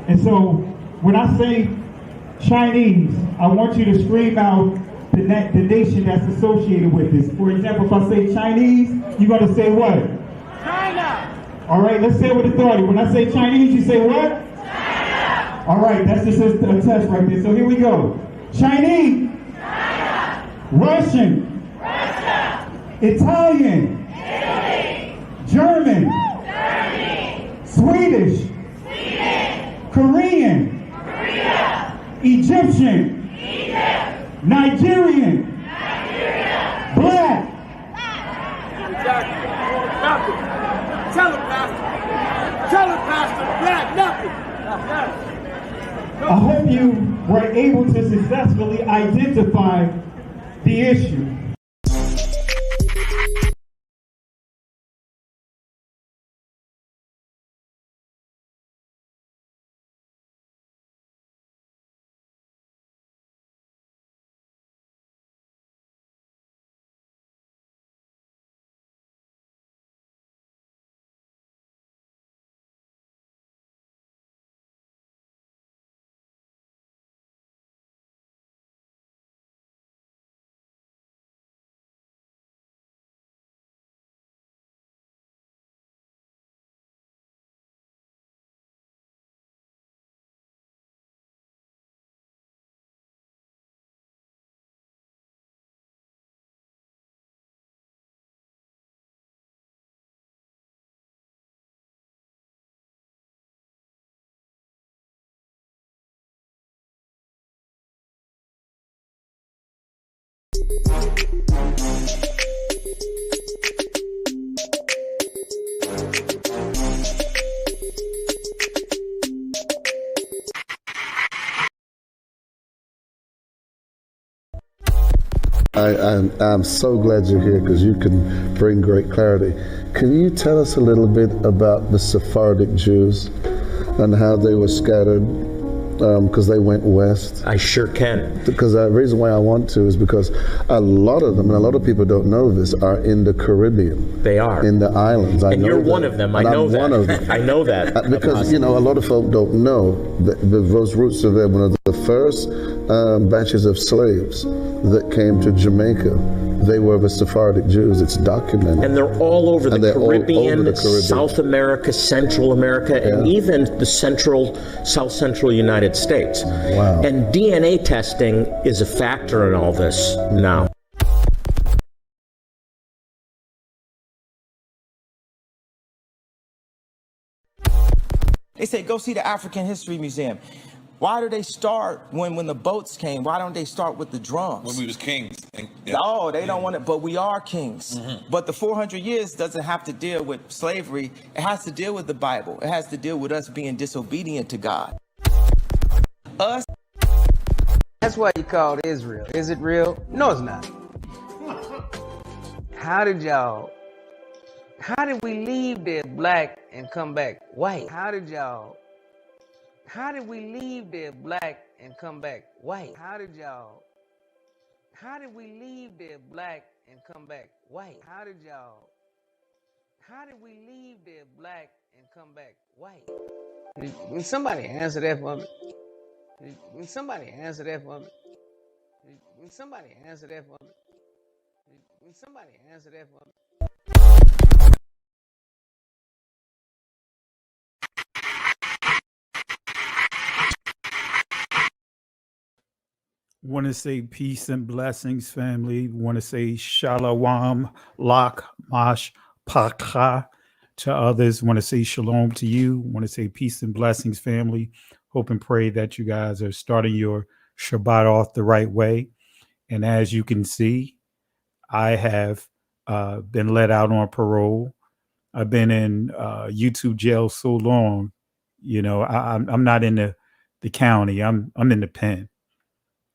And so when I say Chinese, I want you to scream out the nation that's associated with this. For example, if I say Chinese, you're going to say what? China. All right, let's say it with authority. When I say Chinese, you say what? China. All right, that's just a test right there. So here we go. Chinese. China. Russian. Russia. Italian. Italy. German. Germany. Swedish. Sweden. Korean. Korea. Egyptian. Egypt. Nigerian. Nigeria. Black. Exactly. Nothing. Tell him, Pastor. Tell him, Pastor. Black, nothing. I hope you were able to successfully identify the issue. I'm so glad you're here because you can bring great clarity. Can you tell us a little bit about the Sephardic Jews and how they were scattered because they went west? I sure can. Because the reason why I want to is because a lot of them, and a lot of people don't know this, are in the Caribbean. They are. In the islands. And you're one of them. I know that. I'm one of them. I know that. Because, you know, a lot of folk don't know that those roots are there. One of the first batches of slaves that came to Jamaica, they were the Sephardic Jews. It's documented. And they're all over the Caribbean, over the Caribbean, South America, Central America, and even the South Central United States. Wow. And DNA testing is a factor in all this now. They say, go see the African History Museum. Why do they start when the boats came? Why don't they start with the drums? When we was kings. Oh, they don't want it, but we are kings. Mm-hmm. But the 400 years doesn't have to deal with slavery. It has to deal with the Bible. It has to deal with us being disobedient to God. Us. That's why you called Israel. Is it real? No, it's not. How did we leave there black and come back white? How did we leave there black and come back white? How did we leave there black and come back white? How did we leave there black and come back white? Can somebody answer that for me? Can somebody answer that for me? Can somebody answer that for me? Can somebody answer that for me? Want to say peace and blessings, family. Want to say shalom, lak, mash, pakha to others. Want to say shalom to you. Want to say peace and blessings, family. Hope and pray that you guys are starting your Shabbat off the right way. And as you can see, I have been let out on parole. I've been in YouTube jail so long, you know, I'm not in the county. I'm in the pen.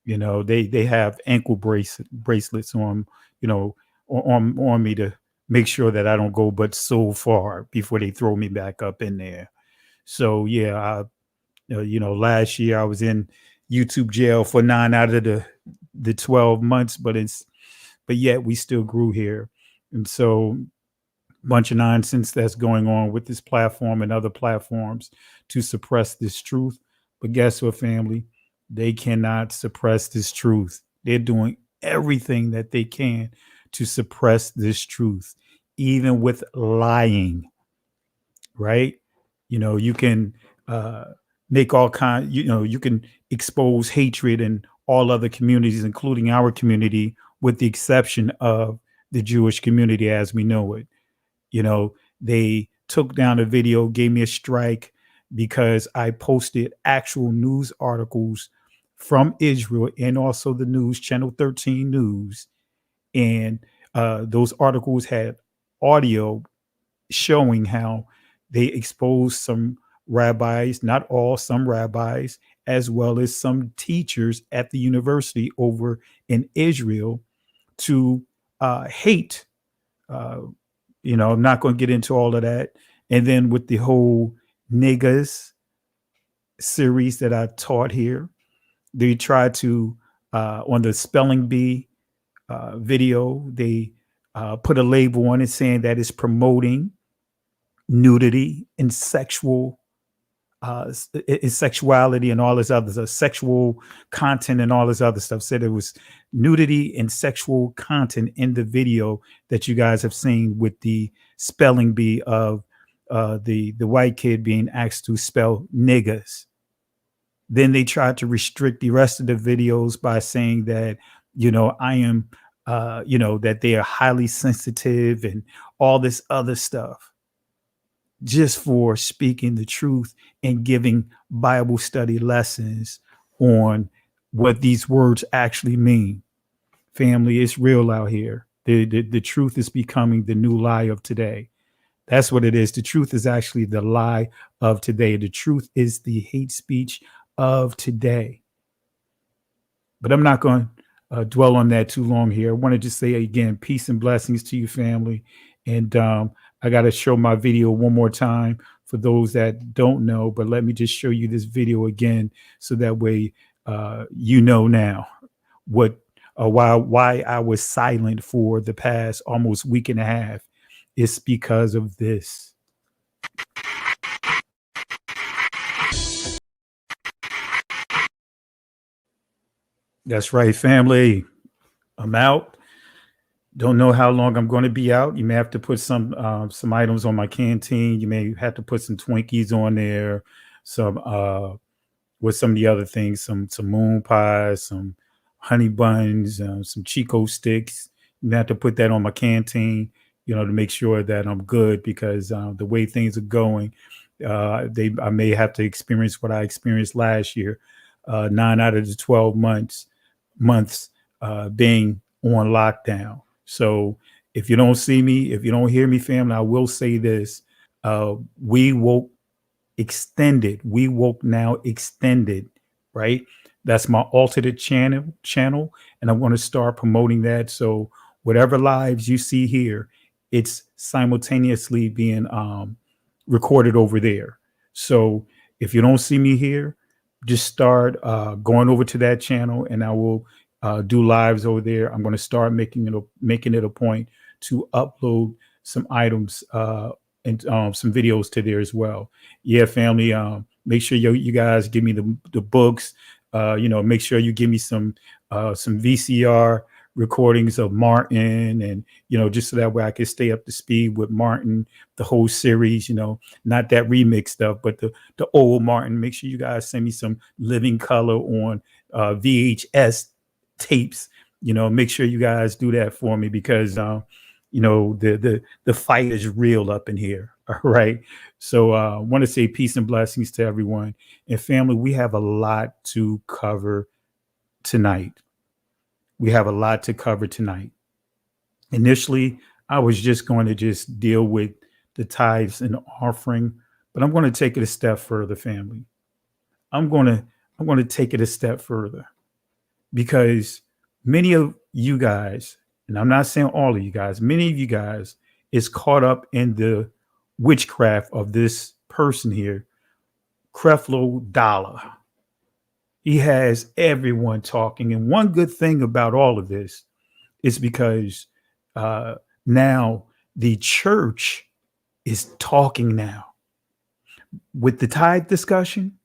You know, they have ankle bracelets on, you know, on me to make sure that I don't go but so far before they throw me back up in there. So, yeah, you know, last year I was in YouTube jail for 9 out of the 12 months, but yet we still grew here. And so bunch of nonsense that's going on with this platform and other platforms to suppress this truth. But guess what, family? They cannot suppress this truth. They're doing everything that they can to suppress this truth, even with lying, right? You can make all kind, you can expose hatred in all other communities, including our community, with the exception of the Jewish community as we know it. They took down a video, gave me a strike because I posted actual news articles from Israel and also the news, Channel 13 News. And those articles had audio showing how they exposed some rabbis, not all, some rabbis, as well as some teachers at the university over in Israel to hate. I'm not going to get into all of that. And then with the whole niggas series that I taught here, they tried to, on the spelling bee video, they put a label on it saying that it's promoting nudity and sexuality and all this other stuff, sexual content and all this other stuff. Said it was nudity and sexual content in the video that you guys have seen with the spelling bee of the white kid being asked to spell niggas. Then they tried to restrict the rest of the videos by saying that, I am, that they are highly sensitive and all this other stuff, just for speaking the truth and giving Bible study lessons on what these words actually mean. Family, it's real out here. The truth is becoming the new lie of today. That's what it is. The truth is actually the lie of today. The truth is the hate speech of today. But I'm not going to dwell on that too long here. I want to just say again, peace and blessings to you, family. And I got to show my video one more time for those that don't know, but let me just show you this video again so that way now why I was silent for the past almost week and a half. It's because of this. That's right, family. I'm out. Don't know how long I'm going to be out. You may have to put some items on my canteen. You may have to put some Twinkies on there, some with some of the other things, some moon pies, some honey buns, some Chico sticks. You may have to put that on my canteen, to make sure that I'm good, because the way things are going, I may have to experience what I experienced last year, 9 out of the 12 months being on lockdown. So if you don't see me, if you don't hear me, family, I will say this. We woke extended. We woke now extended, right? That's my alternate channel. And I'm going to start promoting that. So whatever lives you see here, it's simultaneously being recorded over there. So if you don't see me here, just start going over to that channel, and I will do lives over there. I'm going to start making it a point to upload some items and some videos to there as well. Yeah, family. Make sure you guys give me the books. Make sure you give me some VCR recordings of Martin, and just so that way I can stay up to speed with Martin, the whole series. Not that remix stuff, but the old Martin. Make sure you guys send me some living color on VHS tapes. Make sure you guys do that for me, because the fight is real up in here. All right. So I want to say peace and blessings to everyone. And family, we have a lot to cover tonight. Initially, I was just going to just deal with the tithes and offering, but I'm going to take it a step further, family. I'm going to take it a step further, because many of you guys, and I'm not saying all of you guys, many of you guys is caught up in the witchcraft of this person here, Creflo Dollar. He has everyone talking. And one good thing about all of this is because now The church is talking now. With the tithe discussion,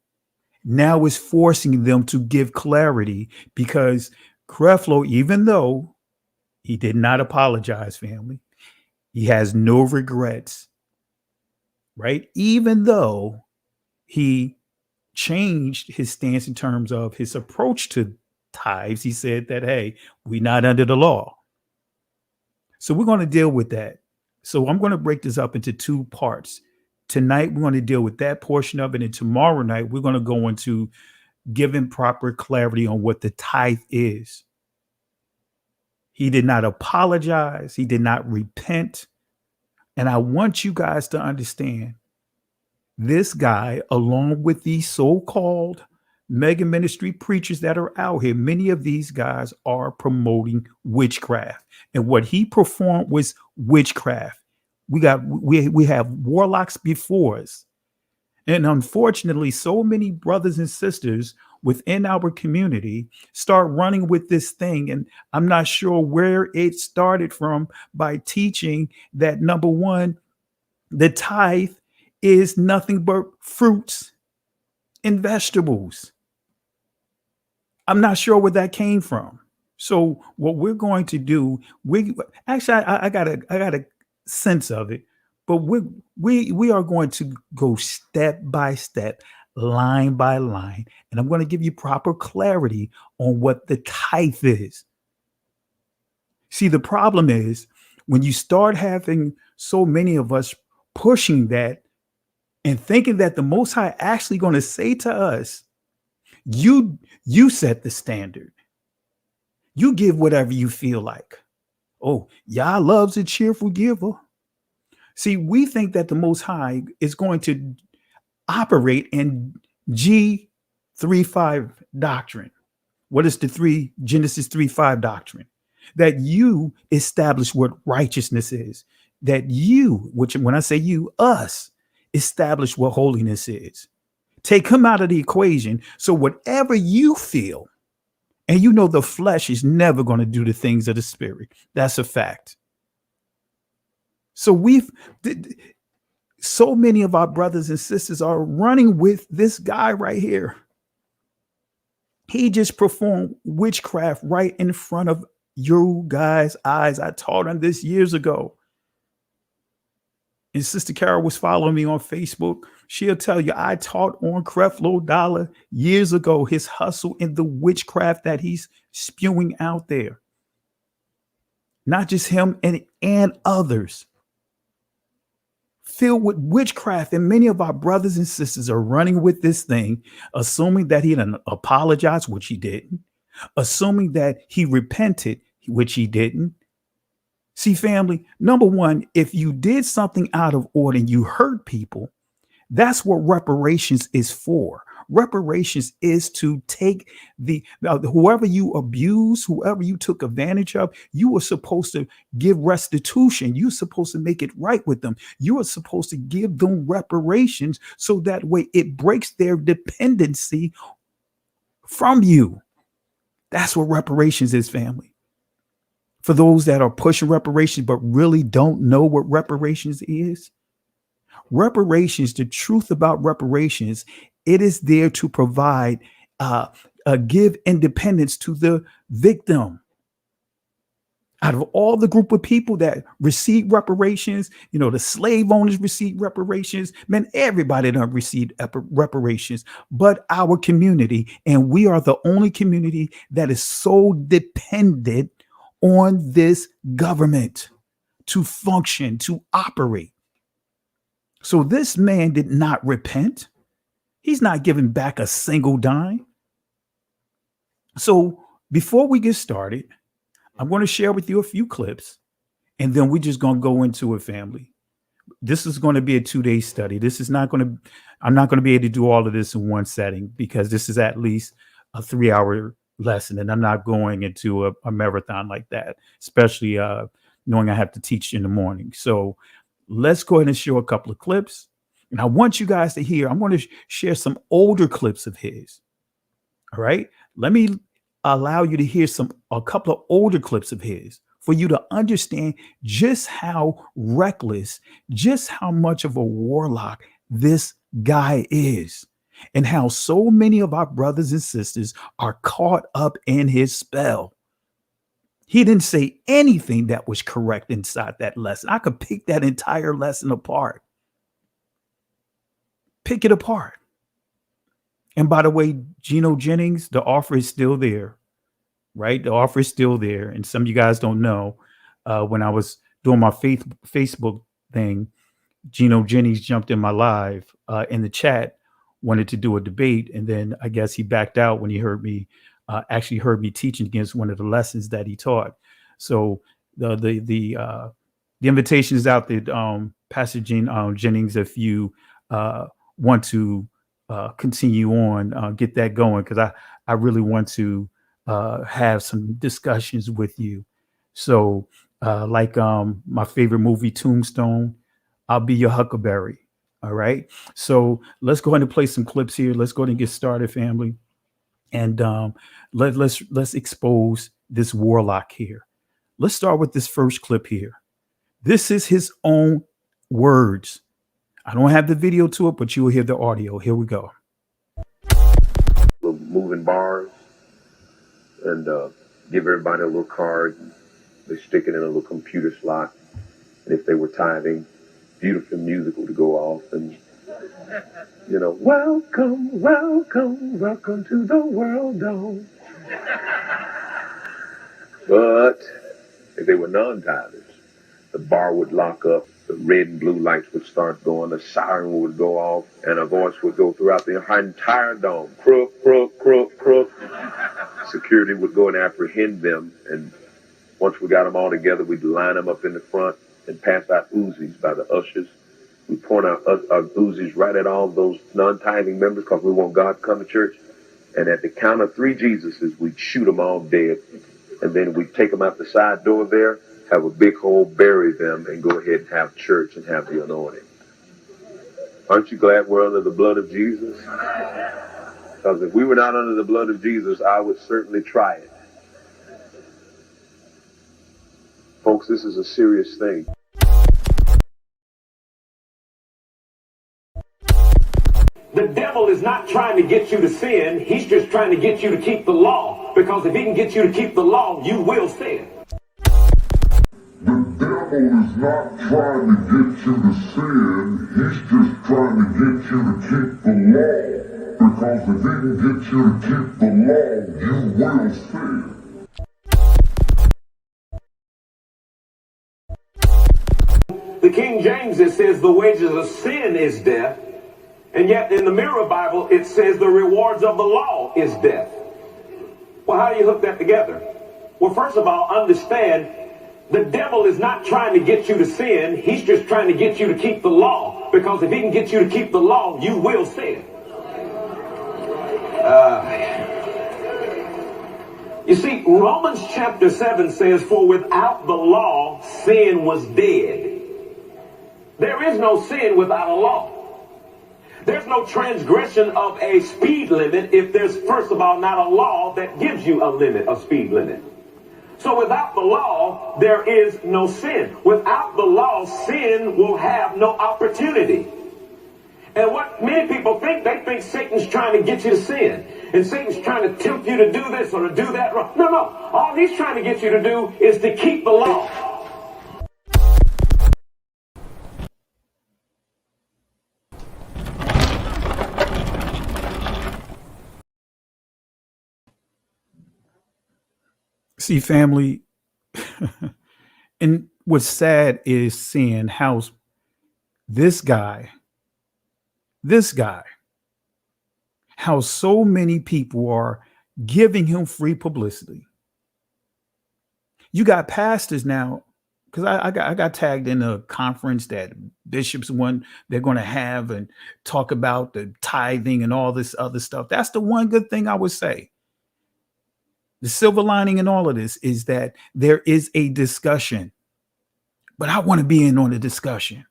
now is forcing them to give clarity, because Creflo, even though he did not apologize, family, he has no regrets, right? Even though he changed his stance in terms of his approach to tithes, he said that, hey, we're not under the law. So we're going to deal with that. So I'm going to break this up into two parts. Tonight, we're going to deal with that portion of it. And tomorrow night, we're going to go into giving proper clarity on what the tithe is. He did not apologize. He did not repent. And I want you guys to understand, this guy, along with these so-called mega ministry preachers that are out here, many of these guys are promoting witchcraft. And what he performed was witchcraft. We have warlocks before us. And unfortunately, so many brothers and sisters within our community start running with this thing. And I'm not sure where it started from, by teaching that, number one, the tithe is nothing but fruits and vegetables. I'm not sure where that came from. So what we're going to do, I got a sense of it, but we are going to go step by step, line by line, and I'm going to give you proper clarity on what the tithe is. See, the problem is when you start having so many of us pushing that and thinking that the Most High actually going to say to us, you set the standard. You give whatever you feel like. Oh, Yah loves a cheerful giver. See, we think that the Most High is going to operate in G3:5 doctrine. What is the Genesis 3:5 doctrine? That you establish what righteousness is. That you, which when I say you, us, establish what holiness is. Take him out of the equation. So whatever you feel, and you know the flesh is never going to do the things of the spirit. That's a fact. So so many of our brothers and sisters are running with this guy right here. He just performed witchcraft right in front of you guys' eyes. I taught on this years ago. And Sister Carol was following me on Facebook. She'll tell you, I taught on Creflo Dollar years ago, his hustle and the witchcraft that he's spewing out there. Not just him and others. Filled with witchcraft. And many of our brothers and sisters are running with this thing, assuming that he didn't apologize, which he didn't. Assuming that he repented, which he didn't. See, family, number one, if you did something out of order and you hurt people, that's what reparations is for. Reparations is to take whoever you abuse, whoever you took advantage of, you were supposed to give restitution. You're supposed to make it right with them. You are supposed to give them reparations so that way it breaks their dependency from you. That's what reparations is, family. For those that are pushing reparations but really don't know what reparations is, reparations, the truth about reparations, it is there to provide, give independence to the victim. Out of all the group of people that receive reparations, you know, the slave owners receive reparations, man, everybody done received reparations, but our community. And we are the only community that is so dependent on this government to function, to operate. So this man did not repent. He's not giving back a single dime. So before we get started, I'm going to share with you a few clips, and then we're just going to go into it, family. This is going to be a 2-day study. I'm not going to be able to do all of this in one setting, because this is at least a 3-hour lesson, and I'm not going into a marathon like that, especially knowing I have to teach in the morning. So let's go ahead and show a couple of clips. And I want you guys to hear, I'm going to share some older clips of his. All right. Let me allow you to hear a couple of older clips of his for you to understand just how reckless, just how much of a warlock this guy is, and how so many of our brothers and sisters are caught up in his spell. He didn't say anything that was correct inside that lesson. I could pick that entire lesson apart. Pick it apart. And by the way, Geno Jennings, the offer is still there, right? The offer is still there. And some of you guys don't know, when I was doing my Facebook thing, Geno Jennings jumped in my live in the chat, wanted to do a debate. And then I guess he backed out when he heard me, actually heard me teaching against one of the lessons that he taught. So the invitation is out there, Pastor Jennings, if you want to continue on, get that going, because I really want to have some discussions with you. So like my favorite movie, Tombstone, I'll be your Huckleberry. All right. So let's go ahead and play some clips here. Let's go ahead and get started, family. And let's expose this warlock here. Let's start with this first clip here. This is his own words. I don't have the video to it, but you will hear the audio. Here we go. Moving bars and give everybody a little card. They stick it in a little computer slot. And if they were tithing, beautiful musical to go off, and you know, welcome, welcome, welcome to the world, dome. But if they were non-tithers, the bar would lock up, the red and blue lights would start going, the siren would go off, and a voice would go throughout the entire dome. Crook, crook, crook, crook. Security would go and apprehend them, and once we got them all together, we'd line them up in the front and pass out Uzis by the ushers. We point our Uzis right at all those non-tithing members because we want God to come to church. And at the count of 3 Jesuses, we'd shoot them all dead. And then we'd take them out the side door there, have a big hole, bury them, and go ahead and have church and have the anointing. Aren't you glad we're under the blood of Jesus? Because if we were not under the blood of Jesus, I would certainly try it. Folks, this is a serious thing. The devil is not trying to get you to sin. He's just trying to get you to keep the law. Because if he can get you to keep the law, you will sin. The devil is not trying to get you to sin. He's just trying to get you to keep the law. Because if he can get you to keep the law, you will sin. The King James, it says the wages of sin is death. And yet in the Mirror Bible, it says the rewards of the law is death. Well, how do you hook that together? Well, first of all, understand the devil is not trying to get you to sin. He's just trying to get you to keep the law. Because if he can get you to keep the law, you will sin. You see, Romans chapter 7 says, for without the law, sin was dead. There is no sin without a law. There's no transgression of a speed limit if there's, first of all, not a law that gives you a limit, a speed limit. So without the law, there is no sin. Without the law, sin will have no opportunity. And what many people think, they think Satan's trying to get you to sin. And Satan's trying to tempt you to do this or to do that wrong. No, no. All he's trying to get you to do is to keep the law. See, family, and what's sad is seeing how this guy, how so many people are giving him free publicity. You got pastors now, because I got tagged in a conference that bishops they're going to have and talk about the tithing and all this other stuff. That's the one good thing I would say. The silver lining in all of this is that there is a discussion, but I want to be in on the discussion.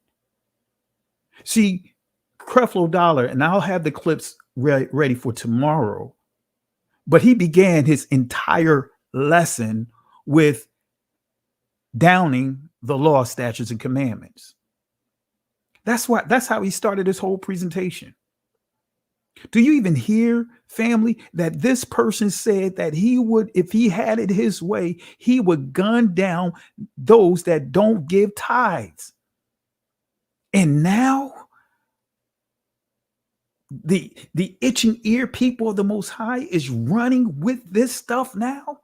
See, Creflo Dollar, and I'll have the clips ready for tomorrow, but he began his entire lesson with downing the law, statutes, and commandments. That's how he started his whole presentation. Do you even hear, family, that this person said that he would, if he had it his way, he would gun down those that don't give tithes. And now the itching ear people of the Most High is running with this stuff now.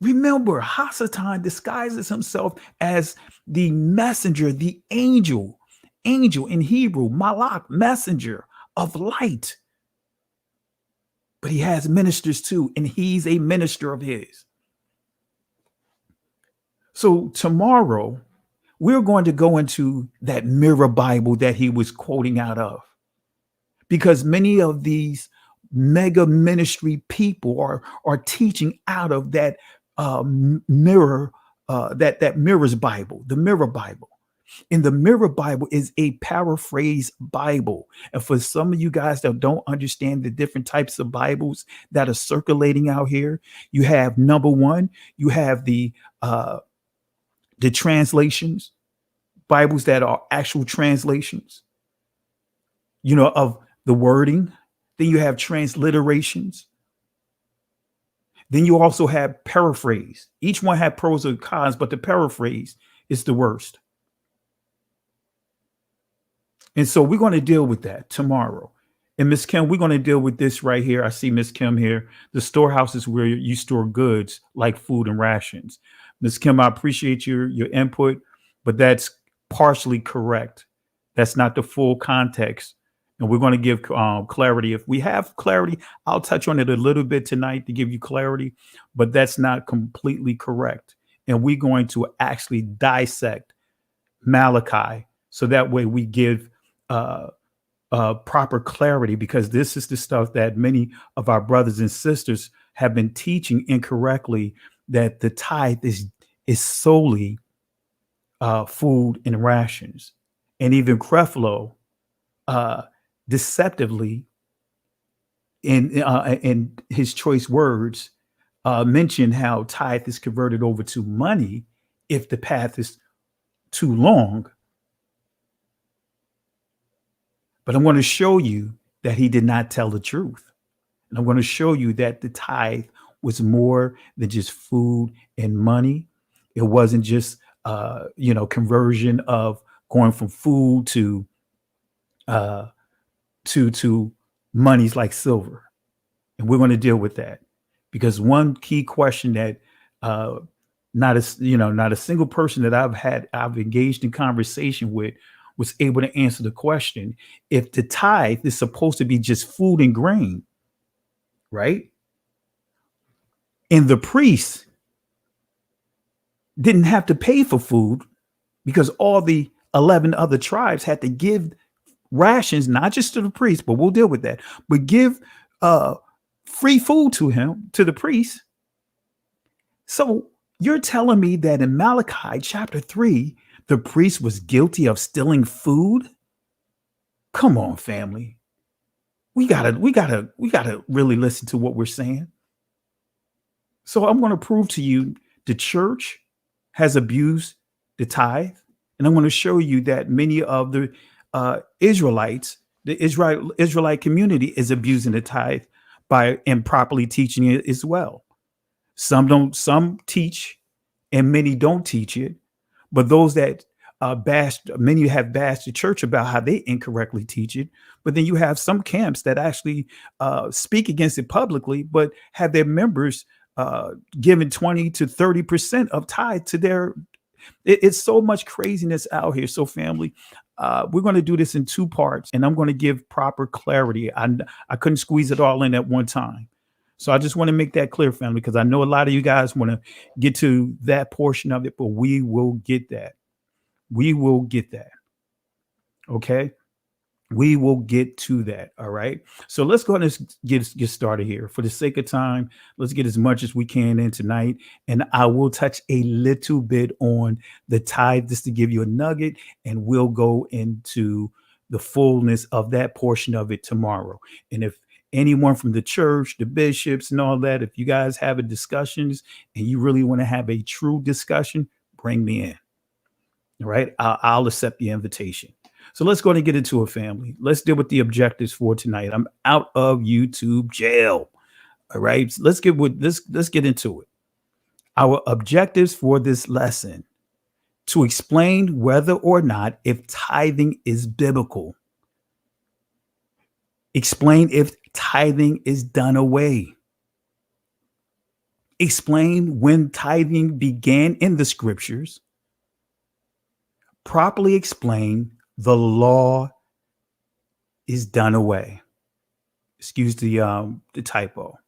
Remember, Hasatan disguises himself as the messenger, the angel in Hebrew, malak, messenger of light. But he has ministers too, and he's a minister of his. So tomorrow, we're going to go into that mirror Bible that he was quoting out of, because many of these mega ministry people are teaching out of that mirror, that mirror's Bible, the mirror Bible. And the mirror Bible is a paraphrase Bible. And for some of you guys that don't understand the different types of Bibles that are circulating out here, you have, number one, you have the translations, Bibles that are actual translations, of the wording. Then you have transliterations. Then you also have paraphrase. Each one had pros and cons, but the paraphrase is the worst. And so we're going to deal with that tomorrow. And Miss Kim, we're going to deal with this right here. I see Miss Kim here. The storehouse is where you store goods like food and rations. Miss Kim, I appreciate your input, but that's partially correct. That's not the full context. And we're going to give clarity. If we have clarity, I'll touch on it a little bit tonight to give you clarity, but that's not completely correct. And we're going to actually dissect Malachi so that way we give proper clarity, because this is the stuff that many of our brothers and sisters have been teaching incorrectly, that the tithe is solely food and rations. And even Creflo deceptively in his choice words mentioned how tithe is converted over to money if the path is too long. But I'm going to show you that he did not tell the truth. And I'm going to show you that the tithe was more than just food and money. It wasn't just, conversion of going from food to monies like silver. And we're going to deal with that, because one key question that not a single person that I've engaged in conversation with was able to answer the question: if the tithe is supposed to be just food and grain, right? And the priests didn't have to pay for food because all the 11 other tribes had to give rations, not just to the priest, but we'll deal with that, but give free food to the priest. So you're telling me that in Malachi chapter 3, the priest was guilty of stealing food? Come on, family. We gotta really listen to what we're saying. So I'm going to prove to you the church has abused the tithe, and I'm going to show you that many of the Israelites, the Israelite community, is abusing the tithe by improperly teaching it as well. Some teach, and many don't teach it. But those that many have bashed the church about how they incorrectly teach it. But then you have some camps that actually speak against it publicly, but have their members giving 20 to 30% of tithe to their. It's so much craziness out here. So family, we're going to do this in two parts, and I'm going to give proper clarity. I couldn't squeeze it all in at one time. So I just want to make that clear, family, because I know a lot of you guys want to get to that portion of it, but we will get that. We will get that. Okay. We will get to that. All right. So let's go ahead and get started here. For the sake of time, let's get as much as we can in tonight. And I will touch a little bit on the tithe just to give you a nugget, and we'll go into the fullness of that portion of it tomorrow. And anyone from the church, the bishops and all that, if you guys have a discussions and you really want to have a true discussion, bring me in. All right. I'll accept the invitation. So let's go ahead and get into it, family. Let's deal with the objectives for tonight. I'm out of YouTube jail. All right. So let's get into it. Our objectives for this lesson: to explain whether or not if tithing is biblical. Explain if tithing is done away. Explain when tithing began in the scriptures. Properly explain the law is done away. Excuse the typo.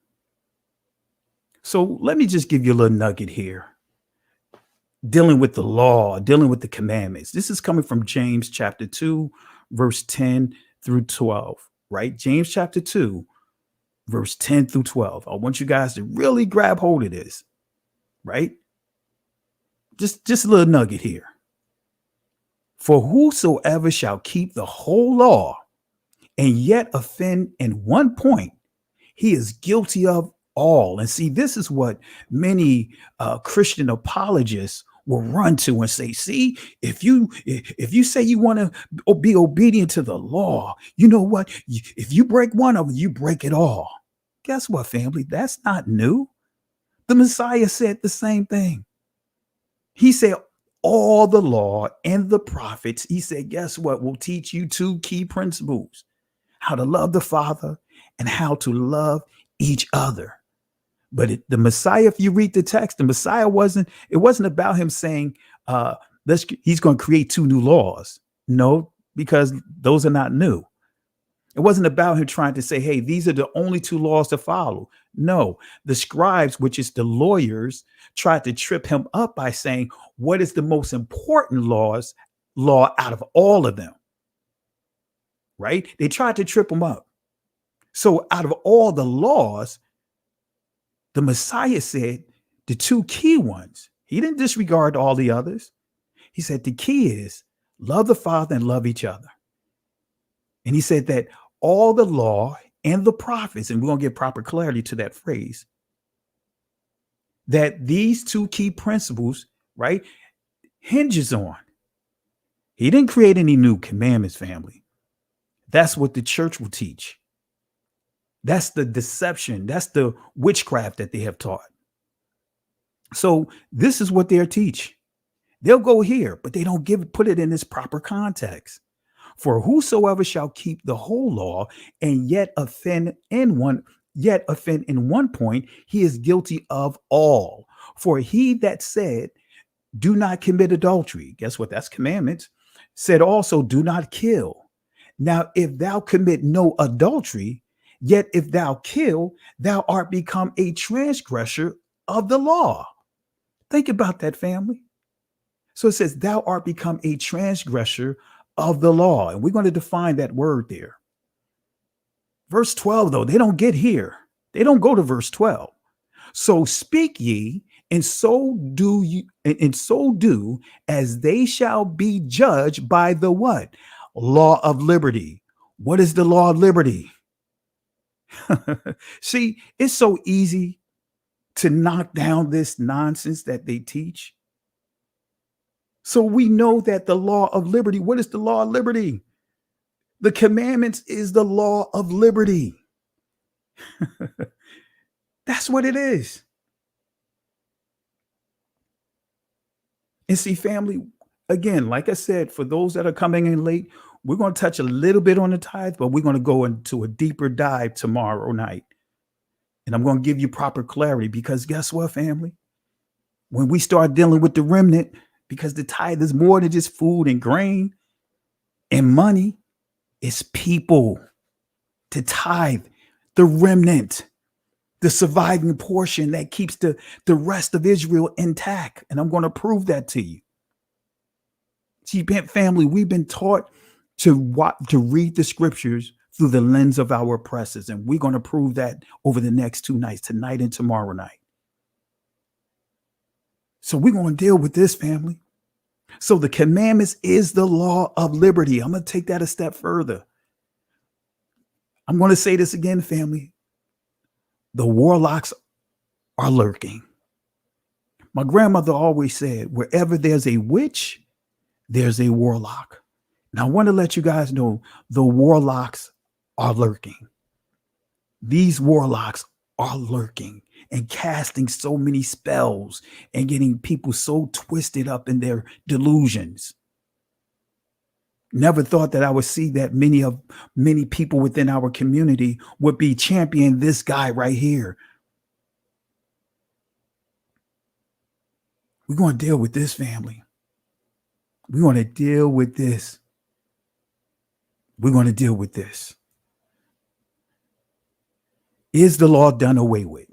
So let me just give you a little nugget here. Dealing with the law, dealing with the commandments. This is coming from James chapter 2, verse 10 through 12, right? James chapter 2, verse 10 through 12. I want you guys to really grab hold of this, right? Just a little nugget here. For whosoever shall keep the whole law and yet offend in one point, he is guilty of all. And see, this is what many Christian apologists will run to and say, see, if you say you want to be obedient to the law, you know what? If you break one of them, you break it all. Guess what, family? That's not new. The Messiah said the same thing. He said, all the law and the prophets, he said, guess what? Will teach you two key principles: how to love the Father and how to love each other. But the Messiah, if you read the text, the Messiah wasn't about him saying, he's going to create two new laws. No, because those are not new. It wasn't about him trying to say, hey, these are the only two laws to follow. No, the scribes, which is the lawyers, tried to trip him up by saying, what is the most important law out of all of them? Right? They tried to trip him up. So out of all the laws, the Messiah said the two key ones. He didn't disregard all the others. He said the key is love the Father and love each other. And he said that all the law and the prophets, and we're going to get proper clarity to that phrase, that these two key principles, right, hinges on. He didn't create any new commandments, family. That's what the church will teach. That's the deception. That's the witchcraft that they have taught. So this is what they'll teach. They'll go here, but they don't put it in its proper context. For whosoever shall keep the whole law and yet offend in one point, he is guilty of all. For he that said, do not commit adultery, guess what? That's commandments. Said also, do not kill. Now, if thou commit no adultery, yet if thou kill, thou art become a transgressor of the law. Think about that, family. So it says, thou art become a transgressor of the law. And we're going to define that word there. Verse 12, though, they don't get here. They don't go to verse 12. So speak ye, and so do you, and so do as they shall be judged by the what? Law of liberty. What is the law of liberty? See, it's so easy to knock down this nonsense that they teach. So we know that the law of liberty, what is the law of liberty? The commandments is the law of liberty. That's what it is. And see, family, again, like I said, for those that are coming in late, we're going to touch a little bit on the tithe, but we're going to go into a deeper dive tomorrow night. And I'm going to give you proper clarity, because guess what, family? When we start dealing with the remnant, because the tithe is more than just food and grain and money, it's people. To tithe, the remnant, the surviving portion that keeps the rest of Israel intact. And I'm going to prove that to you. See, family, we've been taught to read the scriptures through the lens of our oppressors. And we're going to prove that over the next 2 nights, tonight and tomorrow night. So we're going to deal with this, family. So the commandments is the law of liberty. I'm going to take that a step further. I'm going to say this again, family. The warlocks are lurking. My grandmother always said, wherever there's a witch, there's a warlock. And I want to let you guys know the warlocks are lurking. These warlocks are lurking and casting so many spells and getting people so twisted up in their delusions. Never thought that I would see that many people within our community would be championing this guy right here. We're going to deal with this, family. We're going to deal with this. We're going to deal with this. Is the law done away with?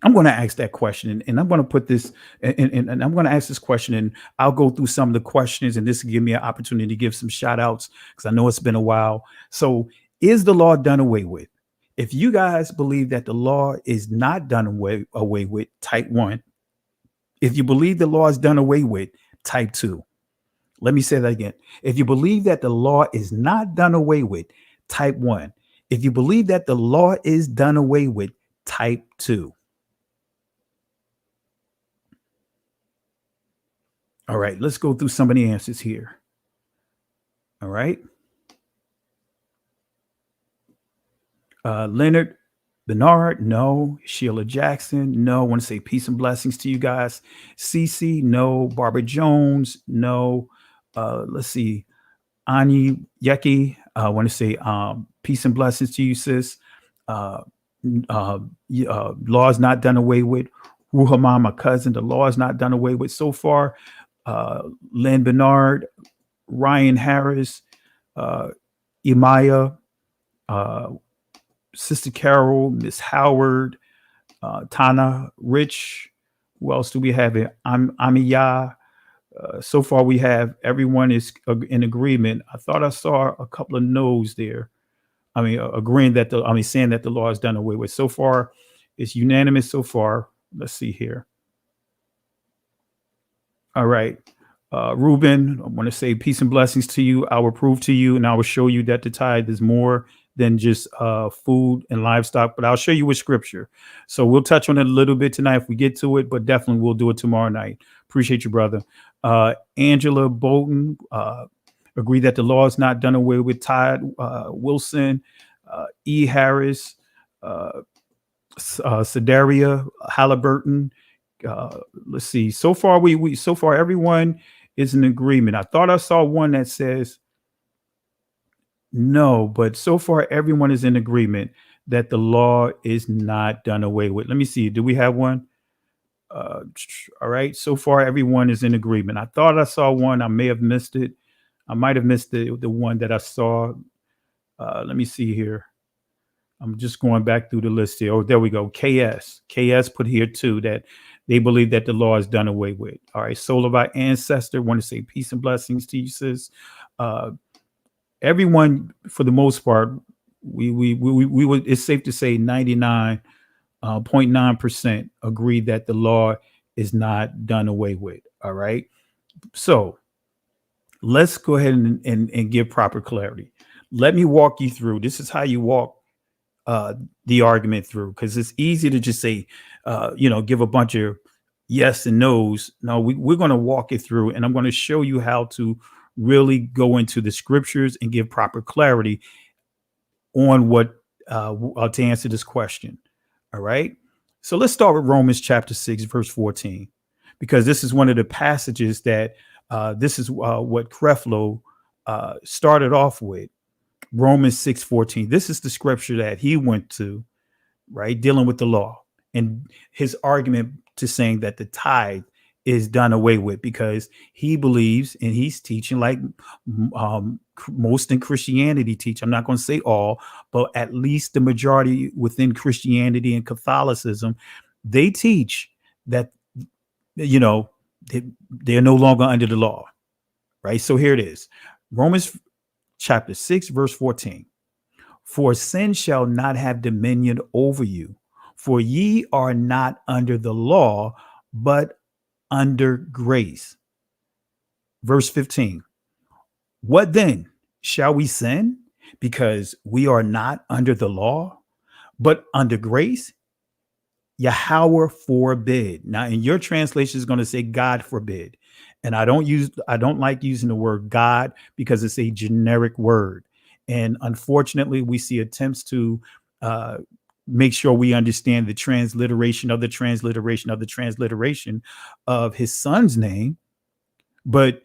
I'm going to ask that question, and I'm going to put this, and I'm going to ask this question, and I'll go through some of the questions, and this will give me an opportunity to give some shout outs because I know it's been a while. So, is the law done away with? If you guys believe that the law is not done away with, type 1. If you believe the law is done away with, type 2. Let me say that again. If you believe that the law is not done away with, type 1. If you believe that the law is done away with, type 2. All right, let's go through some of the answers here. All right. Leonard Bernard, no. Sheila Jackson, no. I want to say peace and blessings to you guys. Cece, no. Barbara Jones, no. Let's see. Ani Yeki, I want to say peace and blessings to you, sis. Law is not done away with. Ruhama, my cousin, the law is not done away with so far. Lynn Bernard, Ryan Harris, Imaya, Sister Carol, Miss Howard, Tana, Rich. Who else do we have here? Amiya. So far, we have everyone is in agreement. I thought I saw a couple of no's there. I mean, agreeing that saying that the law is done away with. So far, it's unanimous. So far, let's see here. All right, Ruben, I want to say peace and blessings to you. I will prove to you, and I will show you that the tithe is more than just food and livestock. But I'll show you with scripture. So we'll touch on it a little bit tonight if we get to it, but definitely we'll do it tomorrow night. Appreciate you, brother. Angela Bolton, agree that the law is not done away with. Todd Wilson, E. Harris, Sedaria Halliburton. Let's see. So far, so far everyone is in agreement. I thought I saw one that says no, but so far everyone is in agreement that the law is not done away with. Let me see. Do we have one? All right. So far, everyone is in agreement. I thought I saw one. I may have missed it. I might have missed the one that I saw. Let me see here. I'm just going back through the list here. Oh, there we go. KS put here too that they believe that the law is done away with. All right. Soul of our ancestor. Want to say peace and blessings to you, sis. Everyone, for the most part, we would. It's safe to say 99.9% agree that the law is not done away with. All right. So let's go ahead and give proper clarity. Let me walk you through. This is how you walk the argument through, because it's easy to just say, give a bunch of yes and no's. No, we're going to walk it through, and I'm going to show you how to really go into the scriptures and give proper clarity on what to answer this question. All right. So let's start with Romans chapter 6, verse 14, because this is one of the passages that this is what Creflo started off with. Romans 6:14. This is the scripture that he went to, right, dealing with the law, and his argument to saying that the tithe is done away with, because he believes, and he's teaching like most in Christianity teach. I'm not going to say all, but at least the majority within Christianity and Catholicism, they teach that, they're no longer under the law, right? So here it is. Romans chapter 6, verse 14. For sin shall not have dominion over you, for ye are not under the law, but under grace. Verse 15. What then? Shall we sin because we are not under the law, but under grace. Yahweh forbid. Now, in your translation is going to say God forbid. And I don't like using the word God because it's a generic word. And unfortunately, we see attempts to make sure we understand the transliteration of the transliteration of the transliteration of his son's name, but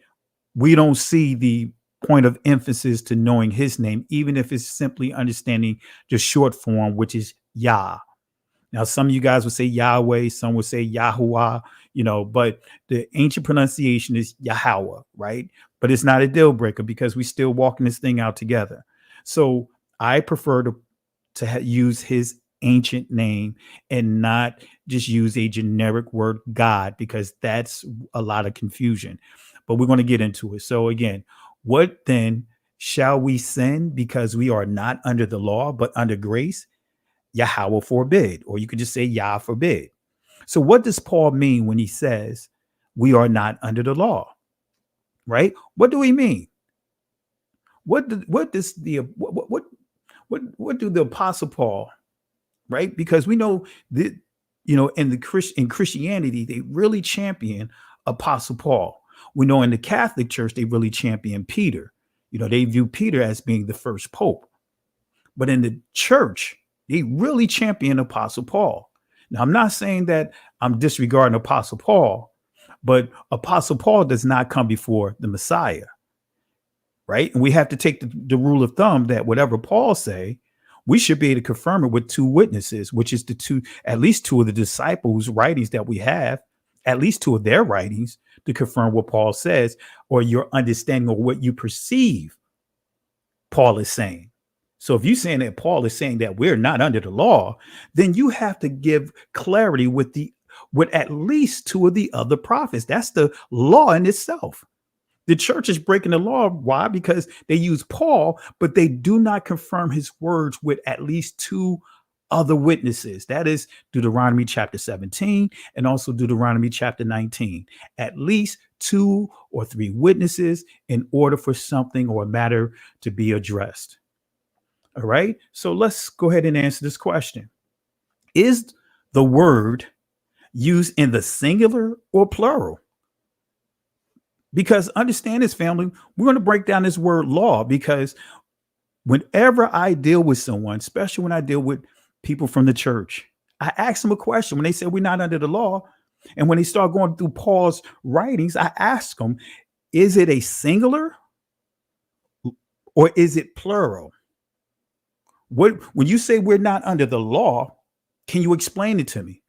we don't see the point of emphasis to knowing his name, even if it's simply understanding the short form, which is Yah. Now, some of you guys would say Yahweh, some would say Yahuwah, but the ancient pronunciation is Yahweh, right? But it's not a deal breaker because we still walking this thing out together. So I prefer to use his ancient name and not just use a generic word God, because that's a lot of confusion. But we're going to get into it. So again, what then shall we sin because we are not under the law, but under grace? Yahweh forbid, or you could just say Yah forbid. So what does Paul mean when he says we are not under the law, right? What do he mean? What do the Apostle Paul, right? Because we know that, in Christianity, they really champion Apostle Paul. We know in the Catholic Church, they really champion Peter. They view Peter as being the first pope. But in the church, they really champion Apostle Paul. Now, I'm not saying that I'm disregarding Apostle Paul, but Apostle Paul does not come before the Messiah, right? And we have to take the rule of thumb that whatever Paul say, we should be able to confirm it with two witnesses, which is at least two of the disciples' writings that we have, at least two of their writings to confirm what Paul says, or your understanding of what you perceive Paul is saying. So if you're saying that Paul is saying that we're not under the law, then you have to give clarity with at least two of the other prophets. That's the law in itself. The church is breaking the law. Why? Because they use Paul, but they do not confirm his words with at least two other witnesses. That is Deuteronomy chapter 17 and also Deuteronomy chapter 19. At least 2 or 3 witnesses in order for something or a matter to be addressed. All right. So let's go ahead and answer this question. Is the word used in the singular or plural? Because understand this, family, we're going to break down this word law, because whenever I deal with someone, especially when I deal with people from the church, I ask them a question. When they say we're not under the law, and when they start going through Paul's writings, I ask them, is it a singular or is it plural? When you say we're not under the law, can you explain it to me?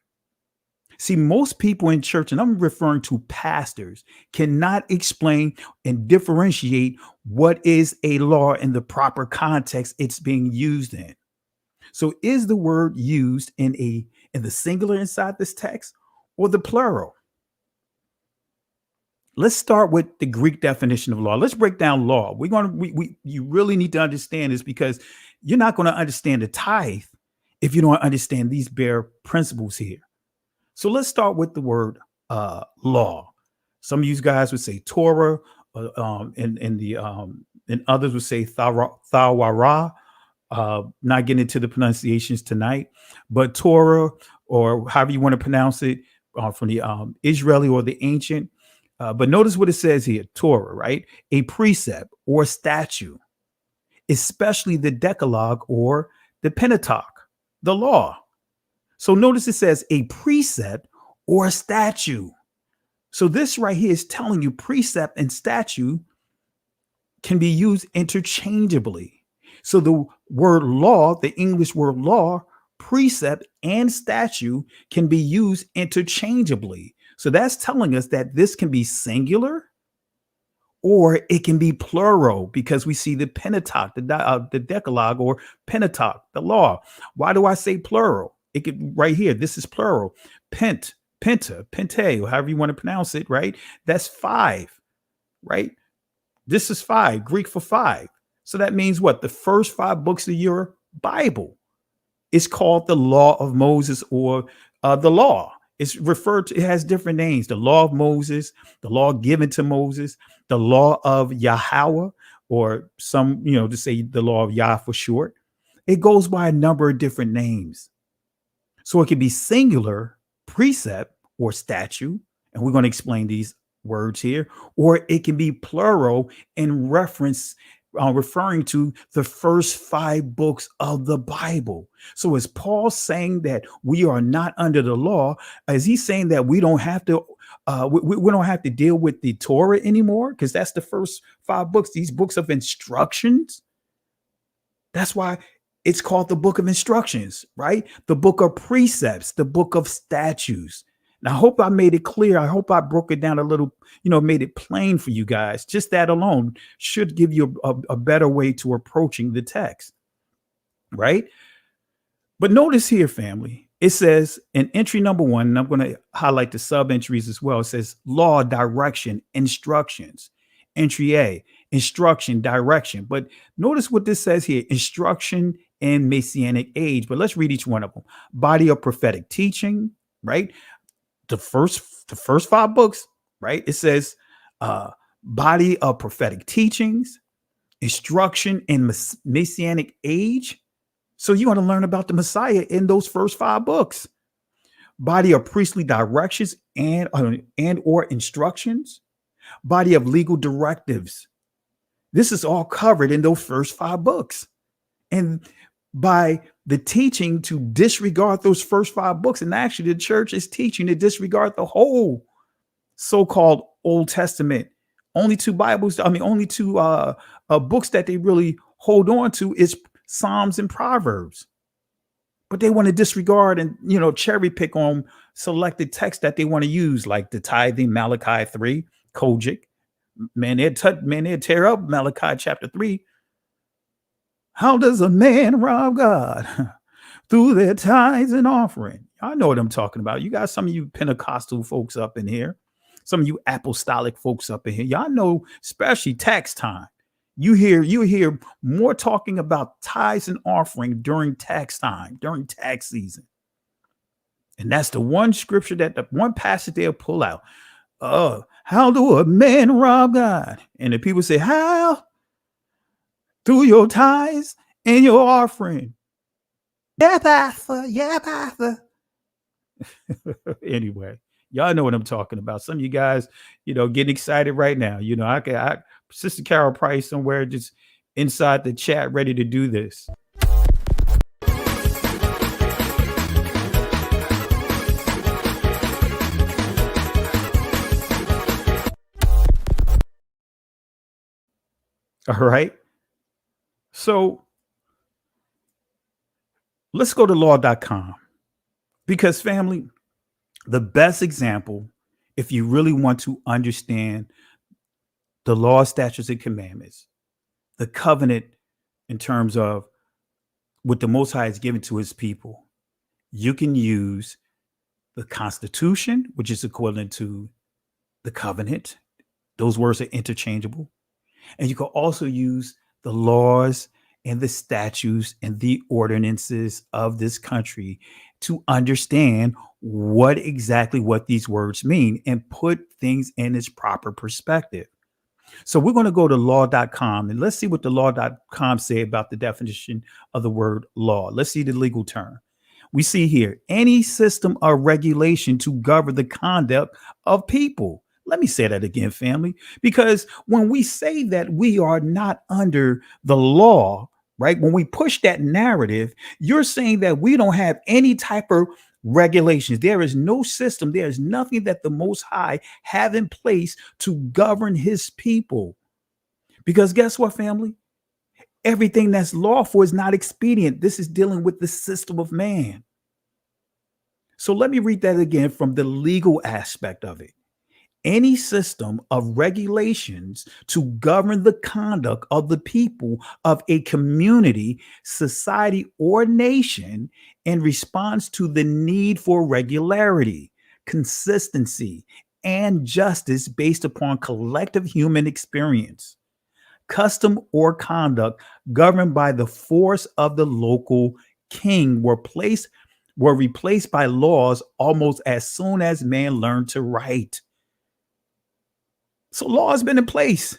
See, most people in church, and I'm referring to pastors, cannot explain and differentiate what is a law in the proper context it's being used in. So is the word used in the singular inside this text or the plural? Let's start with the Greek definition of law. Let's break down law. You really need to understand this, because you're not going to understand the tithe if you don't understand these bare principles here. So let's start with the word law. Some of you guys would say Torah, and others would say Thawara. Not getting into the pronunciations tonight, but Torah, or however you want to pronounce it, from the Israeli or the ancient. But notice what it says here, Torah, right? A precept or statute, especially the Decalogue or the Pentateuch, the law. So notice it says a precept or a statute. So this right here is telling you precept and statute can be used interchangeably. So the word law, the English word law, precept and statute can be used interchangeably. So that's telling us that this can be singular or it can be plural, because we see the Pentateuch, the Decalogue or Pentateuch, the law. Why do I say plural? It could right here. This is plural. Pente, or however you want to pronounce it, right? That's 5, right? This is 5, Greek for 5. So that means what? The first 5 books of your Bible is called the Law of Moses, or the law. It's referred to, it has different names. The Law of Moses, the law given to Moses, the Law of Yahweh, or some, to say the law of Yah for short. It goes by a number of different names. So it can be singular, precept, or statute, and we're going to explain these words here, or it can be plural in reference, referring to the first 5 books of the Bible. So is Paul saying that we are not under the law? Is he saying that we don't have to we don't have to deal with the Torah anymore? Because that's the first 5 books, these books of instructions. That's why it's called the book of instructions, right? The book of precepts, the book of statutes. Now, I hope I made it clear. I hope I broke it down a little, made it plain for you guys. Just that alone should give you a better way to approaching the text, right? But notice here, family, it says in entry number 1, and I'm going to highlight the sub entries as well. It says law, direction, instructions. Entry A, instruction, direction. But notice what this says here, instruction and Messianic age. But let's read each one of them. Body of prophetic teaching, right? The first 5 books, right? It says body of prophetic teachings, instruction and Messianic age. So you want to learn about the Messiah in those first 5 books. Body of priestly directions and or instructions. Body of legal directives. This is all covered in those first 5 books. And by the teaching to disregard those first 5 books, and actually the church is teaching to disregard the whole so-called Old Testament. Only 2 Bibles, only 2 books that they really hold on to is Psalms and Proverbs. But they want to disregard and, cherry pick on selected texts that they want to use, like the Tithing, Malachi 3, Kojic. Man, they'd tear up Malachi chapter 3. How does a man rob God? Through their tithes and offering. I know what I'm talking about. You got some of you Pentecostal folks up in here, some of you apostolic folks up in here. Y'all know, especially tax time. You hear more talking about tithes and offering during tax time, during tax season. And that's the one scripture that the one passage they'll pull out. How do a man rob God? And the people say, how? Through your tithes and your offering. Yeah, Pastor. Yeah, Pastor. Anyway, y'all know what I'm talking about. Some of you guys, getting excited right now. I Sister Carol Price somewhere just inside the chat ready to do this. All right. So let's go to law.com, because family, the best example, if you really want to understand the law, statutes, and commandments, the covenant in terms of what the Most High has given to his people, you can use the Constitution, which is equivalent to the covenant. Those words are interchangeable. And you can also use the laws and the statutes and the ordinances of this country to understand what these words mean and put things in its proper perspective. So we're going to go to law.com and let's see what the law.com say about the definition of the word law. Let's see the legal term. We see here, any system of regulation to govern the conduct of people. Let me say that again, family, because when we say that we are not under the law, right? When we push that narrative, you're saying that we don't have any type of regulations. There is no system. There is nothing that the Most High have in place to govern his people. Because guess what, family? Everything that's lawful is not expedient. This is dealing with the system of man. So let me read that again from the legal aspect of it. Any system of regulations to govern the conduct of the people of a community, society, or nation in response to the need for regularity, consistency, and justice based upon collective human experience, custom, or conduct governed by the force of the local king were replaced by laws almost as soon as man learned to write. So law has been in place.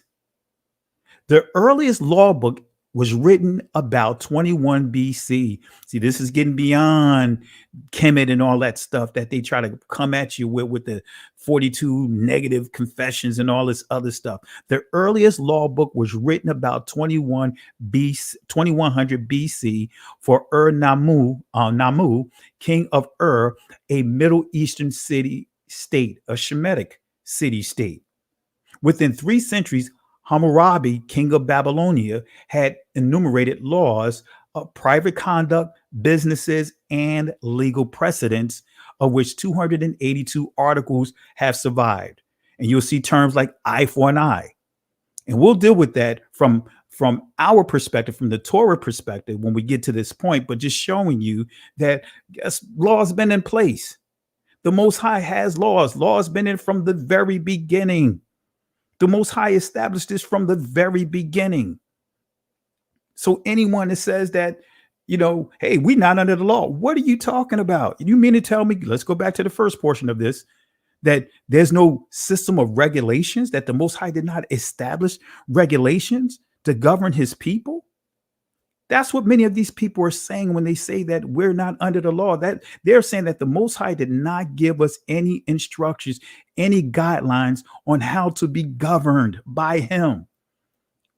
The earliest law book was written about 21 BC. See, this is getting beyond Kemet and all that stuff that they try to come at you with the 42 negative confessions and all this other stuff. The earliest law book was written about 2100 BC for Namu, king of a Middle Eastern city-state, a Shemitic city-state. Within 3 centuries, Hammurabi, king of Babylonia, had enumerated laws of private conduct, businesses, and legal precedents, of which 282 articles have survived. And you'll see terms like eye for an eye. And we'll deal with that from our perspective, from the Torah perspective, when we get to this point, but just showing you that yes, laws been in place. The Most High has laws. Laws been in from the very beginning. The Most High established this from the very beginning. So anyone that says that, hey, we're not under the law, what are you talking about? You mean to tell me, let's go back to the first portion of this, that there's no system of regulations, that the Most High did not establish regulations to govern his people? That's what many of these people are saying when they say that we're not under the law. That they're saying that the Most High did not give us any instructions, any guidelines on how to be governed by him,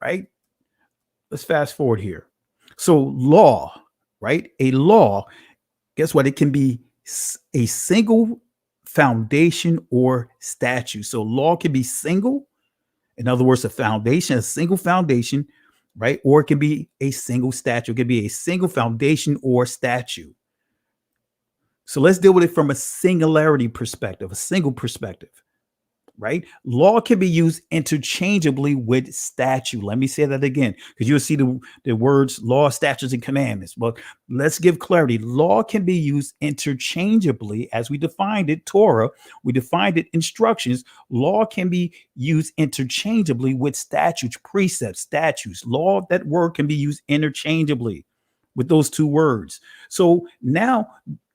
right? Let's fast forward here. So law, right? A law, guess what? It can be a single foundation or statute. So law can be single. In other words, a single foundation, right? Or it can be a single statute. It can be a single foundation or statute. So let's deal with it from a singularity perspective, a single perspective, right? Law can be used interchangeably with statute. Let me say that again, because you'll see the words law, statutes, and commandments. But let's give clarity. Law can be used interchangeably as we defined it, Torah. We defined it, instructions. Law can be used interchangeably with statutes, precepts, statutes. Law, that word can be used interchangeably with those two words. So now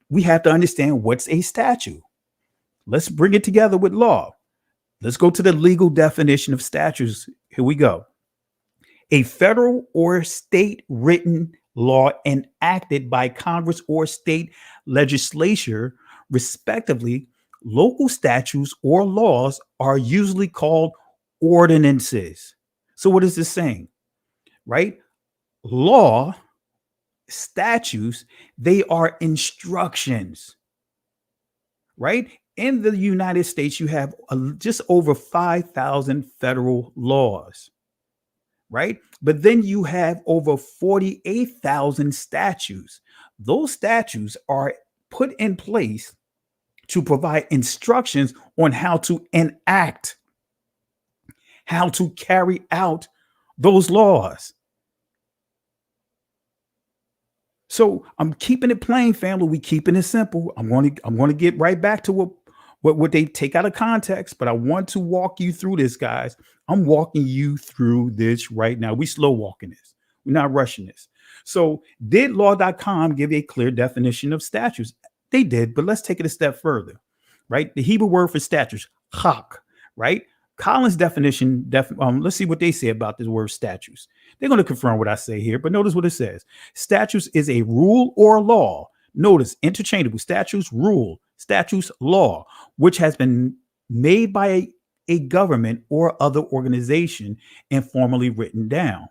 we have to understand what's a statute. Let's bring it together with law. Let's go to the legal definition of statutes. Here we go. A federal or state written law enacted by Congress or state legislature, respectively. Local statutes or laws are usually called ordinances. So what is this saying? Right? Law, statutes, they are instructions. Right? In the United States, you have just over 5,000 federal laws, right? But then you have over 48,000 statutes. Those statutes are put in place to provide instructions on how to enact, how to carry out those laws. So I'm keeping it plain, family. We keeping it simple. I'm going to get right back to what they take out of context, but I want to walk you through this, guys. I'm walking you through this right now. We slow walking this. We're not rushing this. So did law.com give a clear definition of statutes? They did, but let's take it a step further, right? The Hebrew word for statutes, chak, right? Collins' definition, let's see what they say about this word statutes. They're going to confirm what I say here, but notice what it says. Statutes is a rule or law. Notice interchangeable. Statutes, rule. Statutes, law, which has been made by a government or other organization and formally written down.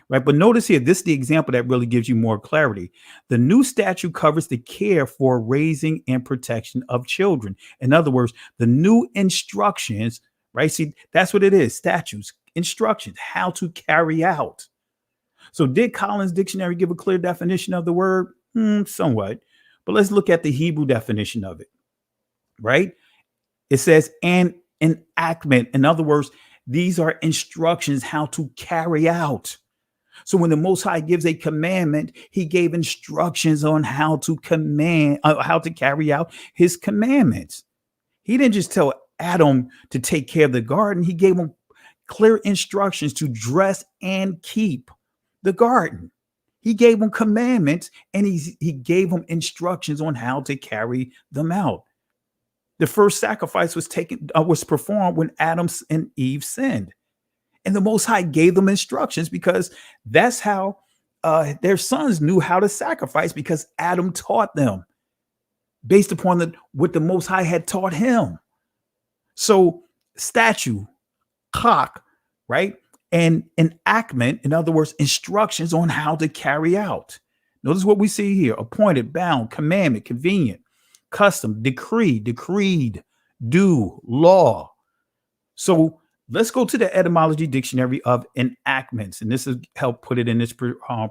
Right. But notice here, this is the example that really gives you more clarity. The new statute covers the care for raising and protection of children. In other words, the new instructions, right? See, that's what it is. Statutes, instructions, how to carry out. So did Collins Dictionary give a clear definition of the word? Somewhat. But let's look at the Hebrew definition of it, right? It says an enactment. In other words, these are instructions how to carry out. So when the Most High gives a commandment, he gave instructions on how to carry out his commandments. He didn't just tell Adam to take care of the garden. He gave him clear instructions to dress and keep the garden. He gave them commandments and he gave them instructions on how to carry them out. The first sacrifice was performed when Adam and Eve sinned. And the Most High gave them instructions because that's how their sons knew how to sacrifice, because Adam taught them based upon what the Most High had taught him. So statue, clock, right? And enactment, in other words, instructions on how to carry out. Notice what we see here: appointed, bound, commandment, convenient, custom, decree, decreed, due, law. So let's go to the etymology dictionary of enactments, and this has helped put it in this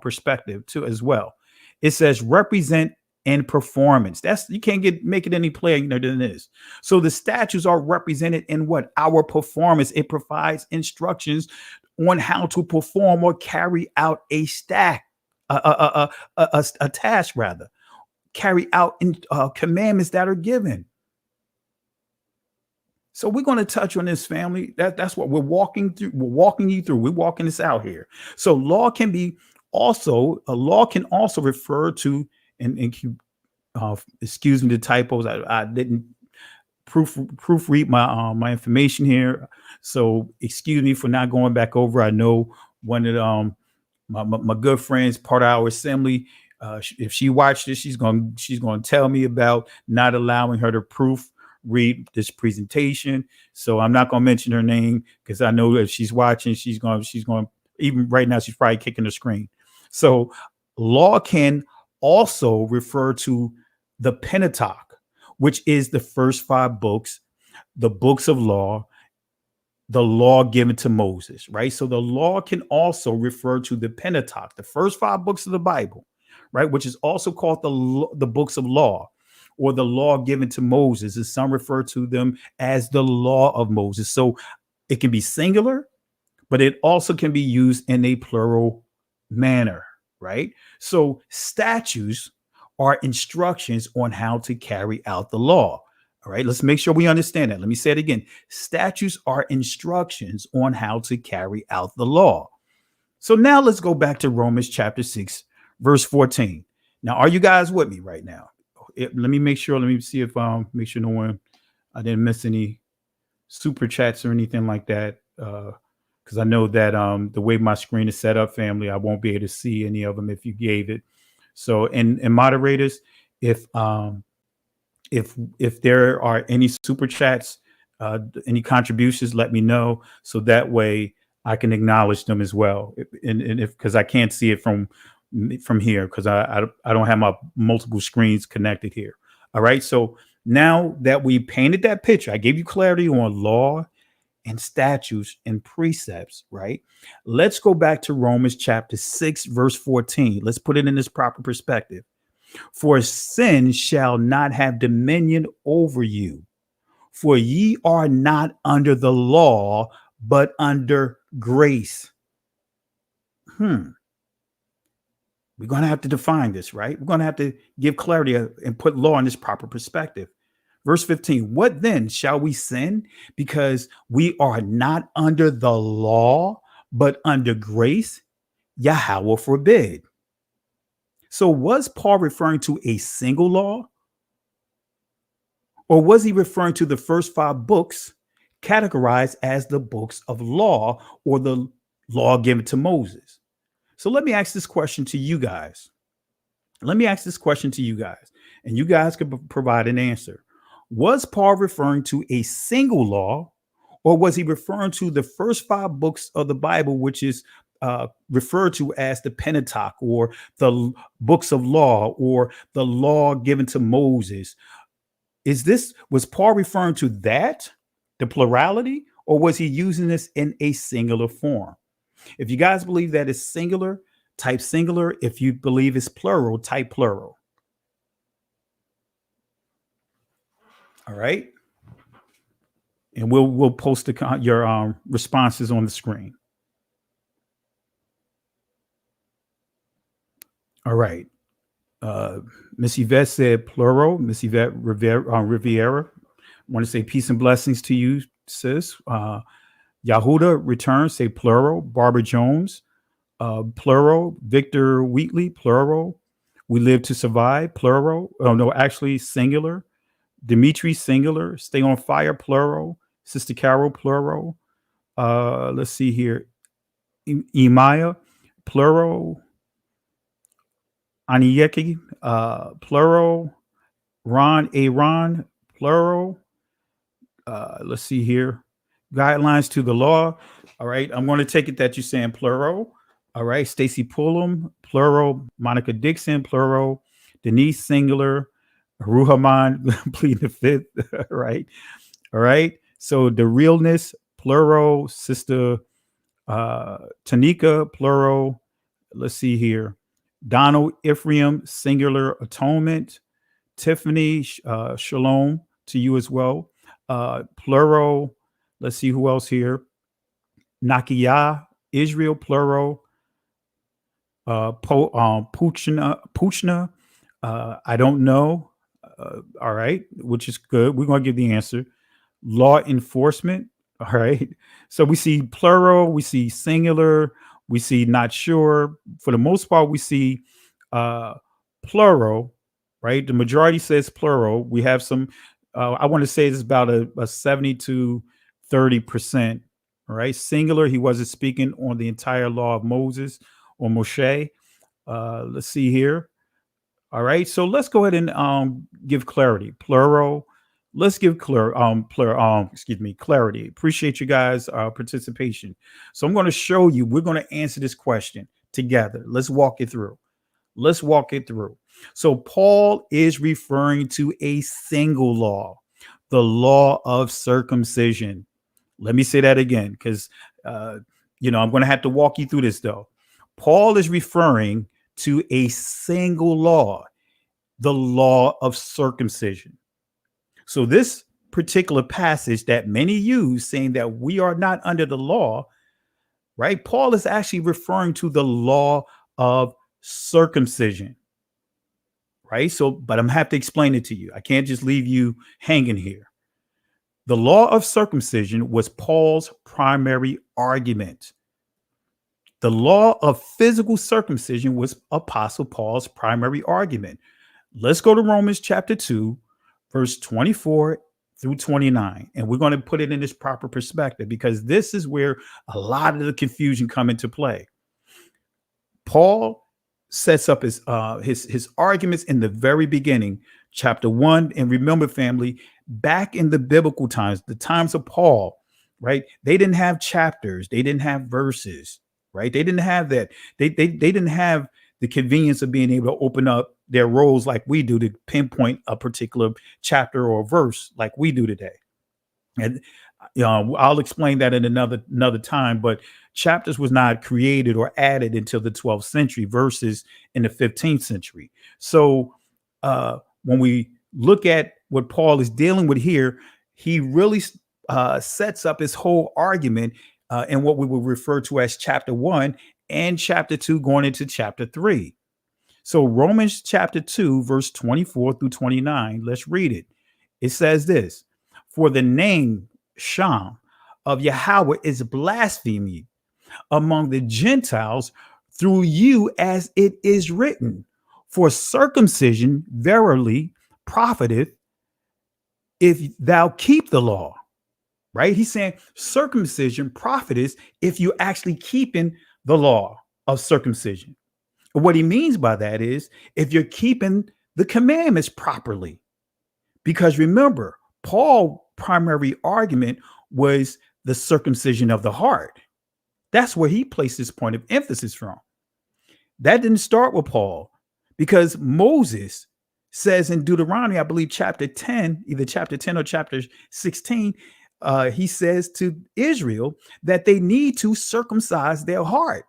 perspective too as well. It says represent and performance. That's, you can't make it any plainer than this. So the statutes are represented in what? Our performance. It provides instructions on how to perform or carry out a task, rather. Carry out commandments that are given. So we're going to touch on this, family. That's what we're walking through. We're walking you through. We're walking this out here. So law can also refer to, and excuse me the typos. I didn't proofread my information here, so excuse me for not going back over. I know one of my good friends, part of our assembly, if she watched this, she's going to tell me about not allowing her to proofread this presentation. So I'm not going to mention her name, because I know if she's watching, she's going even right now, she's probably kicking the screen. So law can also refer to the Pentateuch, which is the first 5 books, the books of law, the law given to Moses, right? So the law can also refer to the Pentateuch, the first 5 books of the Bible, right? Which is also called the books of law, or the law given to Moses, as some refer to them as the law of Moses. So it can be singular, but it also can be used in a plural manner, right? So statutes are instructions on how to carry out the law. All right, let's make sure we understand that. Let me say it again. Statutes are instructions on how to carry out the law. So now let's go back to Romans chapter 6, verse 14. Now, are you guys with me right now? Let me make sure. Let me see if make sure no one, I didn't miss any super chats or anything like that. Because I know that the way my screen is set up, family, I won't be able to see any of them if you gave it. So, and moderators, if there are any super chats, any contributions, let me know, so that way I can acknowledge them as well. And if, because I can't see it from here, because I don't have my multiple screens connected here. All right. So now that we painted that picture, I gave you clarity on law and statutes and precepts, right? Let's go back to Romans chapter 6, verse 14. Let's put it in this proper perspective. For sin shall not have dominion over you, for ye are not under the law, but under grace. We're going to have to define this, right? We're going to have to give clarity and put law in this proper perspective. Verse 15, what then? Shall we sin because we are not under the law, but under grace? Yahweh forbid. So was Paul referring to a single law? Or was he referring to the first 5 books categorized as the books of law, or the law given to Moses? So let me ask this question to you guys. And you guys can provide an answer. Was Paul referring to a single law, or was he referring to the first 5 books of the Bible, which is referred to as the Pentateuch, or the books of law, or the law given to Moses? Was Paul referring to that, the plurality, or was he using this in a singular form? If you guys believe that it's singular, type singular. If you believe it's plural, type plural. All right. And we'll post your responses on the screen. All right. Miss Yvette said plural. Miss Yvette Riviera. I want to say peace and blessings to you, sis. Yahuda returns, say plural. Barbara Jones, plural. Victor Wheatley, plural. We live to survive, plural. Oh, no, actually singular. Dimitri, singular. Stay on fire, plural. Sister Carol, plural. Let's see here. Emaya, plural. Anieki, plural. Aaron, plural. Let's see here. Guidelines to the law. All right. I'm going to take it that you're saying plural. All right. Stacy Pullum, plural. Monica Dixon, plural. Denise, singular. Ruhaman, plead the fifth. Right. All right. So the realness, plural. Sister Tanika, plural. Let's see here. Donald Ephraim, singular. Atonement. Tiffany, shalom to you as well. Plural. Let's see who else here. Nakia, Israel, plural. Puchna, I don't know. All right, which is good. We're going to give the answer. Law enforcement. All right. So we see plural, we see singular, we see not sure. For the most part, we see plural, right? The majority says plural. We have some, I want to say it's about a 70 to 30%. All right. Singular, he wasn't speaking on the entire law of Moses or Moshe. Let's see here. All right. So let's go ahead and give clarity. Plural. Let's give clarity. Appreciate you guys' participation. So I'm going to show you, we're going to answer this question together. Let's walk it through. So Paul is referring to a single law, the law of circumcision. Let me say that again, because, I'm going to have to walk you through this, though. Paul is referring to a single law, the law of circumcision. So this particular passage that many use, saying that we are not under the law, right? Paul is actually referring to the law of circumcision, right? So, but I'm have to explain it to you. I can't just leave you hanging here. The law of circumcision was Paul's primary argument. The law of physical circumcision was Apostle Paul's primary argument. Let's go to Romans chapter 2, verse 24 through 29. And we're going to put it in this proper perspective, because this is where a lot of the confusion come into play. Paul sets up his arguments in the very beginning, chapter 1. And remember, family, back in the biblical times, the times of Paul, right? They didn't have chapters. They didn't have verses, right? They didn't have that. They didn't have the convenience of being able to open up their roles like we do to pinpoint a particular chapter or verse like we do today. And I'll explain that in another time, but chapters was not created or added until the 12th century, verses in the 15th century. So when we look at what Paul is dealing with here, he really sets up his whole argument in what we would refer to as chapter 1 and chapter 2 going into chapter 3. So Romans chapter 2, verse 24 through 29, let's read it. It says this: for the name Sham of Yahweh is blasphemy among the Gentiles through you, as it is written, for circumcision verily profiteth if thou keep the law. Right? He's saying circumcision profiteth if you actually keeping the law of circumcision. And what he means by that is if you're keeping the commandments properly. Because remember, Paul's primary argument was the circumcision of the heart. That's where he placed his point of emphasis from. That didn't start with Paul, because Moses says in Deuteronomy, I believe chapter 10, either chapter 10 or chapter 16, he says to Israel that they need to circumcise their heart.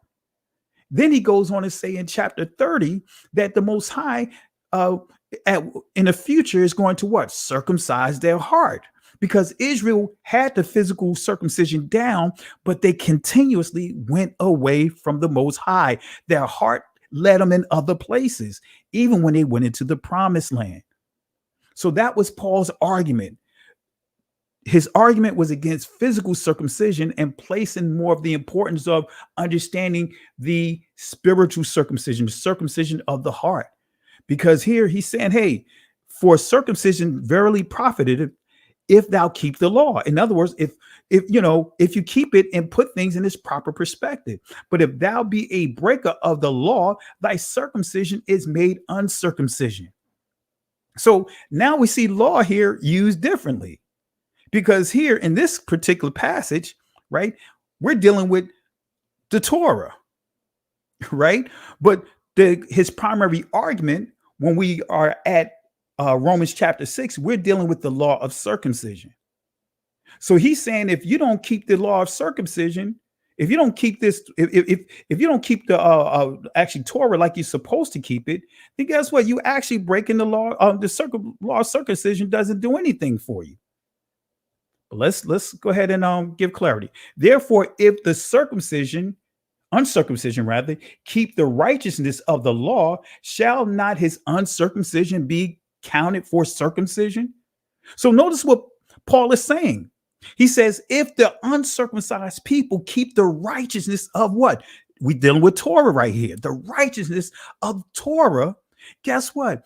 Then he goes on to say in chapter 30 that the Most High in the future is going to what? Circumcise their heart. Because Israel had the physical circumcision down, but they continuously went away from the Most High. Their heart led them in other places, even when they went into the promised land. So that was Paul's argument. His argument was against physical circumcision and placing more of the importance of understanding the spiritual circumcision, the circumcision of the heart. Because here he's saying, hey, for circumcision verily profited if thou keep the law. In other words, if you keep it and put things in its proper perspective. But if thou be a breaker of the law, thy circumcision is made uncircumcision. So now we see law here used differently, because here in this particular passage, right, we're dealing with the Torah, right? But his primary argument when we are at Romans chapter 6, we're dealing with the law of circumcision. So he's saying, if you don't keep the law of circumcision, if you don't keep this, if you don't keep the actually Torah like you're supposed to keep it, then guess what? You actually breaking the law. Law of circumcision doesn't do anything for you. But let's go ahead and give clarity. Therefore, if the uncircumcision rather, keep the righteousness of the law, shall not his uncircumcision be counted for circumcision? So notice what Paul is saying. He says, if the uncircumcised people keep the righteousness of what? We're dealing with Torah right here. The righteousness of Torah, guess what?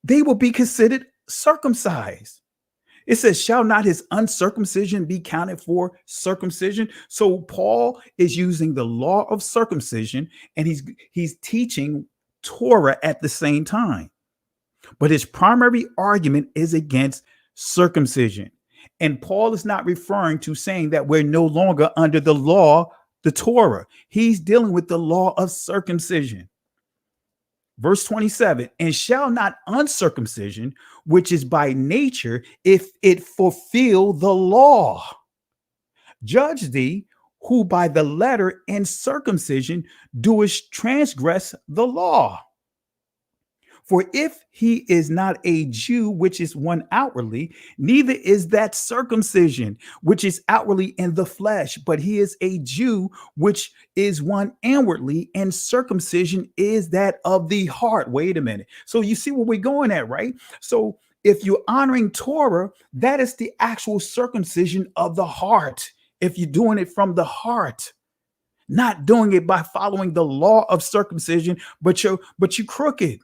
They will be considered circumcised. It says, shall not his uncircumcision be counted for circumcision? So Paul is using the law of circumcision, and he's teaching Torah at the same time. But his primary argument is against circumcision. And Paul is not referring to saying that we're no longer under the law, the Torah. He's dealing with the law of circumcision. Verse 27, and shall not uncircumcision, which is by nature, if it fulfill the law, judge thee, who by the letter and circumcision doest transgress the law. For if he is not a Jew, which is one outwardly, neither is that circumcision, which is outwardly in the flesh, but he is a Jew, which is one inwardly, and circumcision is that of the heart. Wait a minute. So you see where we're going at, right? So if you're honoring Torah, that is the actual circumcision of the heart. If you're doing it from the heart, not doing it by following the law of circumcision, but you crooked.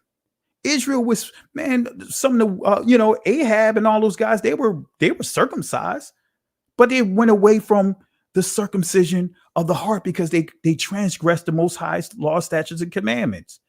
Israel was, man, some of the, Ahab and all those guys, they were circumcised, but they went away from the circumcision of the heart because they transgressed the Most High's law, statutes, and commandments.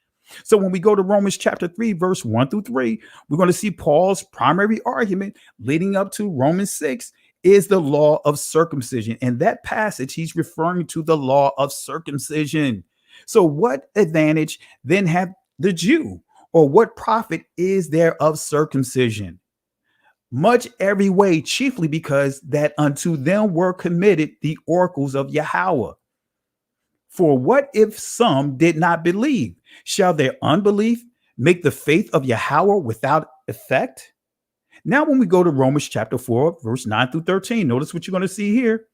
So when we go to Romans chapter 3, verse 1 through 3, we're going to see Paul's primary argument leading up to Romans 6 is the law of circumcision. In that passage, he's referring to the law of circumcision. So what advantage then have the Jew? Or what profit is there of circumcision? Much every way, chiefly because that unto them were committed the oracles of Yahweh. For what if some did not believe? Shall their unbelief make the faith of Yahweh without effect? Now, when we go to Romans chapter 4, verse 9 through 13, notice what you're going to see here.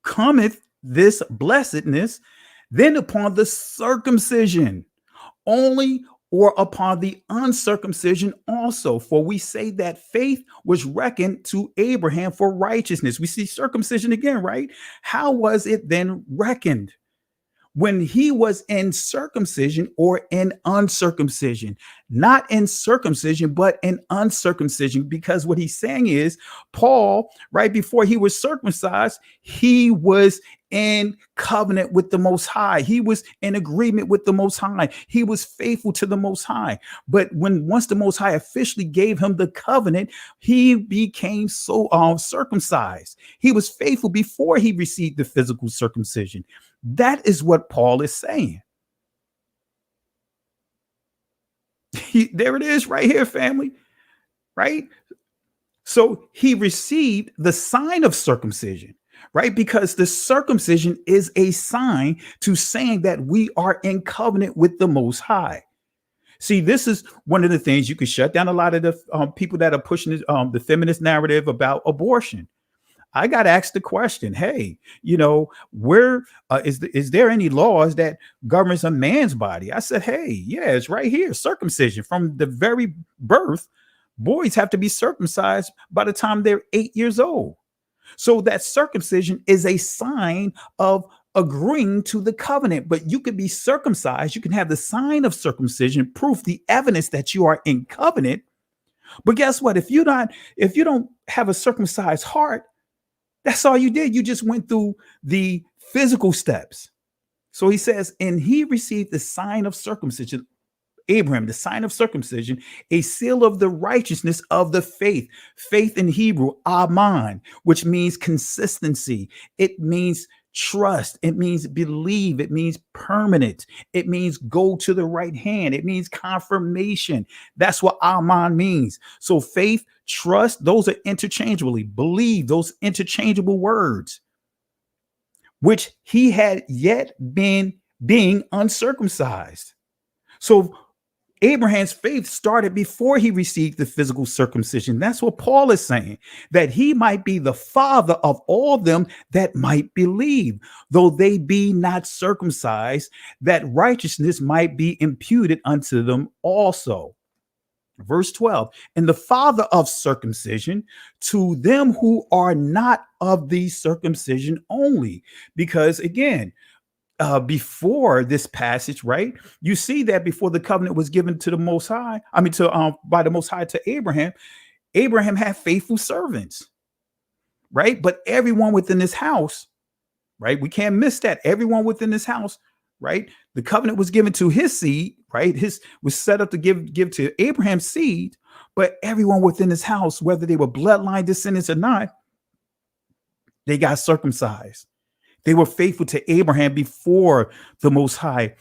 Cometh this blessedness then upon the circumcision only, or upon the uncircumcision also. For we say that faith was reckoned to Abraham for righteousness. We see circumcision again, right? How was it then reckoned? When he was in circumcision or in uncircumcision, not in circumcision, but in uncircumcision, because what he's saying is Paul, right before he was circumcised, he was in covenant with the Most High. He was in agreement with the Most High. He was faithful to the Most High. But once the Most High officially gave him the covenant, he became so circumcised. He was faithful before he received the physical circumcision. That is what Paul is saying. There it is right here, family, right? So he received the sign of circumcision, right? Because the circumcision is a sign to saying that we are in covenant with the Most High. See, this is one of the things you can shut down a lot of the people that are pushing the feminist narrative about abortion. I got asked the question, hey, where is there any laws that governs a man's body? I said, hey, yeah, it's right here. Circumcision from the very birth. Boys have to be circumcised by the time they're 8 years old. So that circumcision is a sign of agreeing to the covenant, but you could be circumcised. You can have the sign of circumcision, proof, the evidence that you are in covenant, But guess what? If you don't have a circumcised heart, that's all you did. You just went through the physical steps. So he says, and he received the sign of circumcision, Abraham, the sign of circumcision, a seal of the righteousness of the faith. Faith in Hebrew, aman, which means consistency. It means trust. It means believe. It means permanent. It means go to the right hand. It means confirmation. That's what aman means. So faith, trust, those are interchangeably. Believe, those interchangeable words, which he had yet been being uncircumcised. So Abraham's faith started before he received the physical circumcision. That's what Paul is saying, that he might be the father of all them that might believe, though they be not circumcised, that righteousness might be imputed unto them also. Verse 12, and the father of circumcision to them who are not of the circumcision only. Because again, before this passage, right? You see that before the covenant was given to the Most High, by the Most High to Abraham, Abraham had faithful servants, right? But everyone within this house, right? We can't miss that. Everyone within this house, right? The covenant was given to his seed, right? His was set up to give to Abraham's seed, but everyone within his house, whether they were bloodline descendants or not, they got circumcised. They were faithful to Abraham before the Most High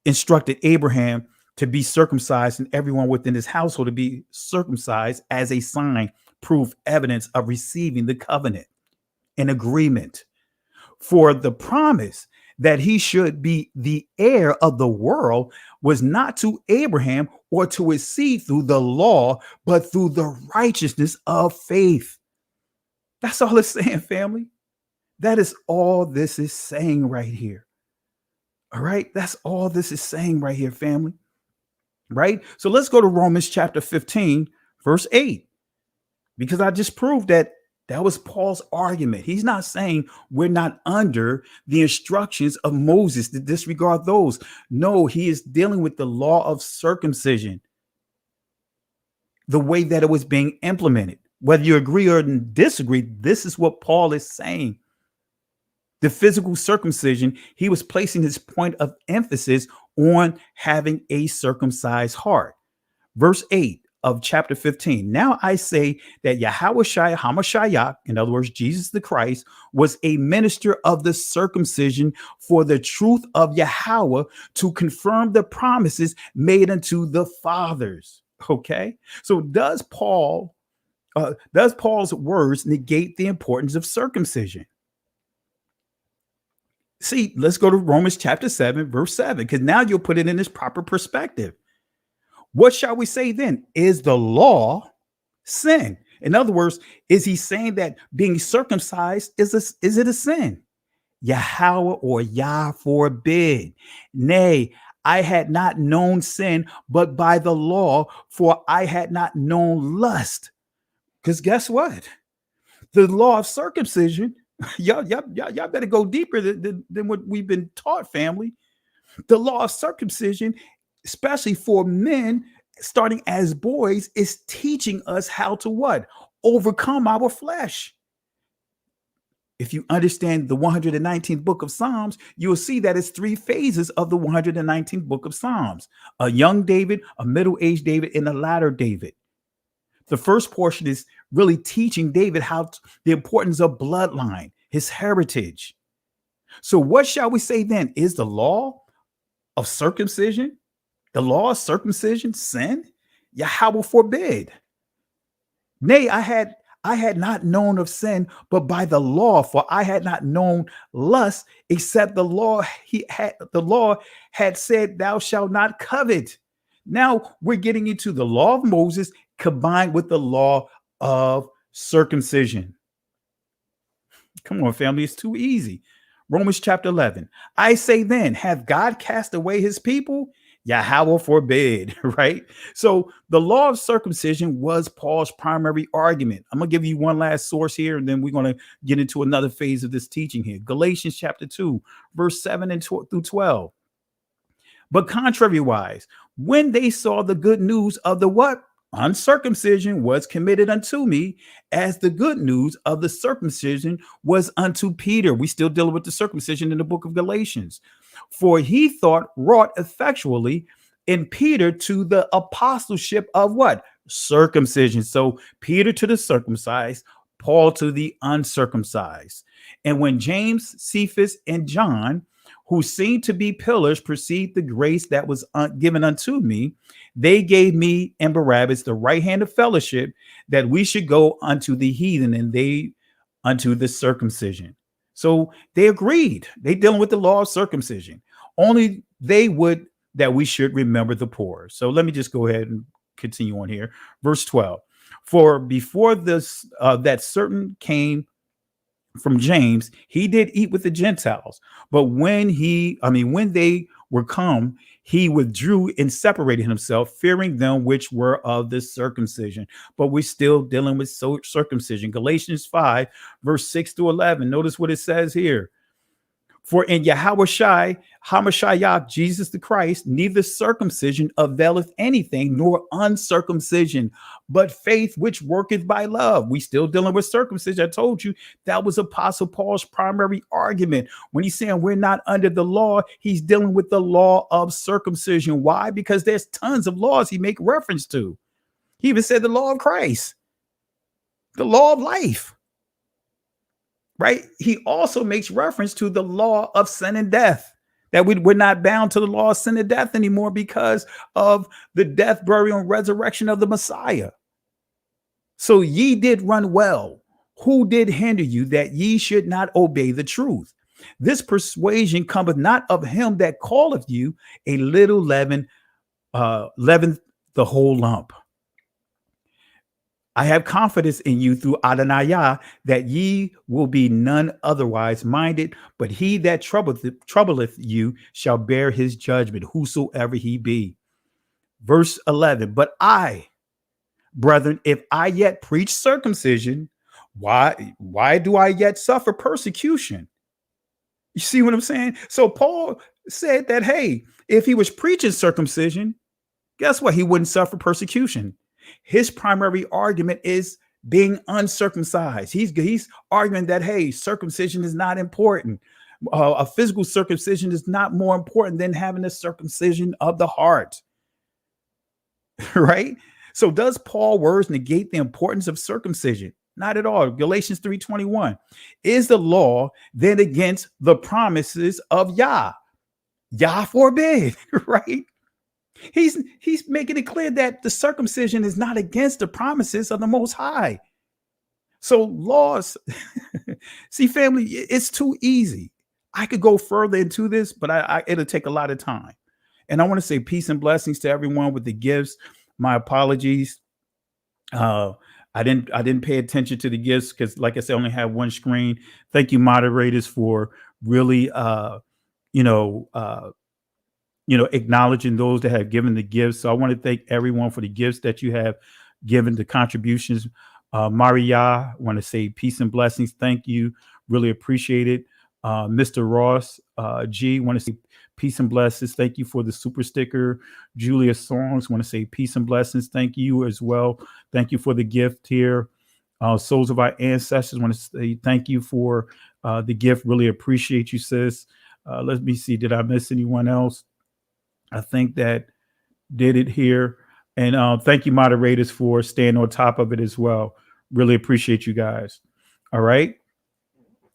instructed Abraham to be circumcised and everyone within his household to be circumcised as a sign, proof, evidence of receiving the covenant and agreement. For the promise that he should be the heir of the world was not to Abraham or to his seed through the law, but through the righteousness of faith. That's all it's saying, family. That is all this is saying right here. All right. That's all this is saying right here, family. Right. So let's go to Romans chapter 15, verse 8, because I just proved that was Paul's argument. He's not saying we're not under the instructions of Moses to disregard those. No, he is dealing with the law of circumcision, the way that it was being implemented. Whether you agree or disagree, this is what Paul is saying. The physical circumcision, he was placing his point of emphasis on having a circumcised heart. Verse 8 of chapter 15. Now I say that Yahweh Shai HaMashiach, in other words, Jesus the Christ, was a minister of the circumcision for the truth of Yahweh to confirm the promises made unto the fathers. Okay. So does Paul's words negate the importance of circumcision? See, let's go to Romans chapter 7, verse 7, because now you'll put it in its proper perspective. What shall we say then? Is the law sin? In other words, is he saying that being circumcised is it a sin? Yahweh or Yah forbid. Nay, I had not known sin, but by the law, for I had not known lust. Because guess what? The law of circumcision, y'all better go deeper than what we've been taught, family. The law of circumcision, especially for men starting as boys, is teaching us how to what? Overcome our flesh. If you understand the 119th book of Psalms, you'll see that it's 3 phases of the 119th book of Psalms: a young David, a middle-aged David, and a latter David. The first portion is really teaching David the importance of bloodline, his heritage. So what shall we say then? Is the law of circumcision, the law of circumcision, sin? Yahweh forbid. Nay, I had not known of sin, but by the law, for I had not known lust, except the law had said, thou shalt not covet. Now we're getting into the law of Moses combined with the law of circumcision. Come on, family, it's too easy. Romans chapter 11. I say then, have God cast away his people? Yahweh forbid, right? So the law of circumcision was Paul's primary argument. I'm going to give you one last source here, and then we're going to get into another phase of this teaching here. Galatians chapter 2, verse 7 through 12. But contrariwise, when they saw the good news of the what? uncircumcision was committed unto me, as the good news of the circumcision was unto Peter. We still dealing with the circumcision in the book of Galatians. For he thought wrought effectually in Peter to the apostleship of what? Circumcision. So Peter to the circumcised, Paul to the uncircumcised. And when James, Cephas, and John, who seemed to be pillars, perceived the grace that was given unto me, they gave me and Barabbas the right hand of fellowship, that we should go unto the heathen, and they unto the circumcision. So they agreed. They dealing with the law of circumcision. Only they would that we should remember the poor. So let me just go ahead and continue on here. Verse 12. For before this that certain came from James, he did eat with the Gentiles. But when they were come, he withdrew and separated himself, fearing them which were of the circumcision. But we're still dealing with circumcision. Galatians 5, verse 6 to 11. Notice what it says here. For in Hamashiach, Jesus the Christ, neither circumcision availeth anything, nor uncircumcision, but faith which worketh by love. We still dealing with circumcision. I told you that was Apostle Paul's primary argument. When he's saying we're not under the law, he's dealing with the law of circumcision. Why? Because there's tons of laws he make reference to. He even said the law of Christ, the law of life. Right? He also makes reference to the law of sin and death, that we're not bound to the law of sin and death anymore because of the death, burial, and resurrection of the Messiah. So ye did run well. Who did hinder you that ye should not obey the truth? This persuasion cometh not of him that calleth you. A little leaven leaveneth the whole lump. I have confidence in you through Adonai, that ye will be none otherwise minded, but he that troubleth you shall bear his judgment, whosoever he be. Verse 11, but I, brethren, if I yet preach circumcision, why do I yet suffer persecution? You see what I'm saying? So Paul said that, hey, if he was preaching circumcision, guess what? He wouldn't suffer persecution. His primary argument is being uncircumcised. He's arguing that, hey, circumcision is not important. A physical circumcision is not more important than having a circumcision of the heart. Right? So does Paul's words negate the importance of circumcision? Not at all. Galatians 3:21. Is the law then against the promises of Yah? Yah forbid, right? He's making it clear that the circumcision is not against the promises of the Most High. So laws, see, family, it's too easy. I could go further into this, but it'll take a lot of time. And I want to say peace and blessings to everyone with the gifts. My apologies. I didn't pay attention to the gifts because, like I said, I only have one screen. Thank you, moderators, for really, acknowledging those that have given the gifts. So I want to thank everyone for the gifts that you have given, the contributions. Maria, I want to say peace and blessings. Thank you. Really appreciate it. Mr. Ross G, want to say peace and blessings. Thank you for the super sticker. Julia Songs, want to say peace and blessings. Thank you as well. Thank you for the gift here. Souls of our ancestors, want to say thank you for the gift. Really appreciate you, sis. Let me see. Did I miss anyone else? I think that did it here. And thank you, moderators, for staying on top of it as well. Really appreciate you guys. All right.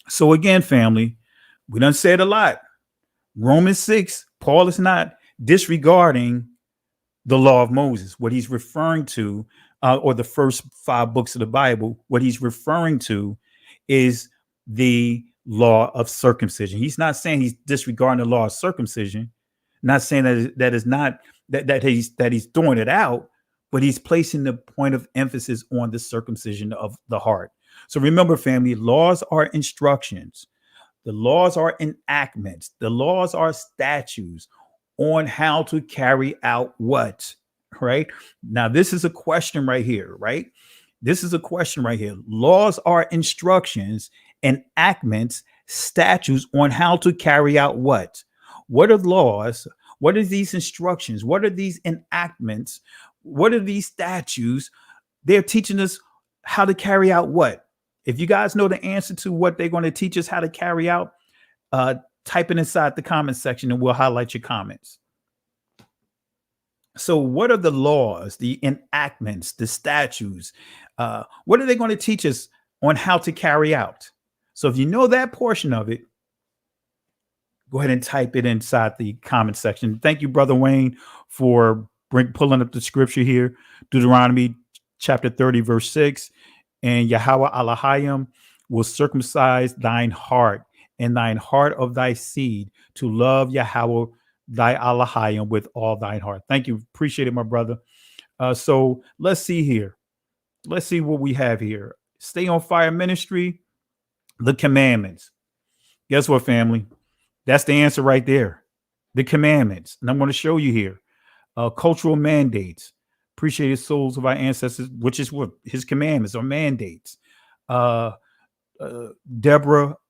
So again, family, we done said a lot. Romans 6, Paul is not disregarding the law of Moses. What he's referring to, or the first 5 books of the Bible, what he's referring to is the law of circumcision. He's not saying he's disregarding the law of circumcision. Not saying that he's throwing it out, but he's placing the point of emphasis on the circumcision of the heart. So remember, family, laws are instructions. The laws are enactments. The laws are statutes on how to carry out what, right? Now, this is a question right here, right? This is a question right here. Laws are instructions, enactments, statutes on how to carry out what? What are laws? What are these instructions? What are these enactments? what are these statutes? They're teaching us how to carry out what? If you guys know the answer to what they're going to teach us how to carry out, type it inside the comment section and we'll highlight your comments. So what are the laws, the enactments, the statutes? What are they going to teach us on how to carry out? So if you know that portion of it, go ahead and type it inside the comment section. Thank you, Brother Wayne, for pulling up the scripture here. Deuteronomy chapter 30, verse 6. And Yahweh Elohim will circumcise thine heart and thine heart of thy seed to love Yahweh thy Elohim with all thine heart. Thank you. Appreciate it, my brother. So let's see here. Let's see what we have here. Stay on Fire Ministry, the commandments. Guess what, family? That's the answer right there. The commandments. And I'm going to show you here. Cultural mandates. Appreciated souls of our ancestors, which is what his commandments or mandates. Deborah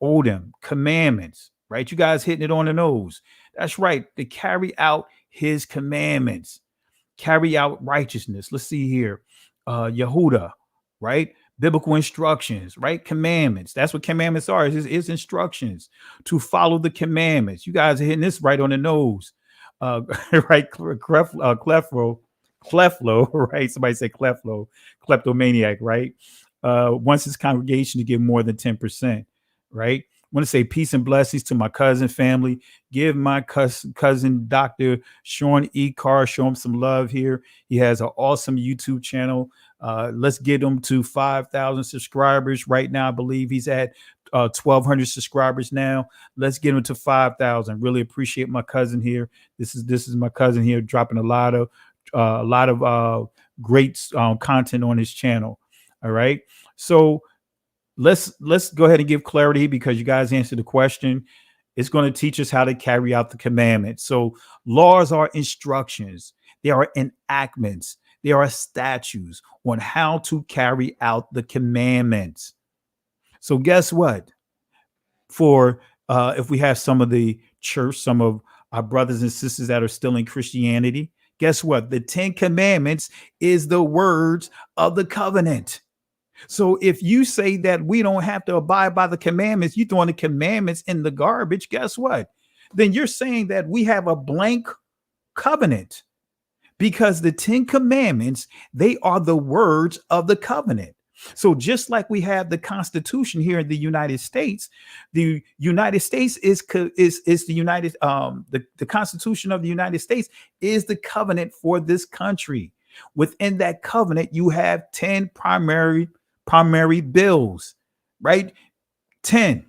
Odom, commandments, right? You guys hitting it on the nose. That's right. To carry out his commandments, carry out righteousness. Let's see here. Yehuda, right? Biblical instructions, right? Commandments. That's what commandments are. It's instructions to follow the commandments. You guys are hitting this right on the nose. Right? Creflo, right? Somebody say Creflo, kleptomaniac, right? Wants his congregation to give more than 10%, right? I want to say peace and blessings to my cousin family. Give my cousin Dr. Sean E. Carr, show him some love here. He has an awesome YouTube channel. Let's get him to 5,000 subscribers. Right now, I believe he's at 1,200 subscribers now. Let's get him to 5,000. Really appreciate my cousin here. This is my cousin here dropping a lot of great content on his channel. All right. So let's go ahead and give clarity because you guys answered the question. It's going to teach us how to carry out the commandments. So laws are instructions. They are enactments. There are statutes on how to carry out the commandments. So guess what? For if we have some of the church, some of our brothers and sisters that are still in Christianity, guess what? The 10 Commandments is the words of the covenant. So if you say that we don't have to abide by the commandments, you're throwing the commandments in the garbage. Guess what? Then you're saying that we have a blank covenant because the 10 Commandments, they are the words of the covenant. So just like we have the Constitution here in the United States is the United the Constitution of the United States is the covenant for this country. Within that covenant, you have 10 primary bills, right? 10.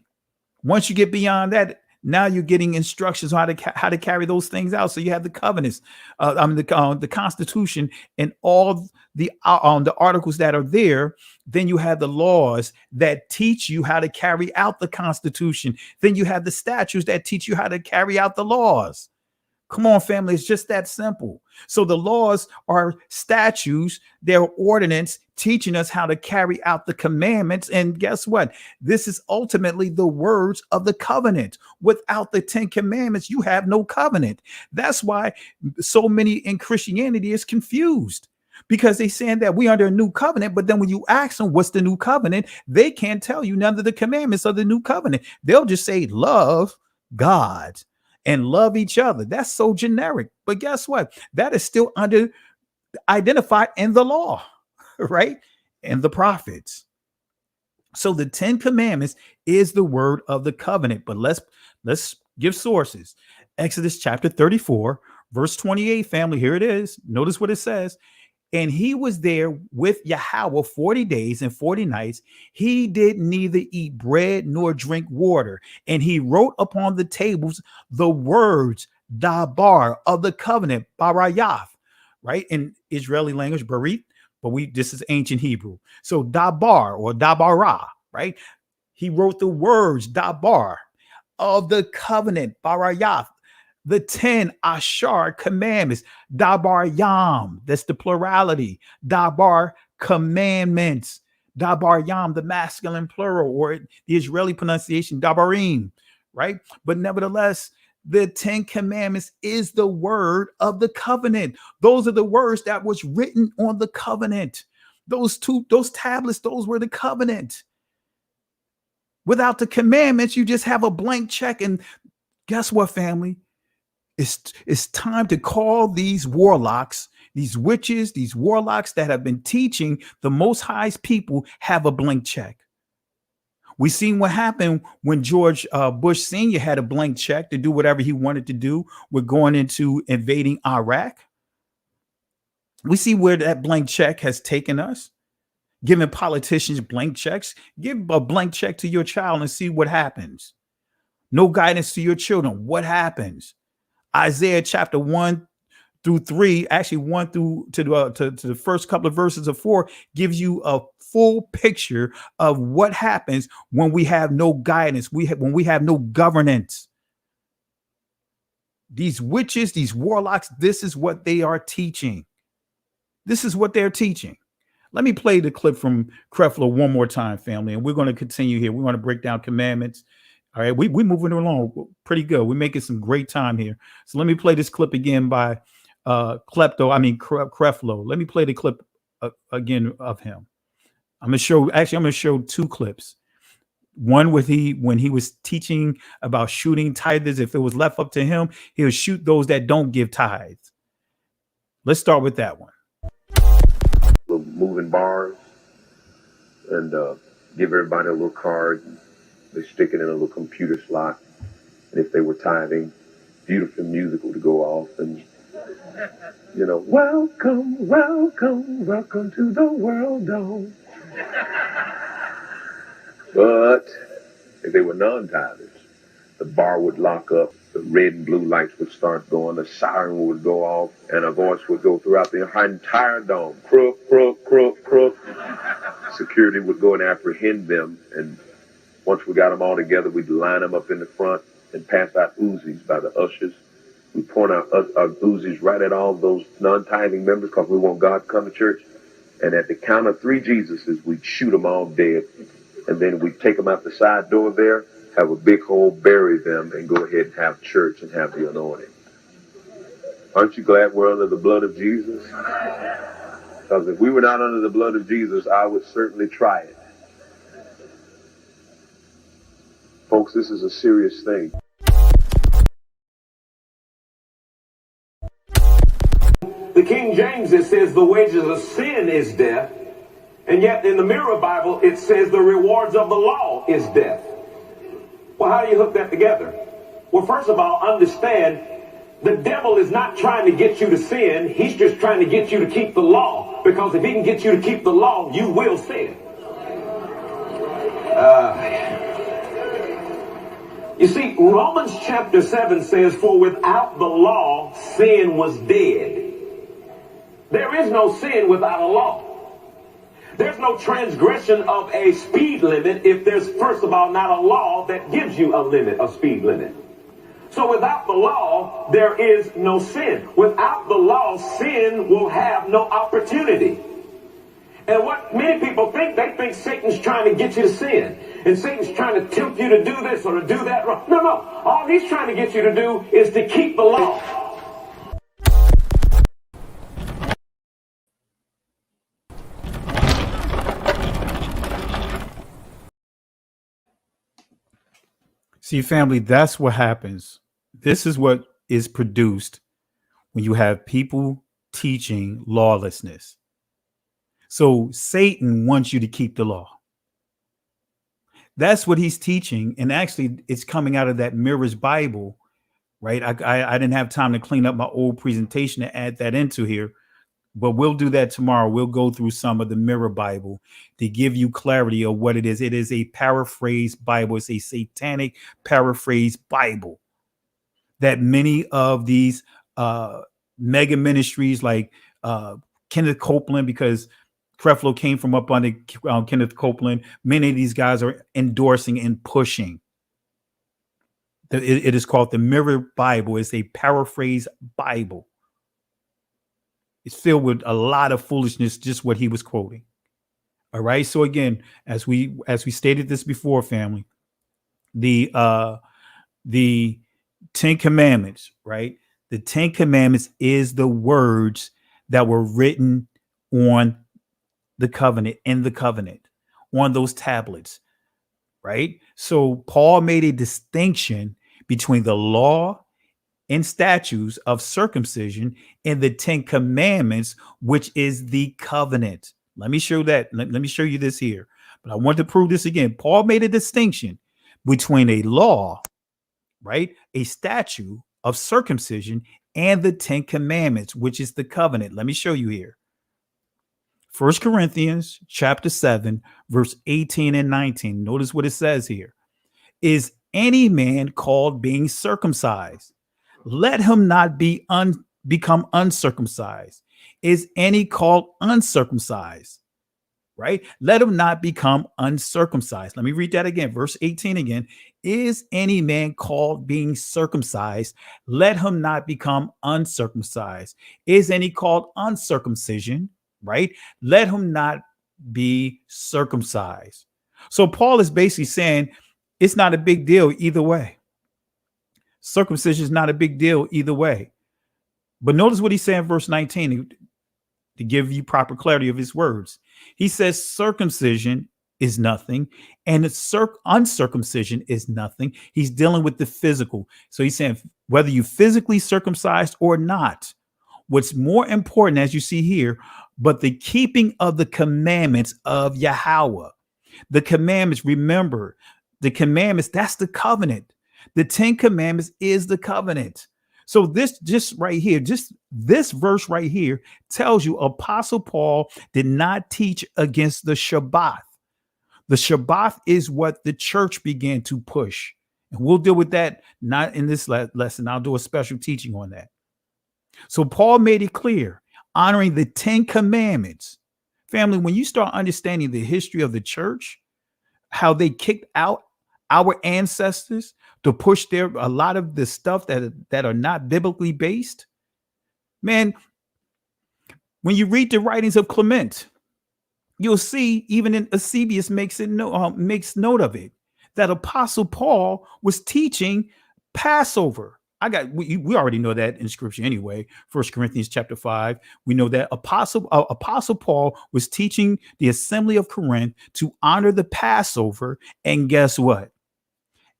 Once you get beyond that, now you're getting instructions on how to carry those things out. So you have the covenants, the Constitution, and all the articles that are there. Then you have the laws that teach you how to carry out the Constitution. Then you have the statutes that teach you how to carry out the laws. Come on, family. It's just that simple. So the laws are statutes. They're ordinance teaching us how to carry out the commandments. And guess what? This is ultimately the words of the covenant. Without the 10 Commandments, you have no covenant. That's why so many in Christianity is confused because they're saying that we are under a new covenant. But then when you ask them what's the new covenant, they can't tell you none of the commandments of the new covenant. They'll just say love God and love each other. That's so generic. But guess what? That is still identified in the law, right? And the prophets. So the 10 Commandments is the word of the covenant. But let's give sources. Exodus chapter 34, verse 28, family. Here it is. Notice what it says. And he was there with Yahweh 40 days and 40 nights. He did neither eat bread nor drink water. And he wrote upon the tables the words, Dabar, of the covenant, Barayath, right? In Israeli language, Barit, but this is ancient Hebrew. So Dabar or Dabara, right? He wrote the words, Dabar, of the covenant, Barayath. The 10 Ashar commandments, Dabar Yam, that's the plurality, Dabar commandments, Dabar Yam, the masculine plural, or the Israeli pronunciation, Dabarim, right? But nevertheless, The 10 Commandments is the word of the covenant. Those are the words that was written on the covenant. Those tablets, those were the covenant. Without the commandments, you just have a blank check. And guess what, family? It's time to call these warlocks, these witches, these warlocks that have been teaching the Most High's people have a blank check. We seen what happened when George Bush Sr. had a blank check to do whatever he wanted to do with going into invading Iraq. We see where that blank check has taken us. Giving politicians blank checks. Give a blank check to your child and see what happens. No guidance to your children. What happens? Isaiah chapter 1 through 3, actually 1 through to the first couple of verses of 4, gives you a full picture of what happens when we have no guidance, when we have no governance. These witches, these warlocks, this is what they are teaching. This is what they're teaching. Let me play the clip from Creflo one more time, family, and we're going to continue here. We're going to break down commandments. All right, we're moving along pretty good. We're making some great time here. So let me play this clip again by Creflo. Let me play the clip again of him. I'm going to show two clips. One when he was teaching about shooting tithers. If it was left up to him, he would shoot those that don't give tithes. Let's start with that one. Moving bars and give everybody a little card. And they stick it in a little computer slot. And if they were tithing, beautiful musical to go off. And, you know, welcome, welcome, welcome to the world, dog. But if they were non-tithers, the bar would lock up, the red and blue lights would start going, the siren would go off, and a voice would go throughout the entire dome. Crook, crook, crook, crook. Security would go and apprehend them, and once we got them all together, we'd line them up in the front and pass out Uzis by the ushers. We'd point our Uzis right at all those non-tithing members because we want God to come to church. And at the count of 3 Jesuses, we'd shoot them all dead. And then we'd take them out the side door there, have a big hole, bury them, and go ahead and have church and have the anointing. Aren't you glad we're under the blood of Jesus? Because if we were not under the blood of Jesus, I would certainly try it. Folks, this is a serious thing. The King James, it says the wages of sin is death. And yet in the Mirror Bible, it says the rewards of the law is death. Well, how do you hook that together? Well, first of all, understand the devil is not trying to get you to sin. He's just trying to get you to keep the law. Because if he can get you to keep the law, you will sin. You see, Romans chapter 7 says, for without the law, sin was dead. There is no sin without a law. There's no transgression of a speed limit if there's, first of all, not a law that gives you a limit, a speed limit. So without the law, there is no sin. Without the law, sin will have no opportunity. And what many people think, they think Satan's trying to get you to sin. And Satan's trying to tempt you to do this or to do that. No, no. All he's trying to get you to do is to keep the law. See, family, that's what happens. This is what is produced when you have people teaching lawlessness. So Satan wants you to keep the law. That's what he's teaching. And actually, it's coming out of that Mirror's Bible, right? I didn't have time to clean up my old presentation to add that into here, but we'll do that tomorrow. We'll go through some of the Mirror Bible to give you clarity of what it is. It is a paraphrased Bible. It's a satanic paraphrased Bible that many of these mega ministries like Kenneth Copeland, because Creflo came from up under Kenneth Copeland, many of these guys are endorsing and pushing. It is called the Mirror Bible. It's a paraphrased Bible. It's filled with a lot of foolishness, just what he was quoting. All right. So again, as we stated this before, family, the Ten Commandments, right? The Ten Commandments is the words that were written on the covenant, in the covenant, on those tablets, right? So Paul made a distinction between the law and statutes of circumcision and the Ten Commandments, which is the covenant. Let me show that. Let me show you this here. But I want to prove this again. Paul made a distinction between a law, right? A statute of circumcision and the Ten Commandments, which is the covenant. Let me show you here. 1 Corinthians chapter 7, verse 18 and 19. Notice what it says here. Is any man called being circumcised? Let him not become uncircumcised. Is any called uncircumcised? Right? Let him not become uncircumcised. Let me read that again. Verse 18 again. Is any man called being circumcised? Let him not become uncircumcised. Is any called uncircumcision? Right? Let him not be circumcised. So Paul is basically saying it's not a big deal either way. Circumcision is not a big deal either way. But notice what he said in verse 19 to give you proper clarity of his words. He says circumcision is nothing and uncircumcision is nothing. He's dealing with the physical. So he's saying whether you physically circumcised or not, what's more important, as you see here, but the keeping of the commandments of Yahweh. The commandments, remember, the commandments, that's the covenant. The 10 commandments is the covenant. So this just right here, just this verse right here tells you Apostle Paul did not teach against the Shabbat. The Shabbat is what the church began to push. And we'll deal with that not in this lesson. I'll do a special teaching on that. So Paul made it clear, honoring the 10 commandments. Family, when you start understanding the history of the church, how they kicked out our ancestors to push a lot of the stuff that are not biblically based, man, when you read the writings of Clement, you'll see even in Eusebius makes note of it, that Apostle Paul was teaching Passover. We already know that in scripture anyway. 1 Corinthians chapter 5, we know that Apostle Paul was teaching the assembly of Corinth to honor the Passover. And guess what?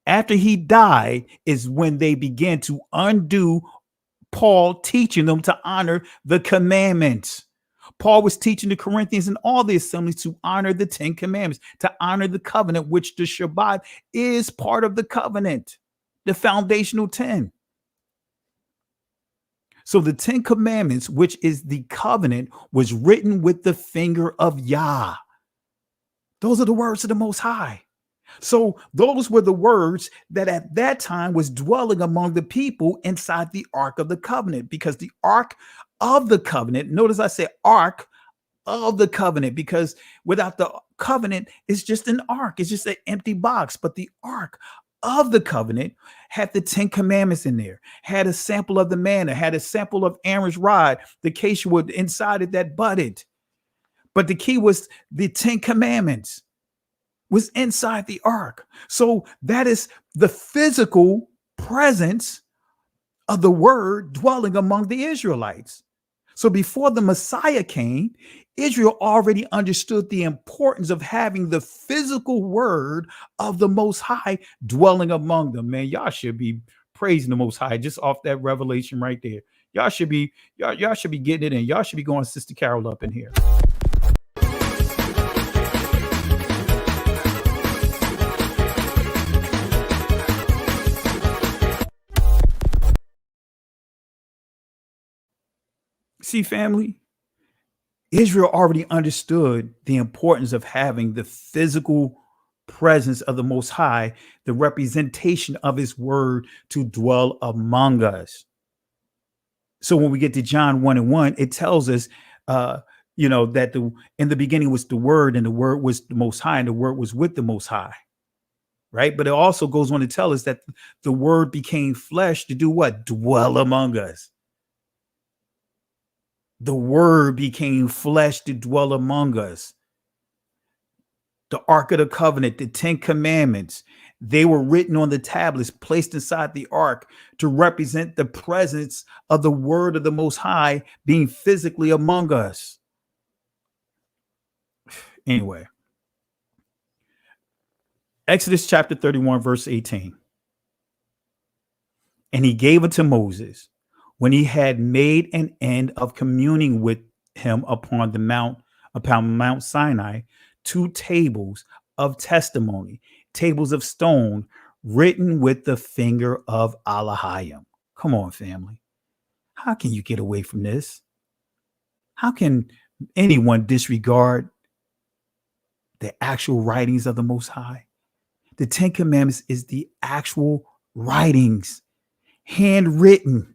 After he died is when they began to undo Paul teaching them to honor the commandments. Paul was teaching the Corinthians and all the assemblies to honor the 10 commandments, to honor the covenant, which the Shabbat is part of the covenant, the foundational 10. So the 10 commandments, which is the covenant, was written with the finger of Yah. Those are the words of the Most High. So those were the words that at that time was dwelling among the people inside the Ark of the Covenant, because the Ark of the Covenant, notice I say Ark of the Covenant, because without the covenant, it's just an ark. It's just an empty box. But the Ark of the Covenant had the 10 commandments in there, had a sample of the manna, had a sample of Aaron's rod, the acacia wood inside it that budded. But the key was the 10 commandments was inside the ark. So that is the physical presence of the word dwelling among the Israelites. So before the Messiah came, Israel already understood the importance of having the physical word of the Most High dwelling among them. Man, y'all should be praising the Most High just off that revelation right there. Y'all should be getting it in. Y'all should be going Sister Carol up in here. See, family, Israel already understood the importance of having the physical presence of the Most High, the representation of his word to dwell among us. So when we get to John 1:1, it tells us, that in the beginning was the word, and the word was the Most High, and the word was with the Most High. Right. But it also goes on to tell us that the word became flesh to do what? Dwell among us. The word became flesh to dwell among us. The Ark of the Covenant, the 10 commandments, They were written on the tablets placed inside the ark to represent the presence of the word of the Most High being physically among us. Anyway, Exodus chapter 31, verse 18. And he gave it to Moses when he had made an end of communing with him upon Mount Sinai, 2 tables of testimony, tables of stone written with the finger of Elohim. Come on, family. How can you get away from this? How can anyone disregard the actual writings of the Most High? The 10 Commandments is the actual writings, handwritten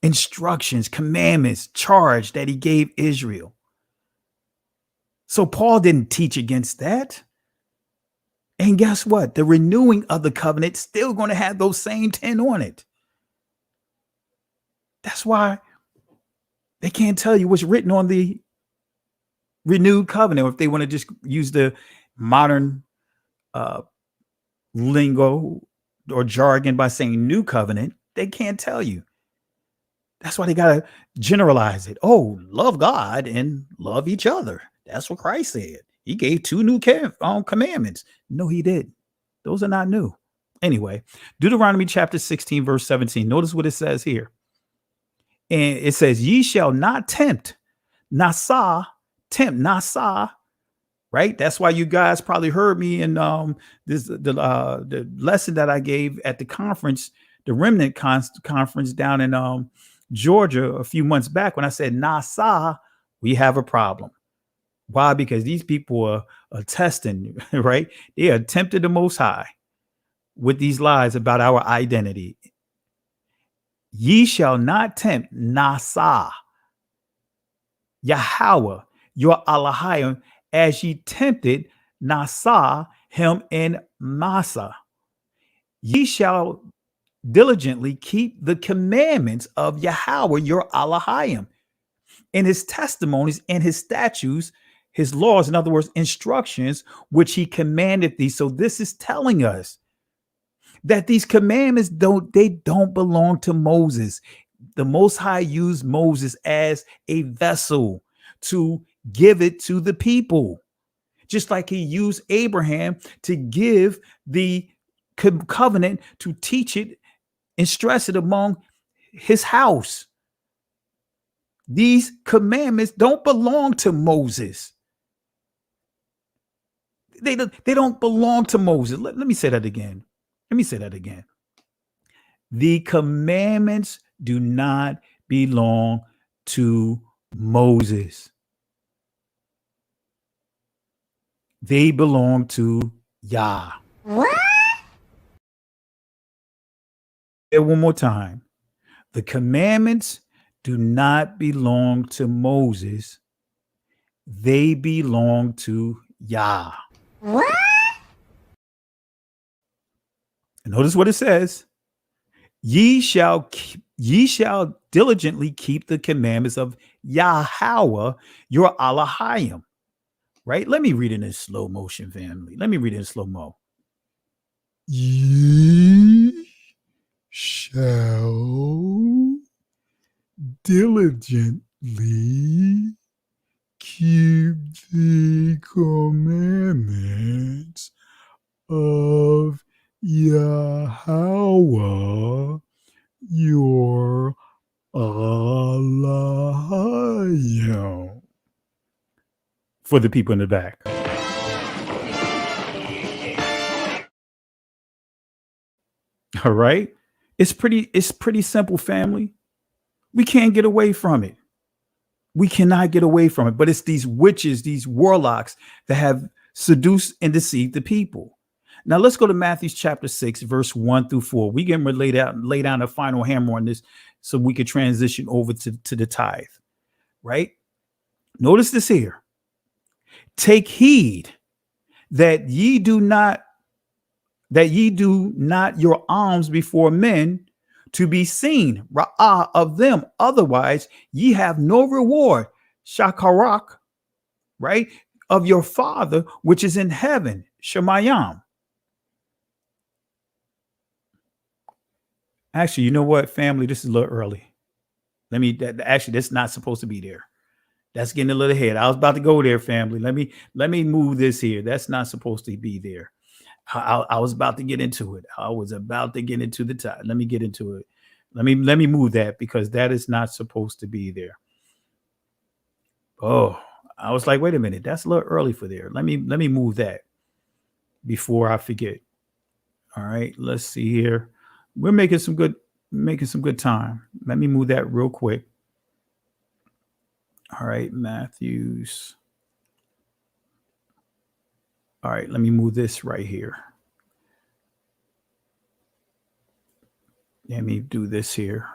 instructions, commandments, charge that he gave Israel. So Paul didn't teach against that. And guess what? The renewing of the covenant still going to have those same 10 on it. That's why they can't tell you what's written on the renewed covenant, or if they want to just use the modern lingo or jargon by saying new covenant, they can't tell you. That's why they got to generalize it. Oh, love God and love each other. That's what Christ said. He gave 2 new commandments. No, he didn't. Those are not new. Anyway, Deuteronomy chapter 16, verse 17. Notice what it says here. And it says, ye shall not tempt Nasa, right? That's why you guys probably heard me in the lesson that I gave at the conference, the Remnant conference down in Georgia a few months back, when I said Nasa, we have a problem. Why? Because these people are testing, right? They are tempted the Most High with these lies about our identity. Ye shall not tempt Nasa, Yahweh, your Elohim, as ye tempted Nasa, him in Massa. Ye shall diligently keep the commandments of Yahweh, your Elohim, and his testimonies and his statutes, his laws, in other words, instructions, which he commanded thee. So this is telling us that these commandments don't belong to Moses. The Most High used Moses as a vessel to give it to the people, just like he used Abraham to give the covenant, to teach it and stress it among his house. These commandments don't belong to Moses. They don't belong to Moses. Let me say that again. The commandments do not belong to Moses. They belong to Yah. What? One more time. The commandments do not belong to Moses. They belong to Yah. What? And notice what it says. Ye shall diligently keep the commandments of Yahweh, your Elohim. Right? Let me read it in slow motion, family. Let me read it in slow mo. Ye shall diligently keep the commandments of Yahweh, your Elohim. For the people in the back. All right. It's pretty simple, family. We can't get away from it. We cannot get away from it. But it's these witches, these warlocks that have seduced and deceived the people. Now let's go to Matthew chapter 6, verse 1 through 4. We can lay down a final hammer on this so we could transition over to the tithe. Right? Notice this here. Take heed that ye do not your alms before men to be seen ra'ah of them. Otherwise, ye have no reward. Shakarak, right? of your Father which is in heaven. Shemayam. Actually, you know what, family? This is a little early. Actually, that's not supposed to be there. That's getting a little ahead. I was about to go there, family. Let me move this here. That's not supposed to be there. I was about to get into it. I was about to get into the tithe. Let me get into it. Let me move that because that is not supposed to be there. Oh, I was like, wait a minute, that's a little early for there. Let me move that before I forget. All right, let's see here. We're making some good time. Let me move that real quick. All right, Matthews. All right, let me move this right here. Let me do this here.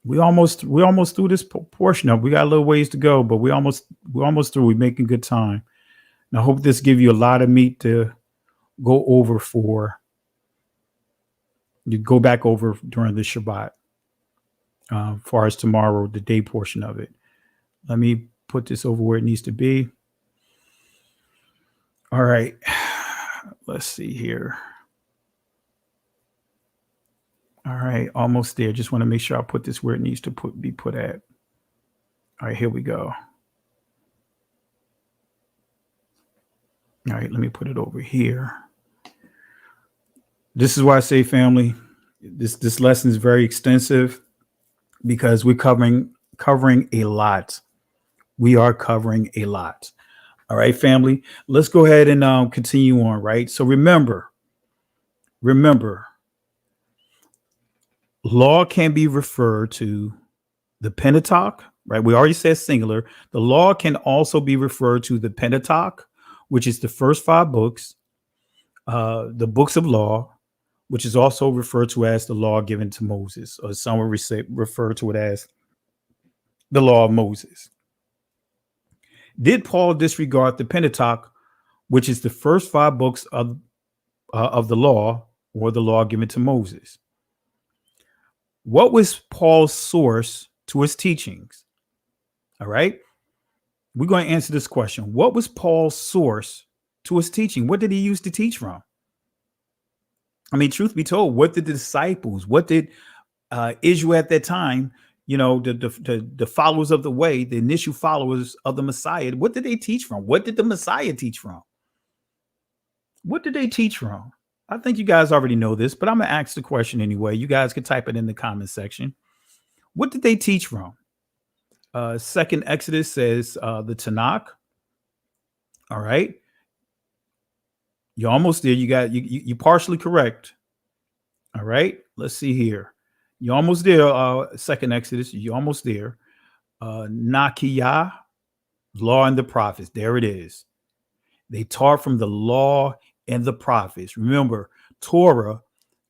We almost through this portion of. We got a little ways to go, but we're almost through. We're making good time. And I hope this gives you a lot of meat to go over for. You go back over during the Shabbat. As far as tomorrow, the day portion of it. Let me put this over where it needs to be. All right. Let's see here. All right, almost there. Just want to make sure I put this where it needs to be put at. All right, here we go. All right, let me put it over here. This is why I say, family, this lesson is very extensive because we're covering a lot. We are covering a lot. All right, family, let's go ahead and continue on, right? So remember, law can be referred to the Pentateuch, right? We already said singular. The law can also be referred to the Pentateuch, which is the first 5 books, the books of law, which is also referred to as the law given to Moses, or some will refer to it as the law of Moses. Did Paul disregard the Pentateuch, which is the first 5 books of the law, or the law given to Moses? What was Paul's source to his teachings? All right. We're going to answer this question. What was Paul's source to his teaching? What did he use to teach from? I mean, truth be told, what did the disciples, what did Israel at that time, you know, the followers of the way, the initial followers of the Messiah, what did they teach from? What did the Messiah teach from? What did they teach from? I think you guys already know this, but I'm going to ask the question anyway. You guys can type it in the comment section. What did they teach from? Second Exodus says the Tanakh. All right. You're almost there. You're partially correct. All right. Let's see here. You're almost there. Second Exodus. You're almost there. Nakiyah, law and the prophets. There it is. They taught from the law and the prophets. Remember, Torah,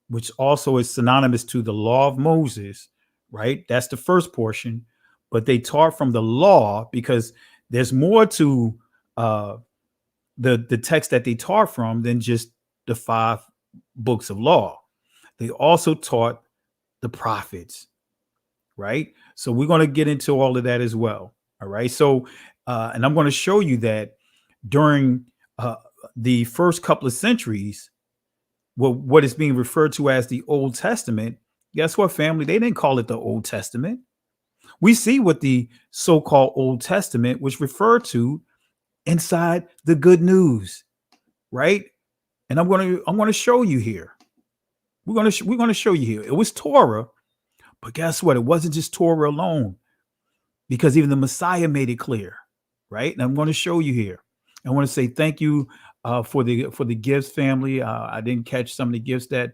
which also is synonymous to the law of Moses, right? That's the first portion. But they taught from the law because there's more to the text that they taught from than just the 5 books of law. They also taught the prophets, right? So we're going to get into all of that as well. All right. So, and I'm going to show you that during the first couple of centuries, what is being referred to as the Old Testament, guess what, family? They didn't call it the Old Testament. We see what the so-called Old Testament was referred to inside the good news, right? And I'm going to show you here. We're going to show you here. It was Torah, but guess what? It wasn't just Torah alone, because even the Messiah made it clear, right? And I'm going to show you here. I want to say thank you for the gifts, family. I didn't catch some of the gifts that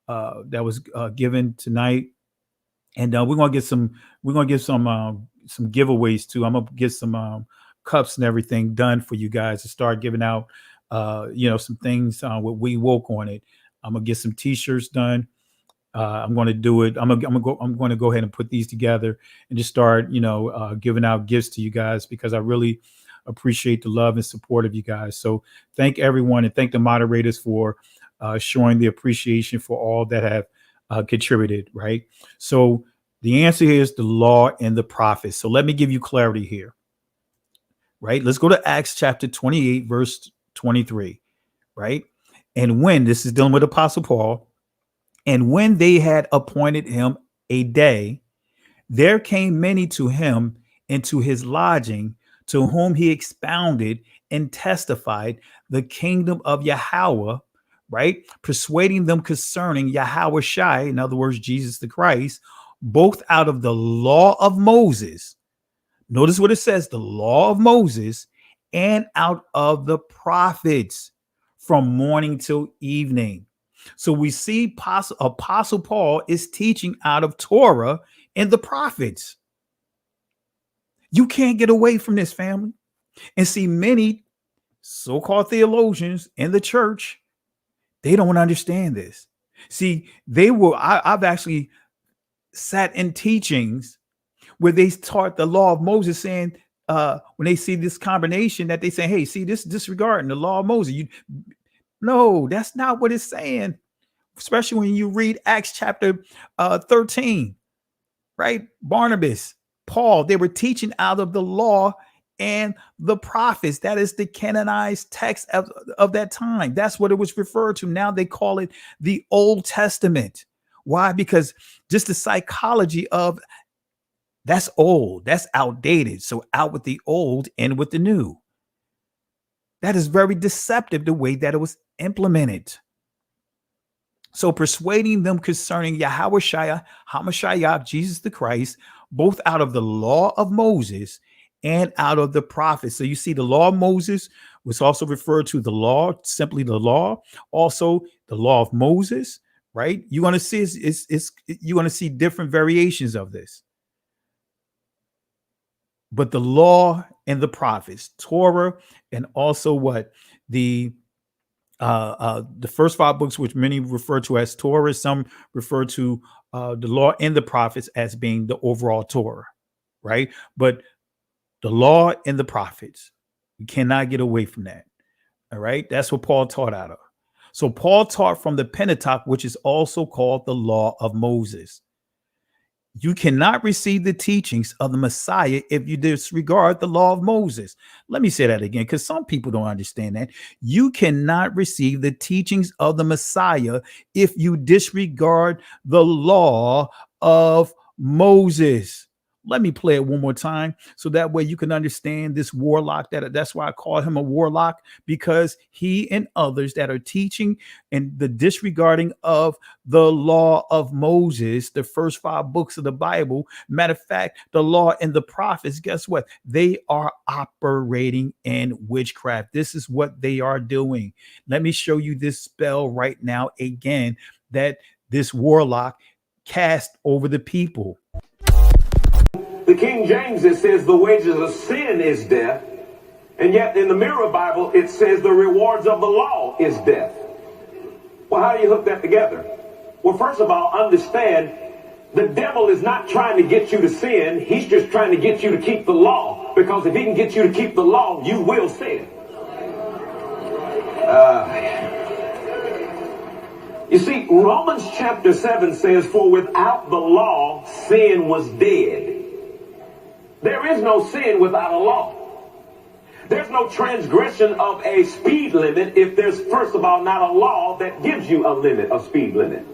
was given tonight, and we're gonna get some giveaways too. I'm gonna get some cups and everything done for you guys to start giving out. Some things with We Woke on it. I'm gonna get some T-shirts done. I'm going to do it. I'm going to go ahead and put these together and just start, giving out gifts to you guys, because I really appreciate the love and support of you guys. So thank everyone, and thank the moderators for showing the appreciation for all that have contributed. Right. So the answer here is the law and the prophets. So let me give you clarity here. right? Let's go to Acts chapter 28, verse 23, right? And when, this is dealing with Apostle Paul, and when they had appointed him a day, there came many to him into his lodging, to whom he expounded and testified the kingdom of Yahweh, right? Persuading them concerning Yahweh Shai, in other words, Jesus the Christ, both out of the law of Moses. Notice what it says, the law of Moses, and out of the prophets, from morning till evening. So we see Apostle Paul is teaching out of Torah and the prophets. You can't get away from this, family. And see, many so-called theologians in the church, they don't understand this. See, I've actually sat in teachings where they taught the law of Moses, saying, when they see this combination, that they say, hey, see, this disregarding the law of Moses. No, that's not what it's saying. Especially when you read Acts chapter 13, right? Barnabas, Paul, they were teaching out of the law and the prophets. That is the canonized text of that time. That's what it was referred to. Now they call it the Old Testament. Why? Because just the psychology of that's old, that's outdated. So out with the old, in with the new. That is very deceptive, the way that it was implemented. So persuading them concerning Yahweh Shai, Hamashiach, Jesus the Christ, both out of the law of Moses and out of the prophets. So you see, the law of Moses was also referred to the law, simply the law, also the law of Moses, right? You're going to see you're going to see different variations of this. But the law and the prophets, Torah, and also what the first 5 books, which many refer to as Torah, some refer to the law and the prophets as being the overall Torah, right? But the law and the prophets, we cannot get away from that. All right, that's what Paul taught out of. So Paul taught from the Pentateuch, which is also called the law of Moses. You cannot receive the teachings of the Messiah if you disregard the law of Moses. Let me say that again, because some people don't understand that. You cannot receive the teachings of the Messiah if you disregard the law of Moses. Let me play it one more time so that way you can understand this warlock. That's why I call him a warlock, because he and others that are teaching and the disregarding of the law of Moses, the first 5 books of the Bible. Matter of fact, the law and the prophets, guess what? They are operating in witchcraft. This is what they are doing. Let me show you this spell right now again that this warlock cast over the people. The King James, it says the wages of sin is death. And yet in the Mirror Bible, it says the rewards of the law is death. Well, how do you hook that together? Well, first of all, understand the devil is not trying to get you to sin. He's just trying to get you to keep the law. Because if he can get you to keep the law, you will sin. You see, Romans chapter 7 says, for without the law, sin was dead. There is no sin without a law. There's no transgression of a speed limit if there's, first of all, not a law that gives you a limit, a speed limit.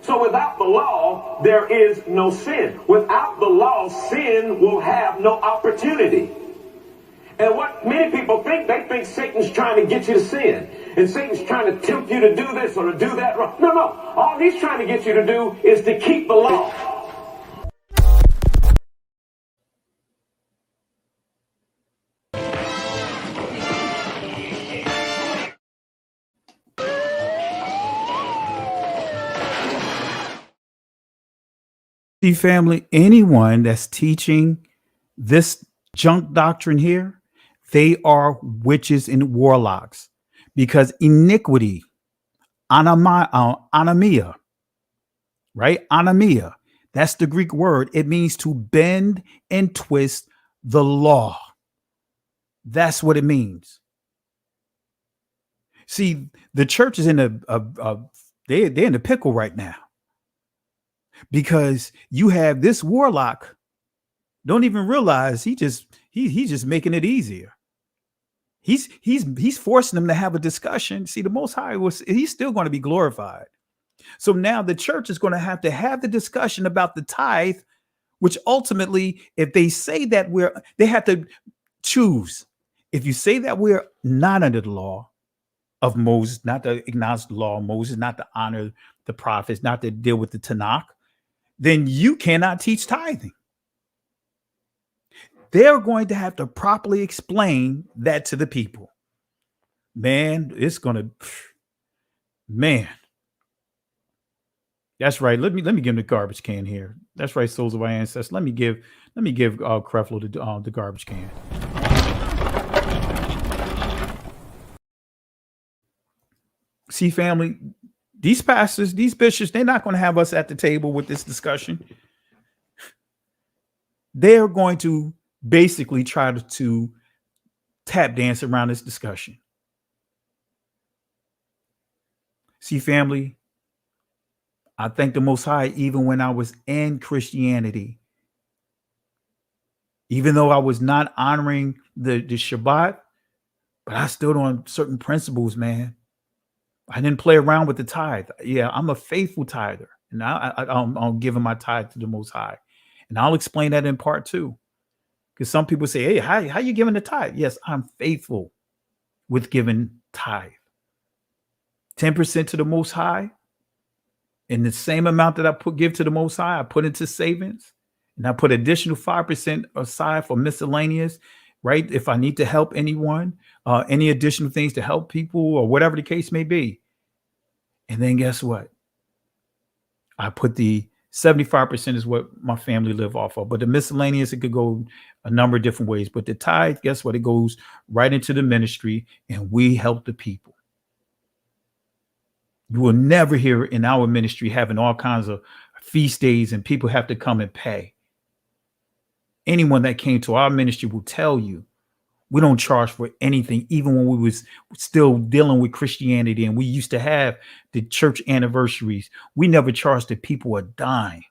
So without the law, there is no sin. Without the law, sin will have no opportunity. And what many people think, they think Satan's trying to get you to sin. And Satan's trying to tempt you to do this or to do that wrong. No. All he's trying to get you to do is to keep the law. See, family, anyone that's teaching this junk doctrine here, they are witches and warlocks, because iniquity, anomia, right? Anomia, that's the Greek word. It means to bend and twist the law. That's what it means. See, the church is in they're in a pickle right now, because you have this warlock don't even realize he's just making it easier. He's forcing them to have a discussion. See, the Most High he's still going to be glorified. So now the church is going to have the discussion about the tithe, which ultimately, if they say that they have to choose. If you say that we're not under the law of Moses, not to acknowledge the law of Moses, not to honor the prophets, not to deal with the Tanakh, then you cannot teach tithing. They're going to have to properly explain that to the people. Man, that's right. Let me give them the garbage can here. That's right, souls of our ancestors. Let me give Creflo the garbage can. See, family, these pastors, these bishops, they're not going to have us at the table with this discussion. They're going to basically try to tap dance around this discussion. See, family, I thank the Most High, even when I was in Christianity, even though I was not honoring the Shabbat, but I stood on certain principles, man. I didn't play around with the tithe. Yeah, I'm a faithful tither, and I'm giving my tithe to the Most High. And I'll explain that in part 2. Because some people say, hey, how you giving the tithe? Yes, I'm faithful with giving tithe. 10% to the Most High. And the same amount that I give to the Most High, I put into savings. And I put additional 5% aside for miscellaneous, right? If I need to help anyone, any additional things to help people or whatever the case may be. And then guess what? I put the 75% is what my family live off of. But the miscellaneous, it could go a number of different ways. But the tithe, guess what? It goes right into the ministry and we help the people. You will never hear in our ministry having all kinds of feast days and people have to come and pay. Anyone that came to our ministry will tell you we don't charge for anything, even when we was still dealing with Christianity and we used to have the church anniversaries. We never charged the people a dime.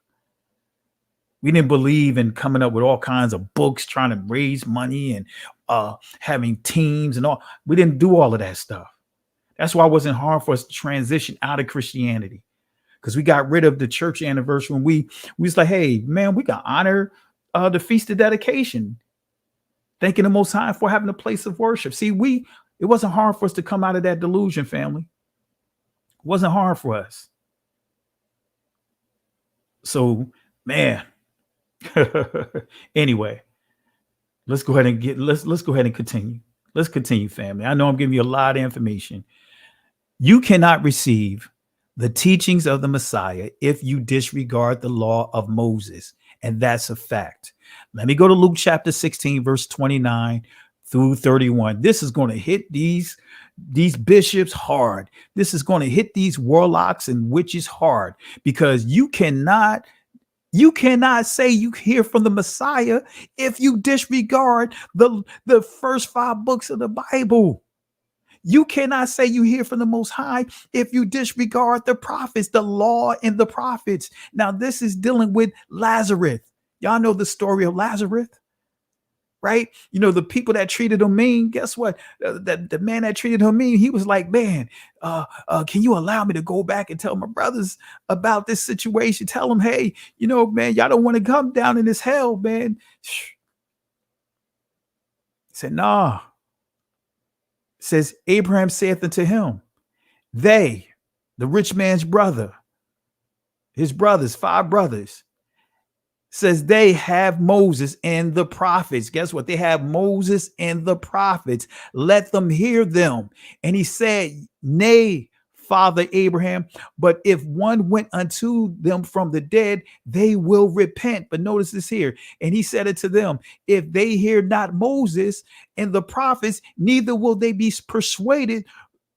We didn't believe in coming up with all kinds of books, trying to raise money and having teams and all. We didn't do all of that stuff. That's why it wasn't hard for us to transition out of Christianity, because we got rid of the church anniversary when we was like, hey, man, we got honor the Feast of Dedication. Thanking the Most High for having a place of worship. See, it wasn't hard for us to come out of that delusion, family. It wasn't hard for us. So, man. Anyway, let's go ahead and continue. Let's continue, family. I know I'm giving you a lot of information. You cannot receive the teachings of the Messiah if you disregard the law of Moses. And that's a fact. Let me go to Luke chapter 16, verse 29 through 31. This is going to hit these bishops hard. This is going to hit these warlocks and witches hard, because you cannot say you hear from the Messiah if you disregard the first 5 books of the Bible. You cannot say you hear from the Most High if you disregard the prophets, the law and the prophets. Now, this is dealing with Lazarus. Y'all know the story of Lazarus, right? You know, the people that treated him mean, guess what? The man that treated him mean, he was like, man, can you allow me to go back and tell my brothers about this situation? Tell them, hey, you know, man, y'all don't want to come down in this hell, man. He said, nah. It says, Abraham saith unto him, they, the rich man's brother, his brothers, 5 brothers, says they have Moses and the prophets. Guess what? They have Moses and the prophets. Let them hear them. And he said, nay, Father Abraham, but if one went unto them from the dead, they will repent. But notice this here. And he said it to them, if they hear not Moses and the prophets, neither will they be persuaded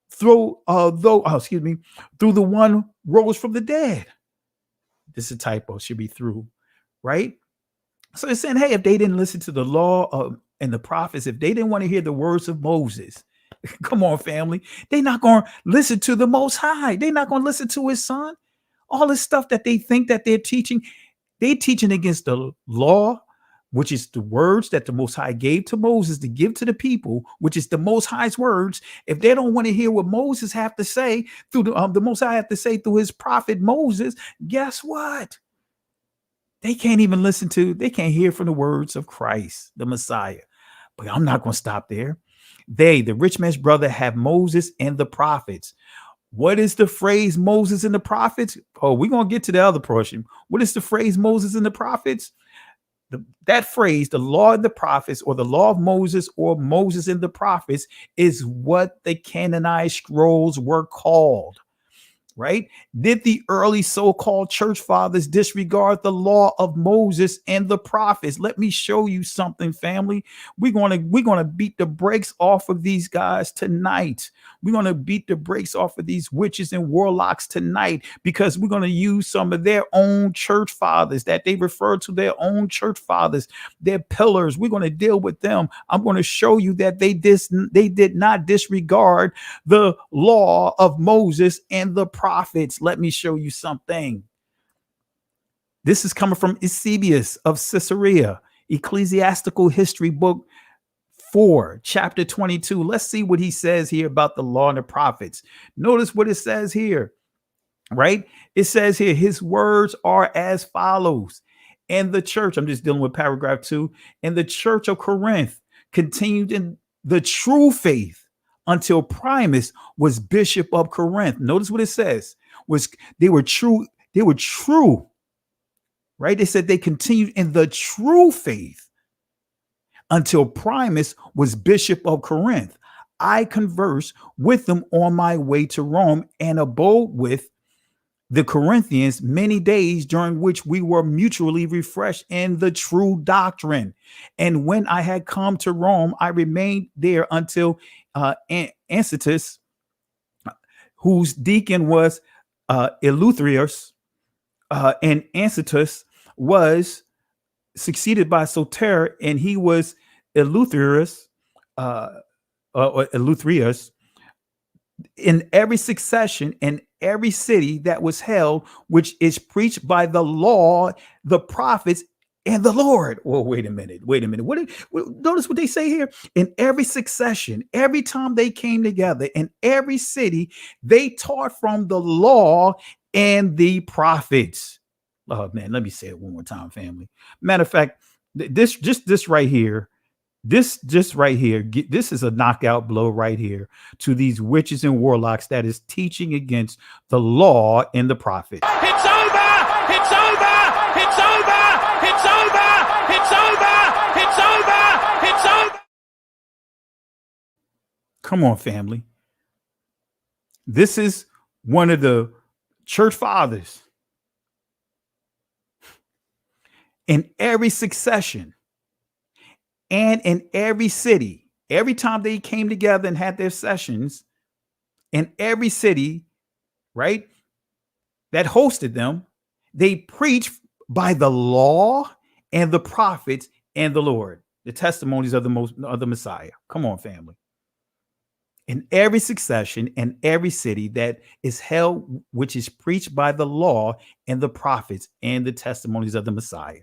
through the one rose from the dead. This is a typo, should be through, right? So it's saying, hey, if they didn't listen to the law and the prophets, if they didn't want to hear the words of Moses, come on, family, they're not going to listen to the Most High. They're not going to listen to his son. All this stuff that they think that they're teaching against the law, which is the words that the Most High gave to Moses to give to the people, which is the Most High's words, if they don't want to hear what Moses have to say through the Most High have to say through his prophet Moses, guess what? They can't even they can't hear from the words of Christ, the Messiah. But I'm not going to stop there. The rich man's brother, have Moses and the prophets. What is the phrase Moses and the prophets? Oh, we're going to get to the other portion. What is the phrase Moses and the prophets? That phrase, the law and the prophets, or the law of Moses, or Moses and the prophets, is what the canonized scrolls were called. Right? Did the early so-called church fathers disregard the law of Moses and the prophets? Let me show you something, family. We're gonna beat the brakes off of these guys tonight. We're gonna beat the brakes off of these witches and warlocks tonight, because we're gonna use some of their own church fathers that they refer to their own church fathers, their pillars. We're gonna deal with them. I'm gonna show you that they did not disregard the law of Moses and the prophets. Let me show you something. This is coming from Eusebius of Caesarea, Ecclesiastical History, book 4, chapter 22. Let's see what he says here about the law and the prophets. Notice what it says here, right? It says here, his words are as follows. And the church, I'm just dealing with paragraph 2, and the church of Corinth continued in the true faith until Primus was bishop of Corinth. Notice what it says, they were true, right? They said they continued in the true faith until Primus was bishop of Corinth. I conversed with them on my way to Rome and abode with the Corinthians many days, during which we were mutually refreshed in the true doctrine. And when I had come to Rome, I remained there until Ancetus, whose deacon was Eleutherius, and Ancetus was succeeded by Soter, and he was Eleutherius, in every succession in every city that was held, which is preached by the law, the prophets, and the Lord. Well, wait a minute. Notice what they say here. In every succession, every time they came together, in every city, they taught from the law and the prophets. Oh man, let me say it one more time, family. Matter of fact, this right here, this is a knockout blow right here to these witches and warlocks that is teaching against the law and the prophets. It's over! It's over! It's over! It's over! It's over! It's over! It's over! Come on, family. This is one of the church fathers. In every succession and in every city, every time they came together and had their sessions, in every city, right, that hosted them, they preached by the law and the prophets and the Lord, the testimonies of the Messiah. Come on, family. In every succession and every city that is held, which is preached by the law and the prophets and the testimonies of the Messiah.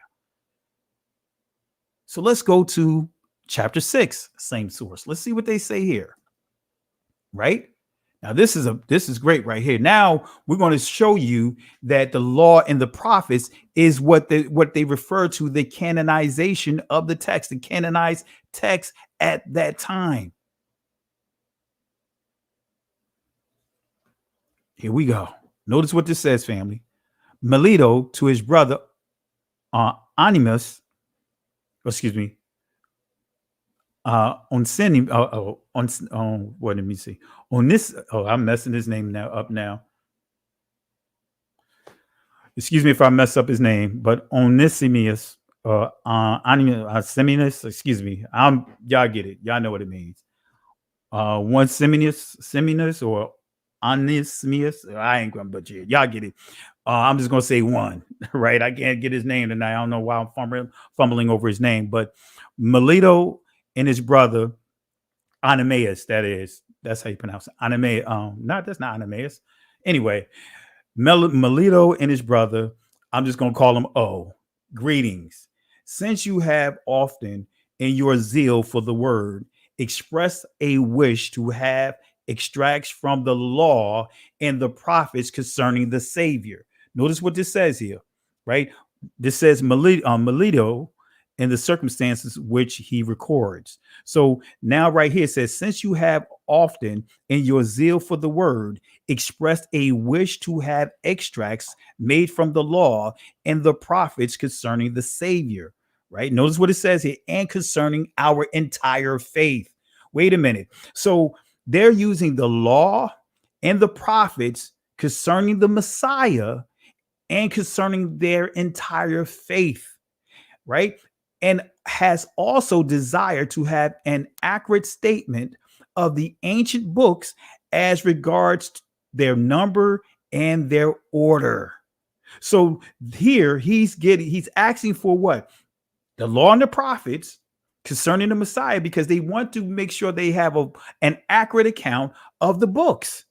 So let's go to chapter 6, same source. Let's see what they say here. Right? Now, this is great right here. Now we're going to show you that the law and the prophets is what they refer to, the canonization of the text, the canonized text at that time. Here we go. Notice what this says, family. Melito to his brother Onesimus, I'm messing his name up now. Excuse me if I mess up his name, but Onesimus, excuse me. Y'all get it. Y'all know what it means. One Simeus or Onesimus. I ain't gonna butcher it. Y'all get it. I'm just gonna say one, right? I can't get his name tonight. I don't know why I'm fumbling over his name, but Melito and his brother Onesimus, that's how you pronounce it. That's not Onesimus. Anyway, Melito and his brother, I'm just gonna call him O. Greetings. since you have often in your zeal for the word expressed a wish to have extracts from the law and the prophets concerning the Savior. Notice what this says here, right? This says Melito in the circumstances which he records. So now right here it says, since you have often in your zeal for the word expressed a wish to have extracts made from the law and the prophets concerning the Savior, right? Notice what it says here, and concerning our entire faith. Wait a minute. So they're using the law and the prophets concerning the Messiah and concerning their entire faith, right? And has also desired to have an accurate statement of the ancient books as regards their number and their order. So here he's asking for what? The law and the prophets concerning the Messiah, because they want to make sure they have an accurate account of the books.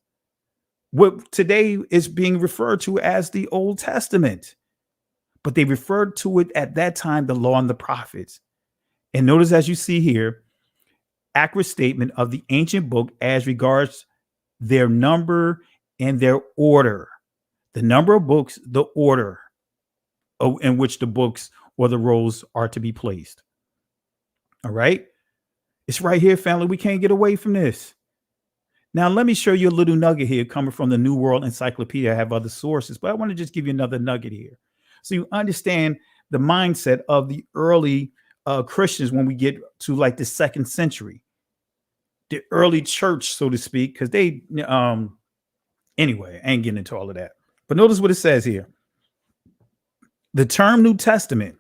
What today is being referred to as the Old Testament. But they referred to it at that time, the law and the prophets. And notice, as you see here, accurate statement of the ancient book as regards their number and their order. The number of books, the order in which the books or the rolls are to be placed. All right. It's right here, family. We can't get away from this. Now, let me show you a little nugget here coming from the New World Encyclopedia. I have other sources, but I want to just give you another nugget here, so you understand the mindset of the early Christians when we get to like the 2nd century, the early church, so to speak, because they, anyway, I ain't getting into all of that. But notice what it says here. The term New Testament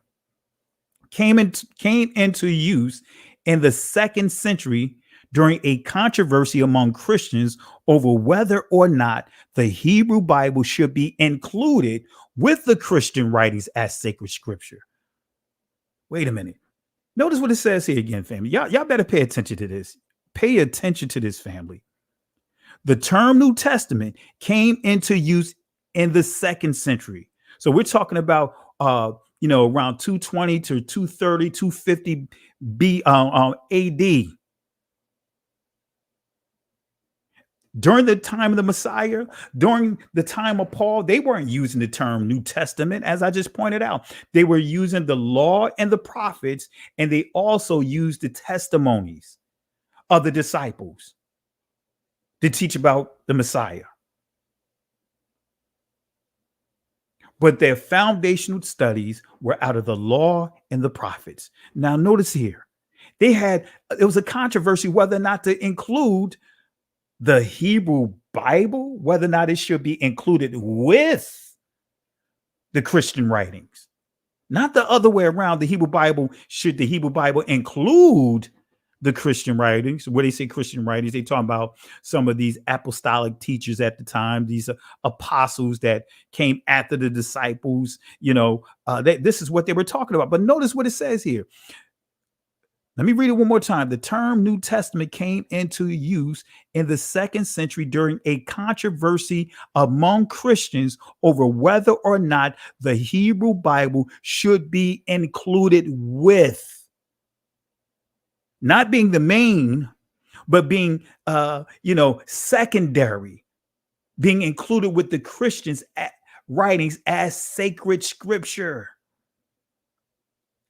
came into use in the 2nd century during a controversy among Christians over whether or not the Hebrew Bible should be included with the Christian writings as sacred scripture. Wait a minute. Notice what it says here again, family. Y'all better pay attention to this. Pay attention to this, family. The term New Testament came into use in the 2nd century. So we're talking about around 220 to 230, 250 AD. During the time of the Messiah, during the time of Paul, they weren't using the term New Testament, as I just pointed out. They were using the law and the prophets, and they also used the testimonies of the disciples to teach about the Messiah. But their foundational studies were out of the law and the prophets. Now, notice here, it was a controversy whether or not to include the Hebrew Bible, whether or not it should be included with the Christian writings, not the other way around. Should the Hebrew Bible include the Christian writings? When they say Christian writings, they talk about some of these apostolic teachers at the time, these apostles that came after the disciples. This is what they were talking about. But notice what it says here. Let me read it one more time. The term New Testament came into use in the 2nd century during a controversy among Christians over whether or not the Hebrew Bible should be included with, not being the main, but being, secondary, being included with the Christians' writings as sacred scripture.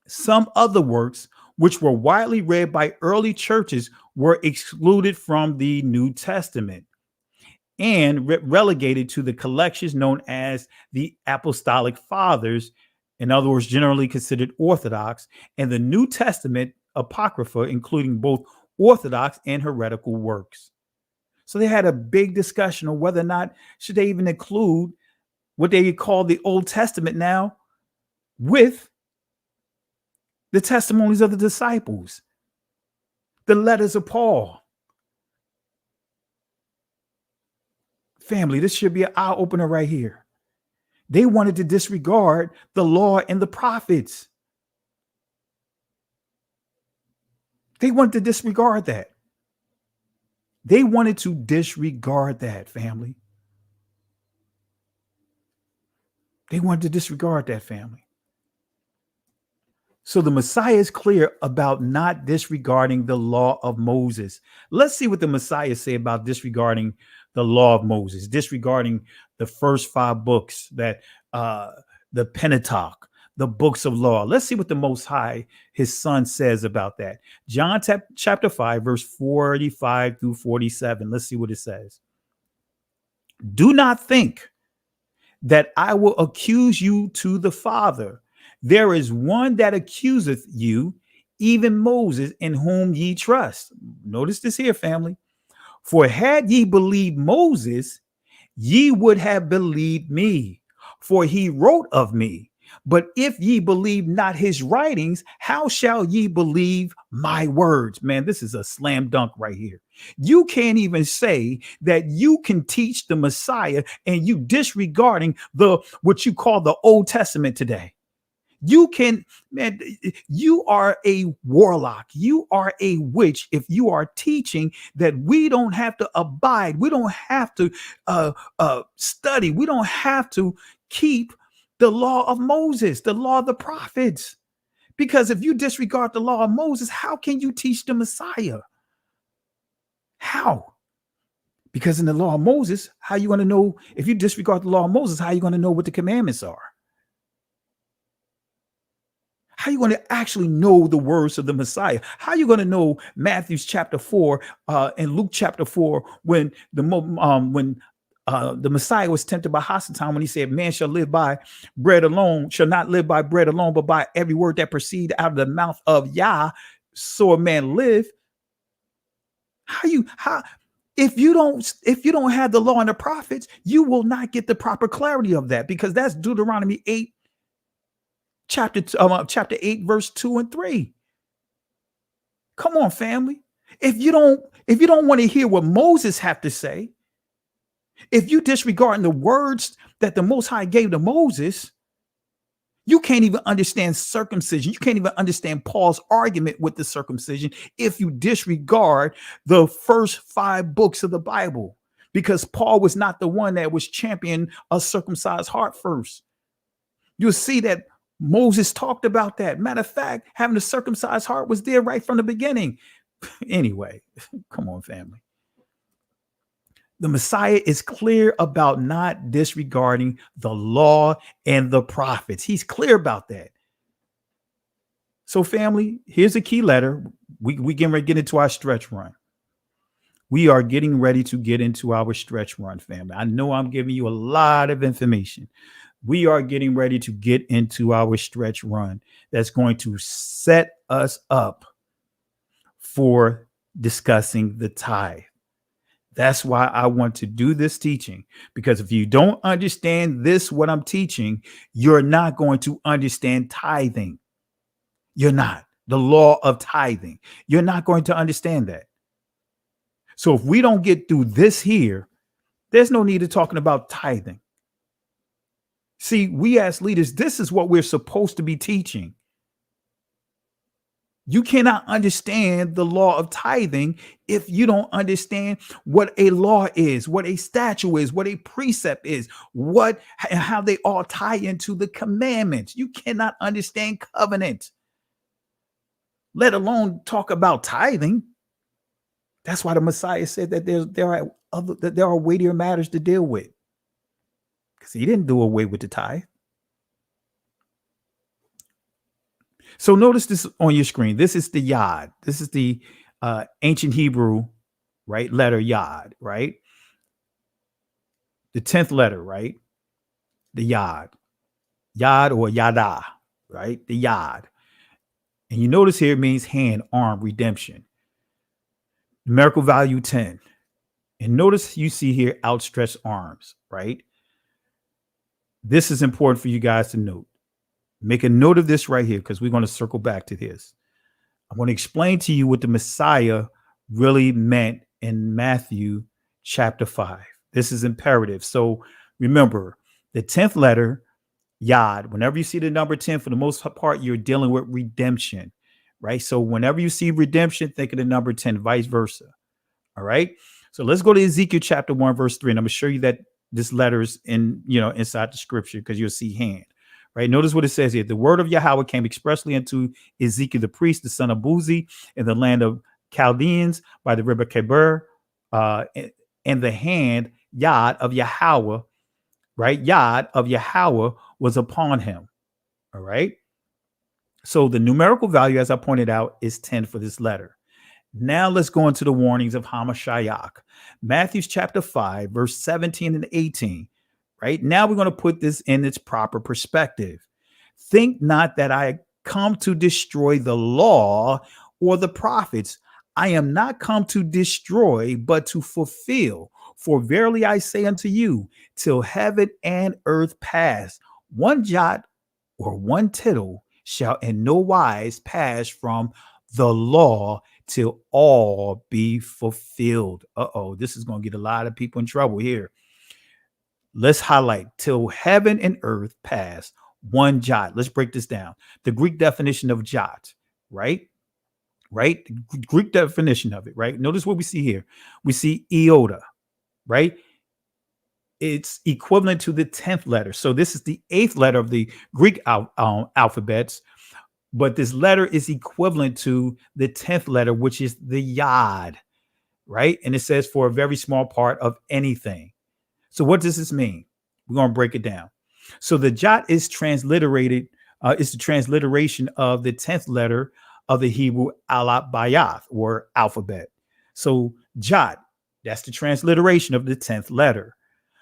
Some other works, which were widely read by early churches, were excluded from the New Testament and relegated to the collections known as the Apostolic Fathers, in other words, generally considered Orthodox, and the New Testament Apocrypha, including both Orthodox and heretical works. So they had a big discussion on whether or not should they even include what they call the Old Testament now with the testimonies of the disciples, the letters of Paul. Family, this should be an eye opener right here. They wanted to disregard the law and the prophets. They wanted to disregard that. They wanted to disregard that, family. They wanted to disregard that, family. So the Messiah is clear about not disregarding the law of Moses. Let's see what the Messiah say about disregarding the law of Moses, disregarding the first 5 books, that the Pentateuch, the books of law. Let's see what the Most High, his son, says about that. John chapter 5, verse 45 through 47. Let's see what it says. Do not think that I will accuse you to the Father. There is one that accuseth you, even Moses, in whom ye trust. Notice this here, family. For had ye believed Moses, ye would have believed me, for he wrote of me. But if ye believe not his writings, how shall ye believe my words? Man, this is a slam dunk right here. You can't even say that you can teach the Messiah and you disregarding what you call the Old Testament today. You can, man, you are a warlock. You are a witch if you are teaching that we don't have to abide. We don't have to study. We don't have to keep the law of Moses, the law of the prophets. Because if you disregard the law of Moses, how can you teach the Messiah? How? Because in the law of Moses, how are you going to know? If you disregard the law of Moses, how are you going to know what the commandments are? How are you going to actually know the words of the Messiah? How are you going to know Matthew chapter 4 and Luke chapter 4 when the Messiah was tempted by Hasatan when he said, man shall live by bread alone, shall not live by bread alone, but by every word that proceed out of the mouth of Yah, so a man live. If you don't have the law and the prophets, you will not get the proper clarity of that, because that's Deuteronomy 8. Chapter 8, verse 2 and 3. Come on, family. If you don't want to hear what Moses have to say, if you disregarding the words that the Most High gave to Moses, you can't even understand circumcision. You can't even understand Paul's argument with the circumcision if you disregard the first 5 books of the Bible, because Paul was not the one that was championing a circumcised heart first. You'll see that Moses talked about that. Matter of fact, having a circumcised heart was there right from the beginning. Anyway, come on, family. The Messiah is clear about not disregarding the law and the prophets. He's clear about that. So, family, here's a key letter. We getting ready to get into our stretch run. We are getting ready to get into our stretch run, family. I know I'm giving you a lot of information. We are getting ready to get into our stretch run that's going to set us up for discussing the tithe. That's why I want to do this teaching, because if you don't understand this, what I'm teaching, you're not going to understand tithing. You're not. The law of tithing. You're not going to understand that. So if we don't get through this here, there's no need of talking about tithing. See, we as leaders, this is what we're supposed to be teaching. You cannot understand the law of tithing if you don't understand what a law is, what a statute is, what a precept is, and how they all tie into the commandments. You cannot understand covenant, let alone talk about tithing. That's why the Messiah said that there are weightier matters to deal with. Because he didn't do away with the tithe. So notice this on your screen. This is the Yod. This is the ancient Hebrew, right? Letter Yod, right? The 10th letter, right? The Yod. Yod or Yada, right? The Yod. And you notice here it means hand, arm, redemption. Numerical value 10. And notice you see here outstretched arms, right? This is important for you guys to note. Make a note of this right here, because we're going to circle back to this. I want to explain to you what the Messiah really meant in Matthew chapter 5. This is imperative. So remember, the 10th letter, Yod, whenever you see the number 10, for the most part, you're dealing with redemption, right? So whenever you see redemption, think of the number 10, vice versa. All right. So let's go to Ezekiel chapter 1, verse 3. And I'm going to show you that this letter is inside the scripture, because you'll see hand. right? Notice what it says here. The word of Yahweh came expressly unto Ezekiel the priest, the son of Buzi, in the land of Chaldeans by the river Kebar, and the hand Yad of Yahweh, right? Yad of Yahweh was upon him. All right. So the numerical value, as I pointed out, is 10 for this letter. Now let's go into the warnings of Hamashiach. Matthew chapter 5, verse 17 and 18. Right now, we're going to put this in its proper perspective. Think not that I come to destroy the law or the prophets. I am not come to destroy, but to fulfill. For verily I say unto you, till heaven and earth pass, one jot or one tittle shall in no wise pass from the law till all be fulfilled. This is going to get a lot of people in trouble here. Let's highlight till heaven and earth pass, one jot. Let's break this down. The Greek definition of jot, right? Right? The Greek definition of it, right? Notice what we see here. We see iota, right? It's equivalent to the 10th letter. So this is the 8th letter of the Greek alphabets, but this letter is equivalent to the 10th letter, which is the yod, right? And it says for a very small part of anything. So what does this mean? We're going to break it down. So the jot is transliterated. It's the transliteration of the 10th letter of the Hebrew aleph bayath, or alphabet. So jot, that's the transliteration of the 10th letter.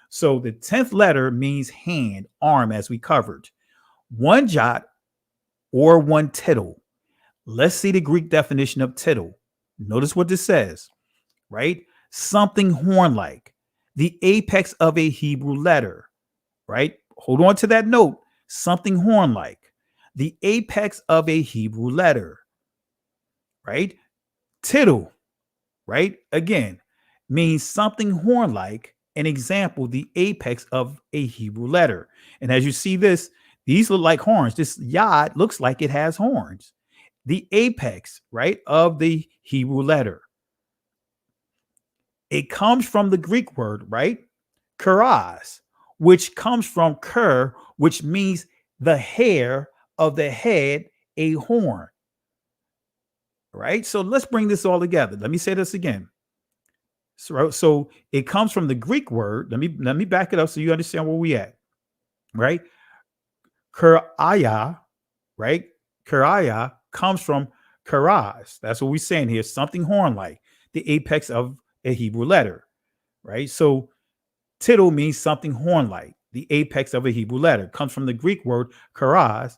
So the 10th letter means hand, arm, as we covered. One jot or one tittle. Let's see the Greek definition of tittle. Notice what this says, right? Something horn-like. The apex of a Hebrew letter, right? Hold on to that note. Something horn-like. The apex of a Hebrew letter, right? Tittle, right? Again, means something horn-like. An example, the apex of a Hebrew letter. And as you see this, these look like horns. This yod looks like it has horns. The apex, right, of the Hebrew letter. It comes from the Greek word, right? Keras, which comes from ker, which means the hair of the head, a horn. Right? So let's bring this all together. Let me say this again. So it comes from the Greek word. Let me back it up so you understand where we at. Right? Keraya, right? Keraya comes from keras. That's what we're saying here. Something horn-like, the apex of a Hebrew letter, right? So tittle means something horn-like, the apex of a Hebrew letter. Comes from the Greek word keras,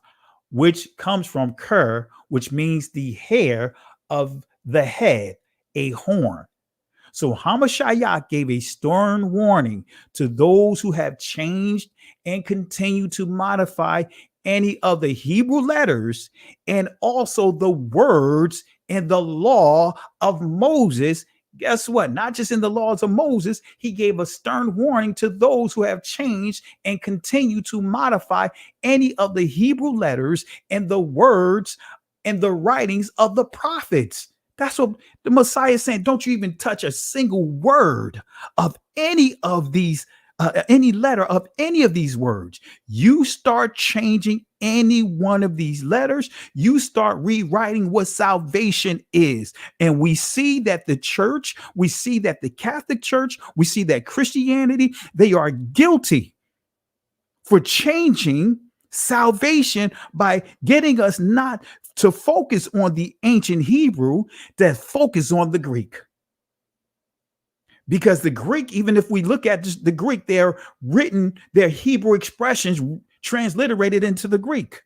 which comes from ker, which means the hair of the head, a horn. So Hamashiach gave a stern warning to those who have changed and continue to modify any of the Hebrew letters and also the words in the law of Moses. Guess what? Not just in the laws of Moses, he gave a stern warning to those who have changed and continue to modify any of the Hebrew letters and the words and the writings of the prophets. That's what the Messiah is saying. Don't you even touch a single word of any of these, any letter of any of these words. You start changing any one of these letters, you start rewriting what salvation is. And we see that the church, we see that the Catholic Church, we see that Christianity, they are guilty for changing salvation by getting us not to focus on the ancient Hebrew, that focus on the Greek. Because the Greek, even if we look at the Greek, they're written, their Hebrew expressions transliterated into the Greek.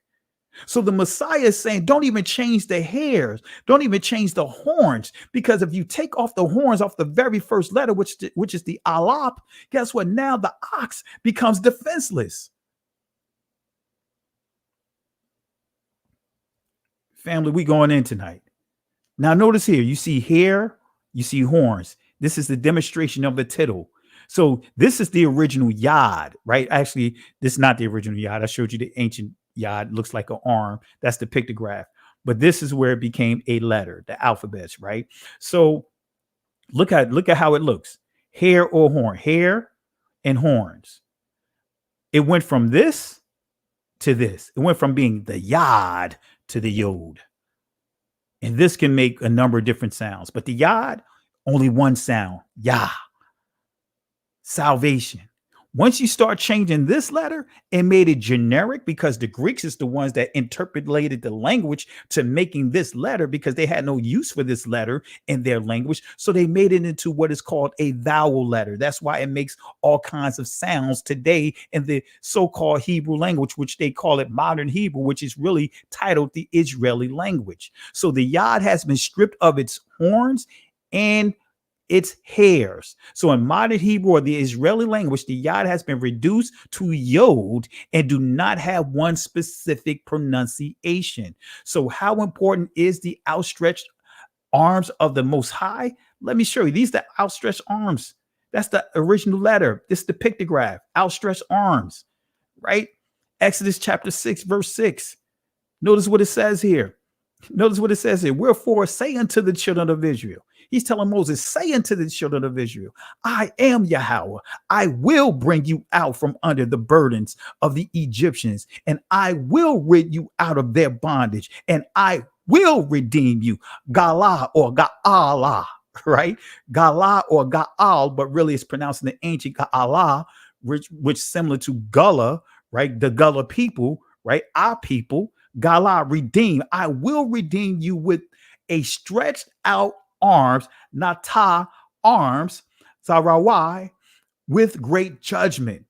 So the Messiah is saying, don't even change the hairs, don't even change the horns, because if you take off the horns off the very first letter, which is the aleph, guess what? Now the ox becomes defenseless. Family, we going in tonight. Now notice here, you see hair, you see horns. This is the demonstration of the tittle. So this is the original yod, right? Actually, this is not the original yod. I showed you the ancient yod. It looks like an arm. That's the pictograph. But this is where it became a letter, the alphabets, right? So look at how it looks. Hair or horn, hair and horns. It went from this to this. It went from being the yod to the yod. And this can make a number of different sounds, but the yod, only one sound, Yah, salvation. Once you start changing this letter and made it generic, because the Greeks is the ones that interpolated the language to making this letter, because they had no use for this letter in their language. So they made it into what is called a vowel letter. That's why it makes all kinds of sounds today in the so-called Hebrew language, which they call it modern Hebrew, which is really titled the Israeli language. So the yod has been stripped of its horns and its hairs. So in modern Hebrew or the Israeli language, the yod has been reduced to yod and do not have one specific pronunciation. So how important is the outstretched arms of the Most High? Let me show you. These are the outstretched arms. That's the original letter. This is the pictograph, outstretched arms, right? Exodus chapter 6, verse 6. Notice what it says here. Notice what it says here. Wherefore say unto the children of Israel. He's telling Moses, say unto the children of Israel, I am Yahweh. I will bring you out from under the burdens of the Egyptians, and I will rid you out of their bondage, and I will redeem you. Gala or Ga'ala, right? Gala or Ga'al, but really it's pronounced in the ancient Ga'ala, which similar to Gullah, right? The Gullah people, right? Our people. Gala, redeem. I will redeem you with a stretched out arms, nata, arms, zarawai, with great judgment.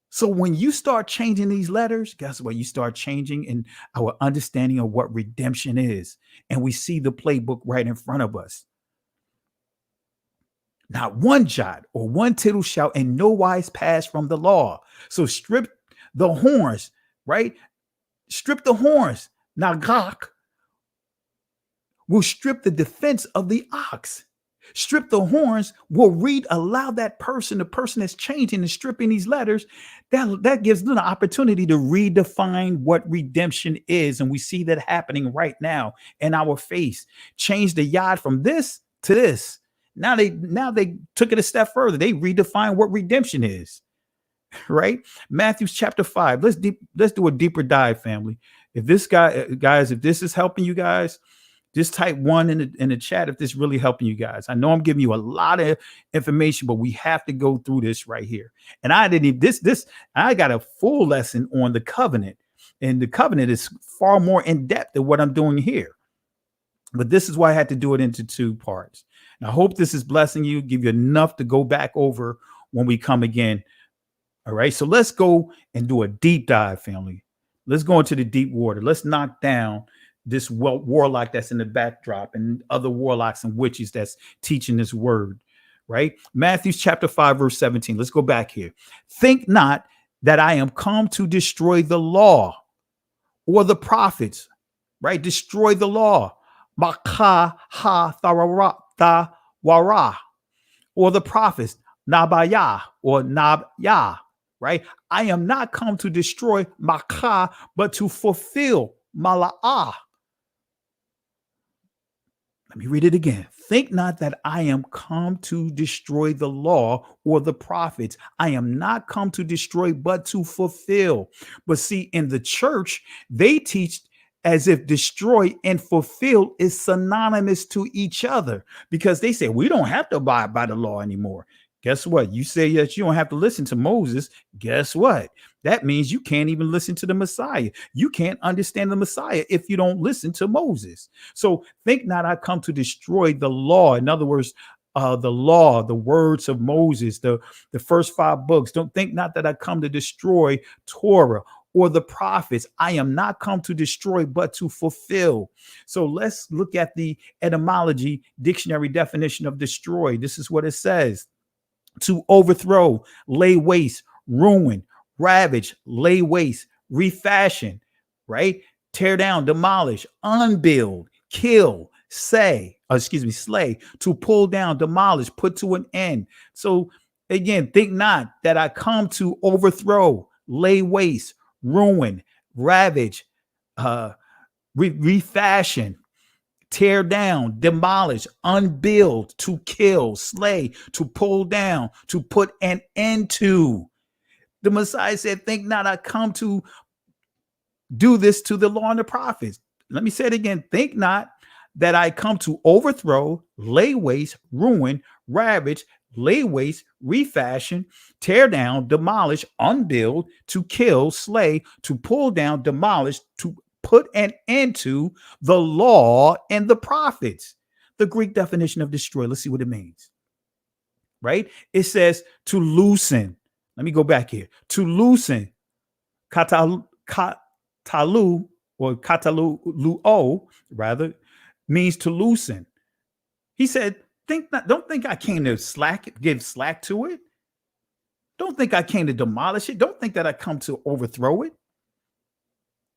So when you start changing these letters, guess what? You start changing in our understanding of what redemption is. And we see the playbook right in front of us. Not one jot or one tittle shall in no wise pass from the law. So strip the horns, right? Strip the horns. Now, Gok will strip the defense of the ox. Strip the horns will allow that person, the person that's changing and stripping these letters, that gives them the opportunity to redefine what redemption is. And we see that happening right now in our face. Change the yod from this to this. Now they took it a step further. They redefine what redemption is. Right? Matthew chapter 5. Let's do a deeper dive, family. If this if this is helping you guys, just type 1 in the chat if this is really helping you guys. I know I'm giving you a lot of information, but we have to go through this right here. And I got a full lesson on the covenant, and the covenant is far more in depth than what I'm doing here. But this is why I had to do it into 2 parts. And I hope this is blessing you, give you enough to go back over when we come again. All right, so let's go and do a deep dive, family. Let's go into the deep water. Let's knock down this warlock that's in the backdrop and other warlocks and witches that's teaching this word, right? Matthew chapter 5, verse 17. Let's go back here. Think not that I am come to destroy the law or the prophets, right? Destroy the law. Maka ha tha wara, or the prophets, nabaya or nabya, right? I am not come to destroy Makah, but to fulfill Mala'ah. Let me read it again. Think not that I am come to destroy the law or the prophets. I am not come to destroy, but to fulfill. But see, in the church, they teach as if destroy and fulfill is synonymous to each other, because they say we don't have to abide by the law anymore. Guess what? You say that you don't have to listen to Moses. Guess what? That means you can't even listen to the Messiah. You can't understand the Messiah if you don't listen to Moses. So think not I come to destroy the law. In other words, the law, the words of Moses, the first 5 books. Don't think not that I come to destroy Torah or the prophets. I am not come to destroy, but to fulfill. So let's look at the etymology dictionary definition of destroy. This is what it says. To overthrow, lay waste, ruin, ravage, lay waste, refashion, right? Tear down, demolish, unbuild, kill, slay, to pull down, demolish, put to an end. So again, think not that I come to overthrow, lay waste, ruin, ravage, refashion, tear down, demolish, unbuild, to kill, slay, to pull down, to put an end to. The Messiah said, think not I come to do this to the law and the prophets. Let me say it again. Think not that I come to overthrow, lay waste, ruin, ravage, lay waste, refashion, tear down, demolish, unbuild, to kill, slay, to pull down, demolish, to put an end to the law and the prophets. The Greek definition of destroy, let's see what it means. Right? It says to loosen. Let me go back here. To loosen, katalu or kataluo, rather, means to loosen. He said, don't think I came to give slack to it. Don't think I came to demolish it. Don't think that I come to overthrow it.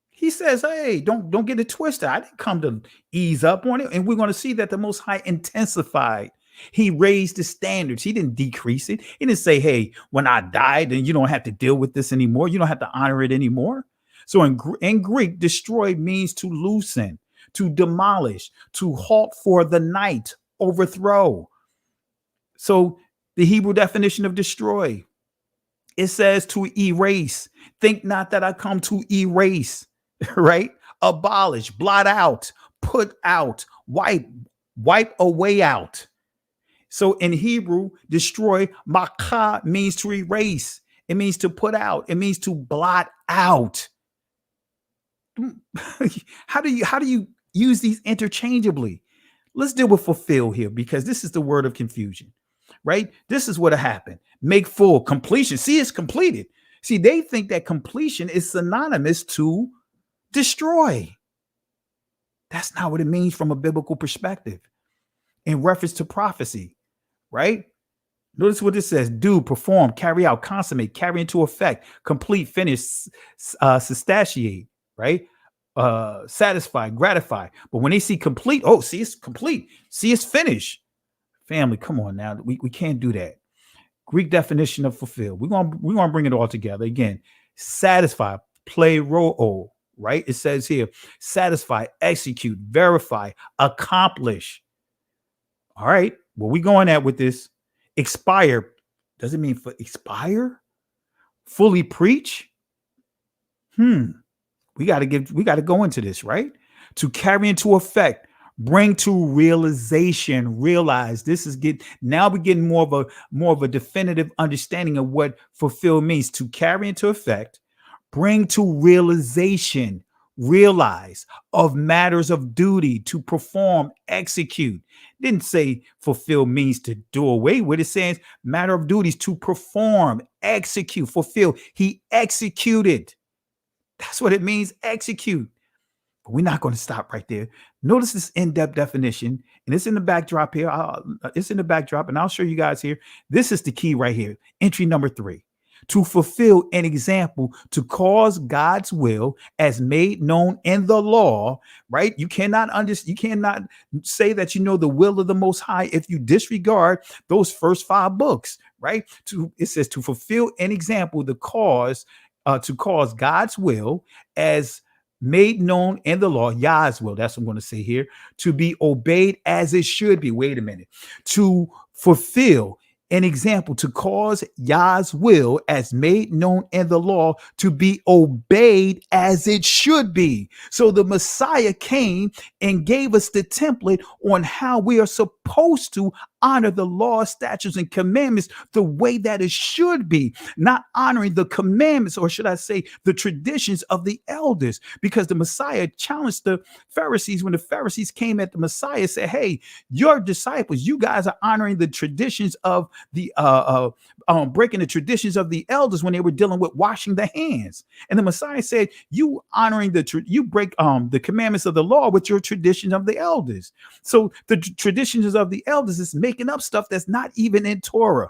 He says, hey, don't get it twisted. I didn't come to ease up on it. And we're going to see that the Most High intensified. He raised the standards. He didn't decrease it. He didn't say, hey, when I die, then you don't have to deal with this anymore. You don't have to honor it anymore. So in Greek, destroy means to loosen, to demolish, to halt for the night, overthrow. So the Hebrew definition of destroy, it says to erase. Think not that I come to erase, right? Abolish, blot out, put out, wipe away out. So in Hebrew, destroy, makah, means to erase. It means to put out. It means to blot out. How do you use these interchangeably? Let's deal with fulfill here, because this is the word of confusion, right? This is what happened. Make full, completion. See, it's completed. See, they think that completion is synonymous to destroy. That's not what it means from a biblical perspective. In reference to prophecy, right? Notice what it says: do, perform, carry out, consummate, carry into effect, complete, finish, sustatiate, right? Satisfy, gratify. But when they see complete, oh, see, it's complete. See, it's finished. Family, come on now. We can't do that. Greek definition of fulfill. We're gonna bring it all together. Again, satisfy, play role, right? It says here, satisfy, execute, verify, accomplish. All right. Where we going at with this? Expire. Does it mean for expire? Fully preach? We got to go into this, right? To carry into effect, bring to realization, realize. This is now we're getting more of a definitive understanding of what fulfill means. To carry into effect, bring to realization, realize of matters of duty, to perform, execute. Didn't say fulfill means to do away with. It says matter of duties, to perform, execute, fulfill. He executed. That's what it means, execute. But we're not going to stop right there. Notice this in-depth definition, and it's in the backdrop here. It's in the backdrop, and I'll show you guys here. This is the key right here. Entry number 3. To fulfill an example, to cause God's will as made known in the law, right? You cannot say that you know the will of the Most High if you disregard those first 5 books, right? It says to fulfill an example, to cause God's will as made known in the law, Yah's will, that's what I'm going to say here, to be obeyed as it should be. Wait a minute. To fulfill an example, to cause Yah's will as made known in the law to be obeyed as it should be. So the Messiah came and gave us the template on how we are supposed to honor the law, statutes, and commandments the way that it should be, not honoring the commandments, or should I say the traditions of the elders, because the Messiah challenged the Pharisees when the Pharisees came at the Messiah and said, hey, your disciples, you guys are honoring the traditions of the breaking the traditions of the elders when they were dealing with washing the hands. And the Messiah said, you honoring you break the commandments of the law with your tradition of the elders. So the traditions of the elders is making up stuff that's not even in Torah,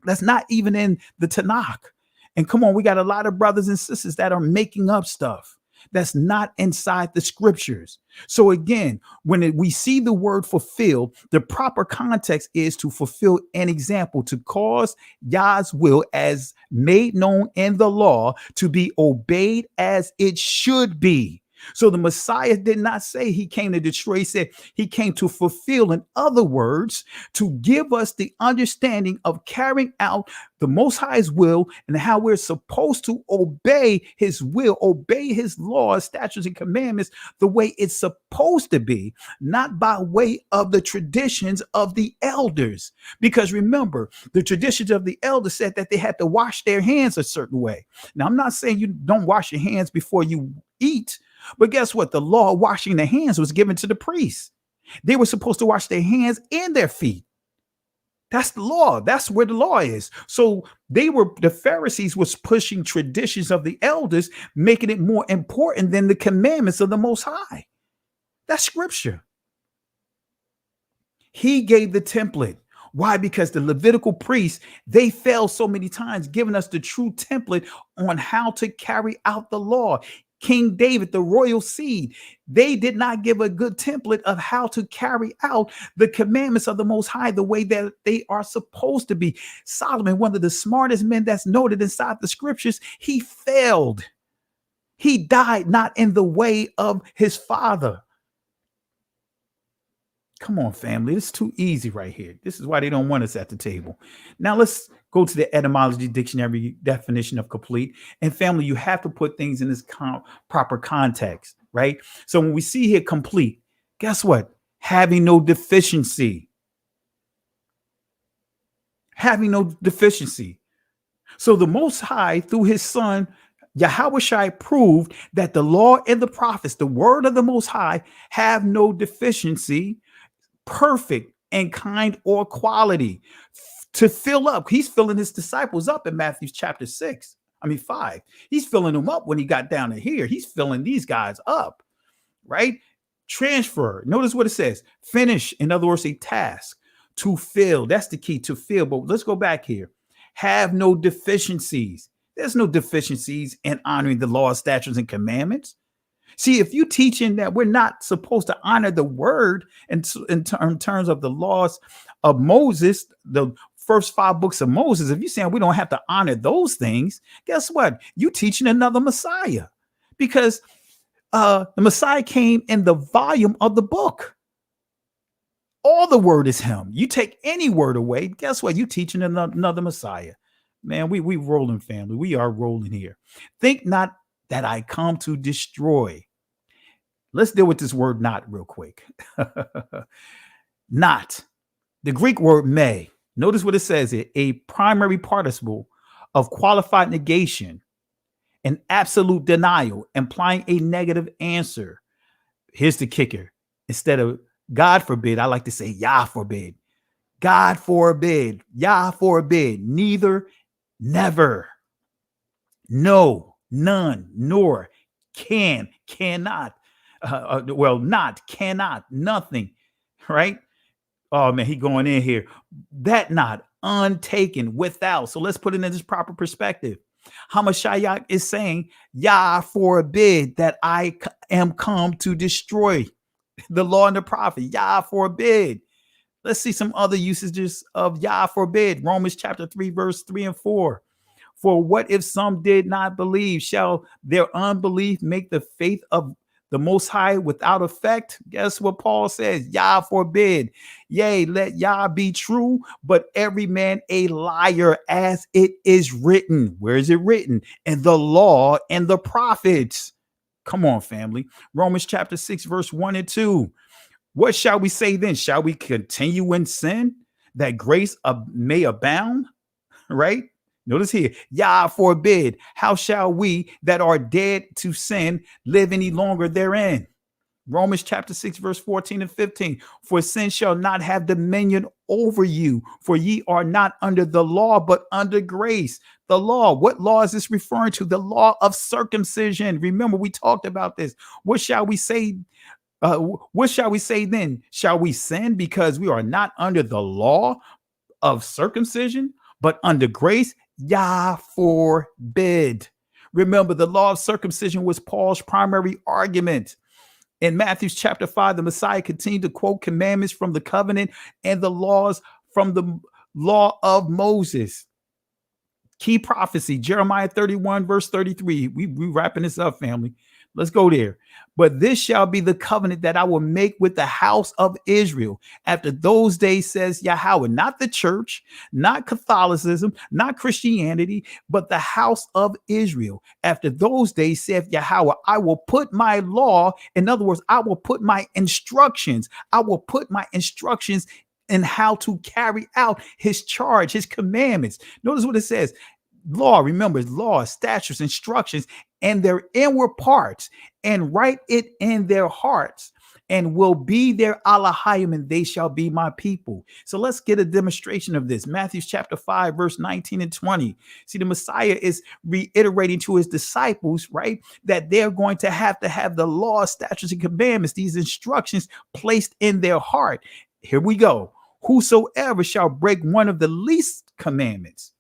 that's not even in the Tanakh. And come on, we got a lot of brothers and sisters that are making up stuff that's not inside the scriptures. So again, when we see the word fulfill, the proper context is to fulfill an example, to cause Yah's will as made known in the law to be obeyed as it should be. So the Messiah did not say he came to destroy. He said he came to fulfill. In other words, to give us the understanding of carrying out the Most High's will and how we're supposed to obey his will, obey his laws, statutes, and commandments the way it's supposed to be, not by way of the traditions of the elders. Because remember, the traditions of the elders said that they had to wash their hands a certain way. Now, I'm not saying you don't wash your hands before you eat, but guess what? The law of washing the hands was given to the priests. They were supposed to wash their hands and their feet. That's the law. That's where the law is. So the Pharisees was pushing traditions of the elders, making it more important than the commandments of the Most High. That's scripture. He gave the template. Why? Because the Levitical priests, they failed so many times, giving us the true template on how to carry out the law. King David, the royal seed, they did not give a good template of how to carry out the commandments of the Most High the way that they are supposed to be. Solomon, one of the smartest men that's noted inside the scriptures, he failed. He died not in the way of his father. Come on, family. It's too easy right here. This is why they don't want us at the table. Now let's go to the etymology dictionary definition of complete. And family, you have to put things in this proper context, right? So when we see here complete, guess what? Having no deficiency. Having no deficiency. So the Most High, through his son, Yahushua, proved that the law and the prophets, the word of the Most High, have no deficiency, perfect and kind or quality to fill up. He's filling his disciples up in Matthew chapter 5. He's filling them up when he got down to here. He's filling these guys up, right? Transfer. Notice what it says. Finish. In other words, a task. To fill. That's the key, to fill. But let's go back here. Have no deficiencies. There's no deficiencies in honoring the law, statutes, and commandments. See, if you're teaching that we're not supposed to honor the word in terms of the laws of Moses, the first 5 books of Moses, if you're saying we don't have to honor those things, guess what? You're teaching another Messiah, because the Messiah came in the volume of the book. All the word is him. You take any word away, guess what? You're teaching another Messiah. Man, we rolling, family. We are rolling here. Think not that I come to destroy. Let's deal with this word not real quick. Not. The Greek word may. Notice what it says here. A primary participle of qualified negation, an absolute denial, implying a negative answer. Here's the kicker. Instead of God forbid, I like to say Yah forbid. God forbid. Yah forbid. Neither, never. No, none, nor, can, cannot. Not, cannot, nothing, right? Oh man, he going in here. That not, untaken, without. So let's put it in this proper perspective. Hamashiach is saying, Yah forbid that I am come to destroy the law and the prophet. Yah forbid. Let's see some other usages of Yah forbid. Romans chapter 3, verse 3 and 4. For what if some did not believe? Shall their unbelief make the faith of the Most High without effect? Guess what Paul says? Yah forbid. Yea, let Yah be true, but every man a liar, as it is written. Where is it written? In the law and the prophets. Come on, family. Romans chapter 6, verse 1 and 2. What shall we say then? Shall we continue in sin that grace may abound? Right? Notice here, Yah forbid. How shall we that are dead to sin live any longer therein? Romans chapter 6, verse 14 and 15. For sin shall not have dominion over you, for ye are not under the law, but under grace. The law. What law is this referring to? The law of circumcision. Remember, we talked about this. What shall we say? What shall we say then? Shall we sin because we are not under the law of circumcision, but under grace? Yah forbid. Remember, the law of circumcision was Paul's primary argument. In Matthew chapter 5, the Messiah continued to quote commandments from the covenant and the laws from the law of Moses. Key prophecy, Jeremiah 31, verse 33. We wrapping this up, family. Let's go there. But this shall be the covenant that I will make with the house of Israel after those days, says Yahweh, not the church, not Catholicism, not Christianity, but the house of Israel. After those days, saith Yahweh, I will put my law, in other words, I will put my instructions, in how to carry out his charge, his commandments. Notice what it says. Law, remember, it's law, statutes, instructions, and their inward parts, and write it in their hearts, and will be their Elohim, and they shall be my people. So let's get a demonstration of this. Matthew chapter 5, verse 19 and 20. See, the Messiah is reiterating to his disciples, right, that they're going to have the law, statutes, and commandments, these instructions placed in their heart. Here we go. Whosoever shall break one of the least commandments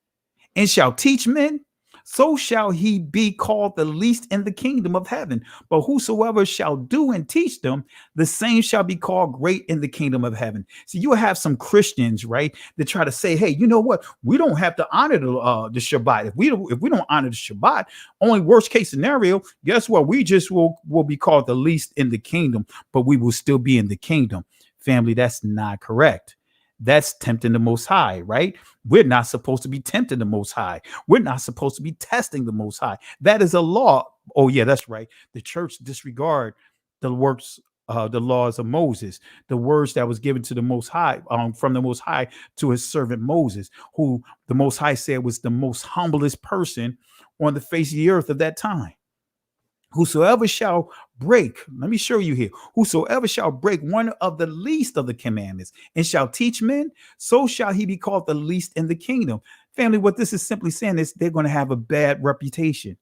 and shall teach men, so shall he be called the least in the kingdom of heaven. But whosoever shall do and teach them, the same shall be called great in the kingdom of heaven. So you have some Christians, right, that try to say, hey, you know what? We don't have to honor the Shabbat. If we don't honor the Shabbat, only worst case scenario, guess what? We just will be called the least in the kingdom, but we will still be in the kingdom. Family, that's not correct. That's tempting the Most High, right? We're not supposed to be tempting the Most High. We're not supposed to be testing the Most High. That is a law. Oh, yeah, that's right. The church disregard the works, the laws of Moses, the words that was given to the Most High, from the Most High to his servant Moses, who the Most High said was the most humblest person on the face of the earth at that time. Whosoever shall break, let me show you here. Whosoever shall break one of the least of the commandments and shall teach men, so shall he be called the least in the kingdom. Family, what this is simply saying is they're going to have a bad reputation.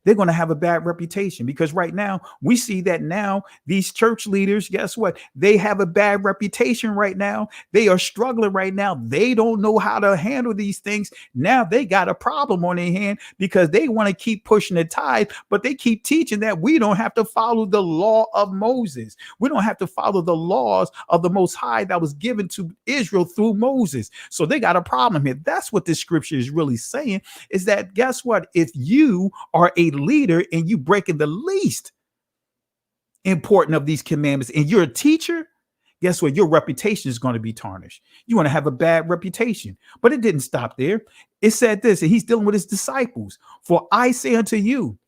They're going to have a bad reputation because right now we see that now these church leaders, guess what? They have a bad reputation right now. They are struggling right now. They don't know how to handle these things. Now they got a problem on their hand because they want to keep pushing the tithe, but they keep teaching that we don't have to follow the law of Moses. We don't have to follow the laws of the Most High that was given to Israel through Moses. So they got a problem here. That's what this scripture is really saying, is that guess what? If you are a leader and you breaking the least important of these commandments and you're a teacher, guess what? Your reputation is going to be tarnished. You want to have a bad reputation. But it didn't stop there. It said this, and he's dealing with his disciples. For I say unto you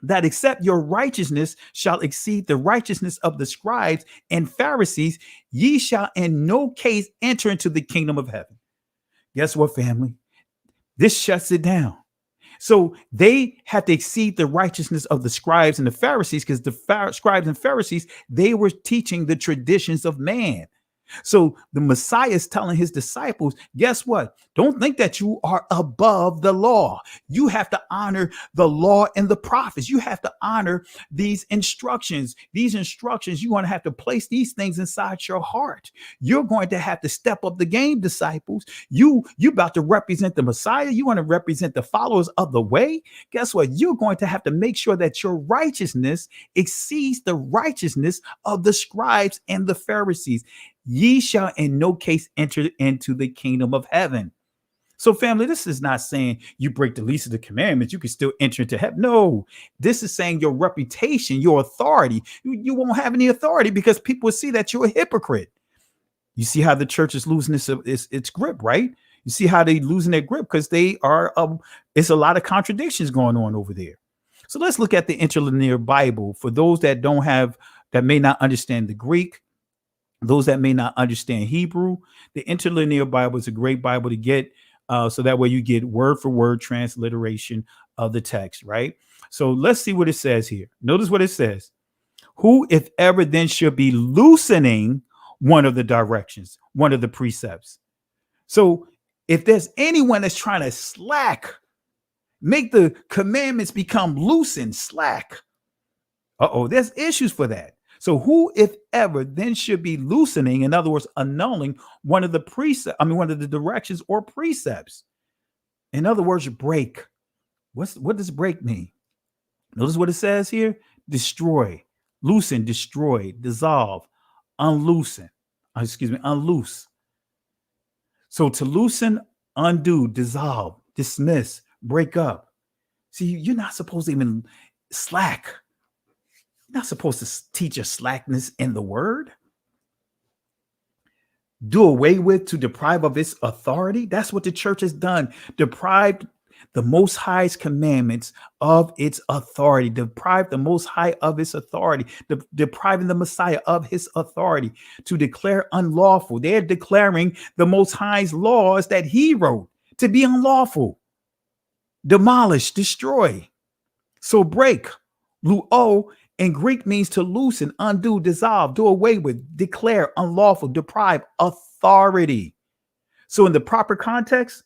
that except your righteousness shall exceed the righteousness of the scribes and Pharisees, ye shall in no case enter into the kingdom of heaven. Guess what, family? This shuts it down. So they had to exceed the righteousness of the scribes and the Pharisees, because the scribes and Pharisees, they were teaching the traditions of man. So the Messiah is telling his disciples, guess what? Don't think that you are above the law. You have to honor the law and the prophets. You have to honor these instructions. These instructions, you're going to have to place these things inside your heart. You're going to have to step up the game, disciples. You about to represent the Messiah. You want to represent the followers of the way. Guess what? You're going to have to make sure that your righteousness exceeds the righteousness of the scribes and the Pharisees. Ye shall in no case enter into the kingdom of heaven. So family, this is not saying you break the least of the commandments, you can still enter into heaven. No, this is saying your reputation, your authority, you won't have any authority because people will see that you're a hypocrite. You see how the church is losing its grip, right? You see how they're losing their grip because they are, it's a lot of contradictions going on over there. So let's look at the interlinear Bible for those that that may not understand the Greek. Those that may not understand Hebrew, the interlinear Bible is a great Bible to get, so that way you get word for word transliteration of the text, right? So let's see what it says here. Notice what it says. Who, if ever, then should be loosening one of the directions, one of the precepts. So if there's anyone that's trying to slack, make the commandments become loose and slack, there's issues for that. So who, if ever, then should be loosening, in other words, annulling one of the one of the directions or precepts. In other words, break. What does break mean? Notice what it says here: destroy, loosen, destroy, dissolve, unloosen. Unloose. So to loosen, undo, dissolve, dismiss, break up. See, you're not supposed to even slack. You're not supposed to teach a slackness in the word. Do away with, to deprive of its authority. That's what the church has done. Deprived the Most High's commandments of its authority. Deprived the Most High of its authority. Depriving the Messiah of his authority to declare unlawful. They're declaring the Most High's laws that he wrote to be unlawful. Demolish, destroy. So break. Luo in Greek means to loosen, undo, dissolve, do away with, declare unlawful, deprive, authority. So in the proper context,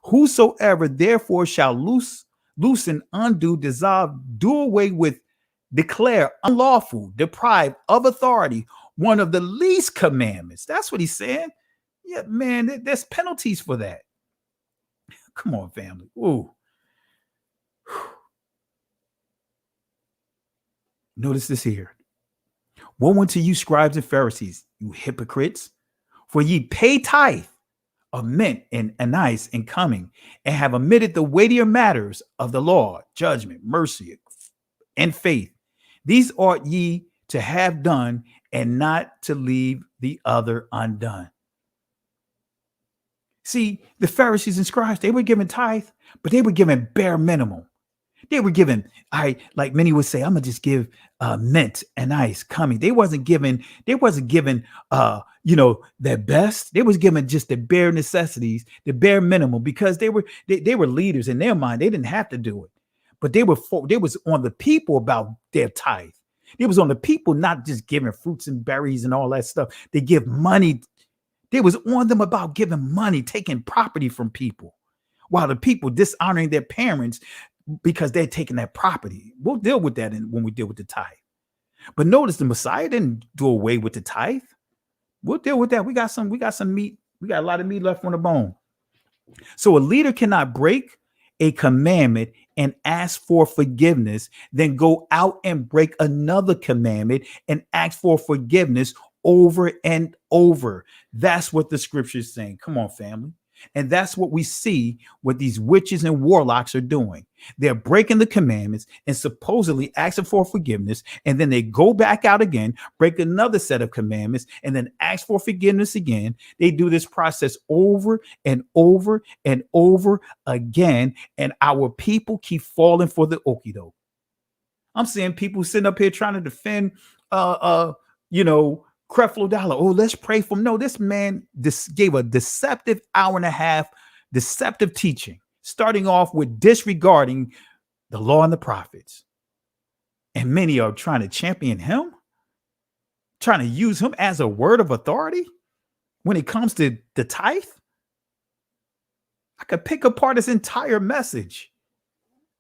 whosoever therefore shall loosen, undo, dissolve, do away with, declare unlawful, deprive of authority, one of the least commandments. That's what he's saying. Yeah, man, there's penalties for that. Come on, family. Ooh. Notice this here. Woe unto you, scribes and Pharisees, you hypocrites, for ye pay tithe of mint and anise and cumming, and have omitted the weightier matters of the law, judgment, mercy, and faith. These ought ye to have done, and not to leave the other undone. See, the Pharisees and scribes, they were given tithe, but they were given bare minimum. They were given, like many would say, I'm gonna just give mint and ice coming. They wasn't given, their best. They was given just the bare necessities, the bare minimum, because they were leaders in their mind. They didn't have to do it, but they was on the people about their tithe. It was on the people, not just giving fruits and berries and all that stuff. They give money. They was on them about giving money, taking property from people, while the people dishonoring their parents because they're taking that property. We'll deal with that when we deal with the tithe. But notice the Messiah didn't do away with the tithe. We'll deal with that. We got some meat. We got a lot of meat left on the bone. So a leader cannot break a commandment and ask for forgiveness, then go out and break another commandment and ask for forgiveness over and over. That's what the scripture is saying. Come on, family. And that's what we see what these witches and warlocks are doing. They're breaking the commandments and supposedly asking for forgiveness. And then they go back out again, break another set of commandments, and then ask for forgiveness again. They do this process over and over and over again. And our people keep falling for the okie doke. I'm seeing people sitting up here trying to defend, Creflo Dollar. Oh, let's pray for him. No, this man gave a deceptive hour and a half, deceptive teaching, starting off with disregarding the law and the prophets. And many are trying to champion him, trying to use him as a word of authority when it comes to the tithe. I could pick apart his entire message,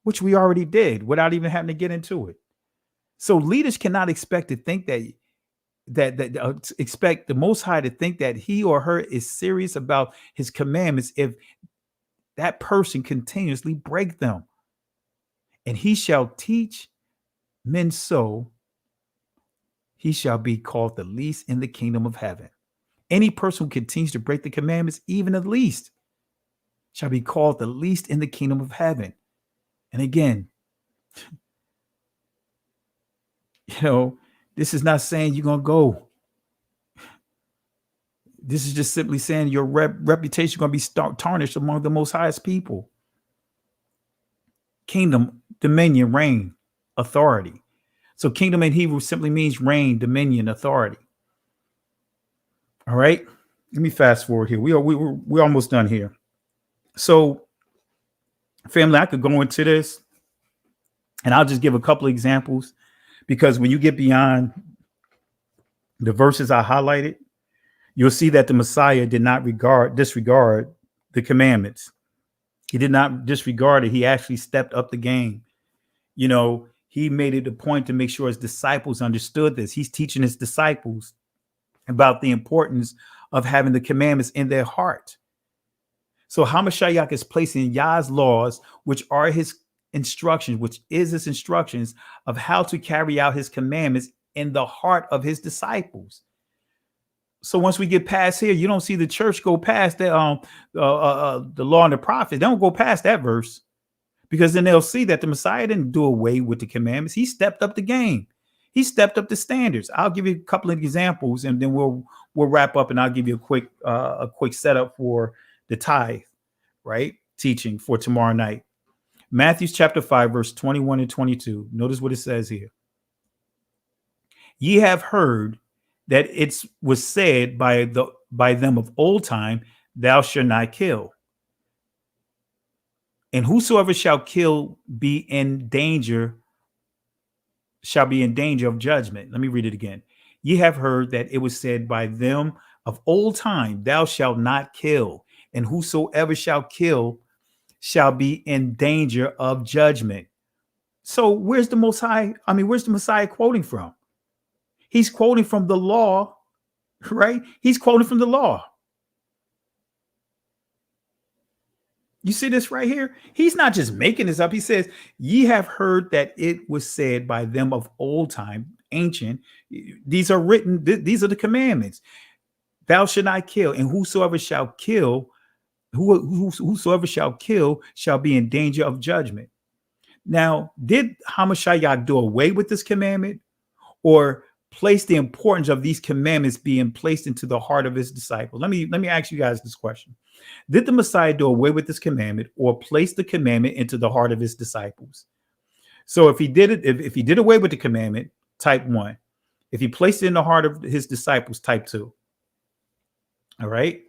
which we already did without even having to get into it. So leaders cannot expect to think that expect the Most High to think that he or her is serious about his commandments if that person continuously break them. And he shall teach men so, he shall be called the least in the kingdom of heaven. Any person who continues to break the commandments, even the least, shall be called the least in the kingdom of heaven. And again, this is not saying you're going to go. This is just simply saying your reputation is going to be tarnished among the most highest people. Kingdom, dominion, reign, authority. So kingdom in Hebrew simply means reign, dominion, authority. All right. Let me fast forward here. We're almost done here. So family, I could go into this and I'll just give a couple of examples. Because when you get beyond the verses I highlighted, you'll see that the Messiah did not disregard the commandments. He did not disregard it. He actually stepped up the game. He made it a point to make sure his disciples understood this. He's teaching his disciples about the importance of having the commandments in their heart. So Hamashiach is placing Yah's laws, which are his instructions, which is his instructions of how to carry out his commandments in the heart of his disciples. So once we get past here, you don't see the church go past the law and the prophets. They don't go past that verse, because then they'll see that the Messiah didn't do away with the commandments. He stepped up the game. He stepped up the standards. I'll give you a couple of examples, and then we'll wrap up, and I'll give you a quick setup for the tithe, right? Teaching for tomorrow night. Matthew chapter 5, verse 21 and 22. Notice what it says here. Ye have heard that it was said by them of old time, thou shalt not kill. And whosoever shall kill shall be in danger of judgment. Let me read it again. Ye have heard that it was said by them of old time, thou shalt not kill. And whosoever shall kill shall be in danger of judgment. So where's the Messiah quoting from? He's quoting from the law, right? He's quoting from the law. You see this right here? He's not just making this up. He says, ye have heard that it was said by them of old time, ancient. These are written. These are the commandments. Thou shalt not kill. And whosoever shall kill, whosoever shall kill shall be in danger of judgment. Now, did Hamashiach do away with this commandment, or place the importance of these commandments being placed into the heart of his disciples? Let me ask you guys this question. Did the Messiah do away with this commandment, or place the commandment into the heart of his disciples? So if he did it, if he did away with the commandment, type 1. If he placed it in the heart of his disciples, type 2. All right.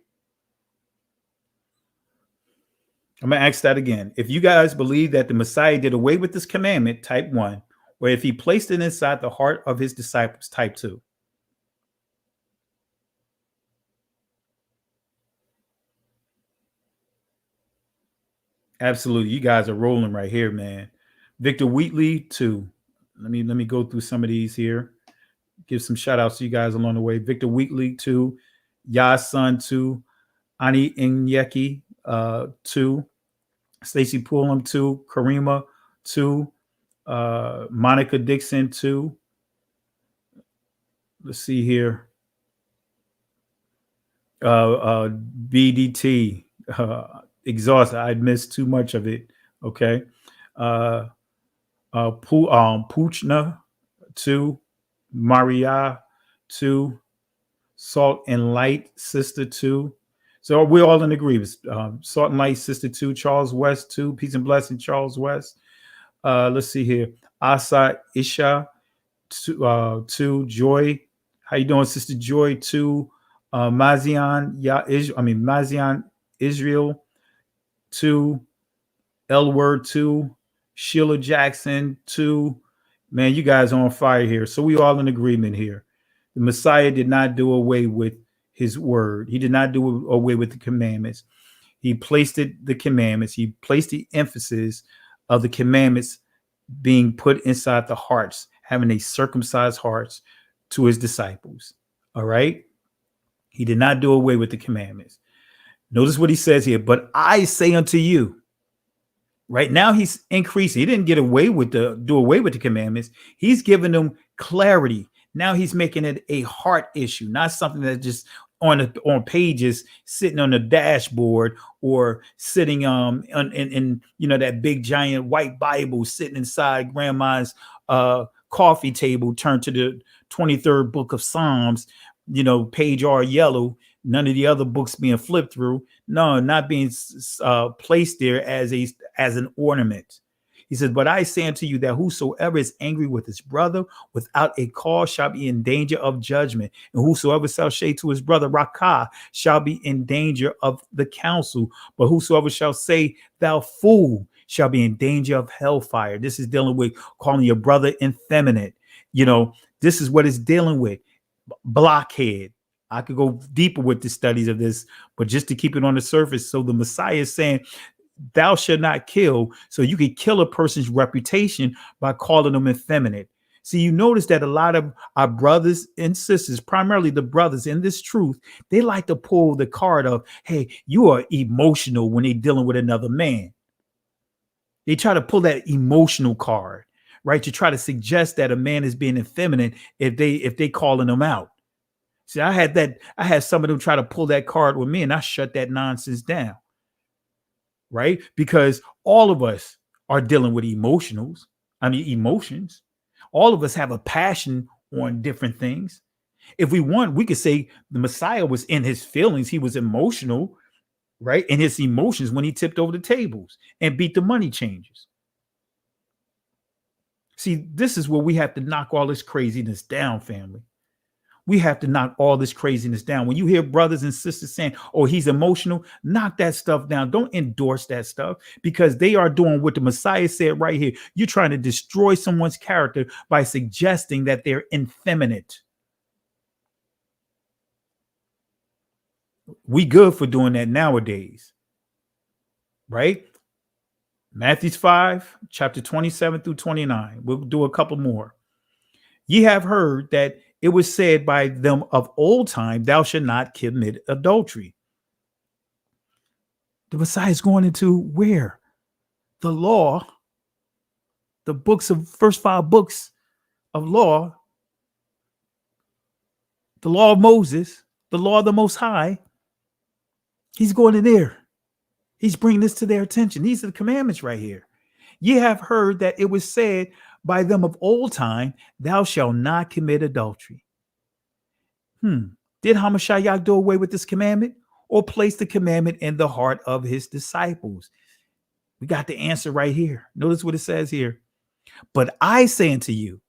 I'm going to ask that again. If you guys believe that the Messiah did away with this commandment, type 1. Or if he placed it inside the heart of his disciples, type 2. Absolutely. You guys are rolling right here, man. Victor Wheatley, 2. Let me go through some of these here. Give some shout outs to you guys along the way. Victor Wheatley, 2. Yasun, 2. Ani Inyeki, 2. Stacy Pullum, 2. Karima, 2. Monica Dixon, 2. Let's see here. BDT, exhausted. I missed too much of it. Okay. Puchna, 2. Maria, 2. Salt and Light, sister, 2. So we're all in agreement. Salt and Light, sister, 2. Charles West, 2. Peace and blessing, Charles West. Let's see here. Asa Isha, 2. Joy, how you doing, Sister Joy? 2. Mazian, Mazian Israel, 2. L Word, 2. Sheila Jackson, 2. Man, you guys are on fire here. So we all in agreement here. The Messiah did not do away with his word. He did not do away with the commandments. He placed the commandments. He placed the emphasis of the commandments being put inside the hearts, having a circumcised hearts to his disciples. All right. He did not do away with the commandments. Notice what he says here. But I say unto you, right now he's increasing. He didn't do away with the commandments. He's giving them clarity. Now he's making it a heart issue, not something that's just on pages sitting on the dashboard or sitting in that big giant white Bible sitting inside grandma's coffee table turned to the 23rd book of Psalms, page all yellow, none of the other books being flipped through. No, not being placed there as an ornament. He says, but I say unto you that whosoever is angry with his brother without a cause shall be in danger of judgment. And whosoever shall say to his brother, Rakah, shall be in danger of the council. But whosoever shall say, thou fool, shall be in danger of hellfire. This is dealing with calling your brother effeminate. This is what it's dealing with. Blockhead. I could go deeper with the studies of this, but just to keep it on the surface. So the Messiah is saying, thou shalt not kill. So you can kill a person's reputation by calling them effeminate. See, you notice that a lot of our brothers and sisters, primarily the brothers in this truth, they like to pull the card of, hey, you are emotional when they're dealing with another man. They try to pull that emotional card, right? To try to suggest that a man is being effeminate if they calling them out. See, I had some of them try to pull that card with me, and I shut that nonsense down. Right? Because all of us are dealing with emotions. All of us have a passion on different things. If we want, we could say the Messiah was in his feelings. He was emotional, right? In his emotions when he tipped over the tables and beat the money changers. See, this is where we have to knock all this craziness down, family. We have to knock all this craziness down. When you hear brothers and sisters saying, oh, he's emotional, knock that stuff down. Don't endorse that stuff, because they are doing what the Messiah said right here. You're trying to destroy someone's character by suggesting that they're effeminate. We good for doing that nowadays, right? Matthew 5, chapter 27 through 29. We'll do a couple more. Ye have heard that it was said by them of old time, thou shalt not commit adultery. The Messiah is going into where? The law, the books of first 5 books of law, the law of Moses, the law of the Most High. He's going in there. He's bringing this to their attention. These are the commandments right here. Ye have heard that it was said by them of old time, thou shalt not commit adultery. Did Hamashiach do away with this commandment, or place the commandment in the heart of his disciples? We got the answer right here. Notice what it says here. But I say unto you,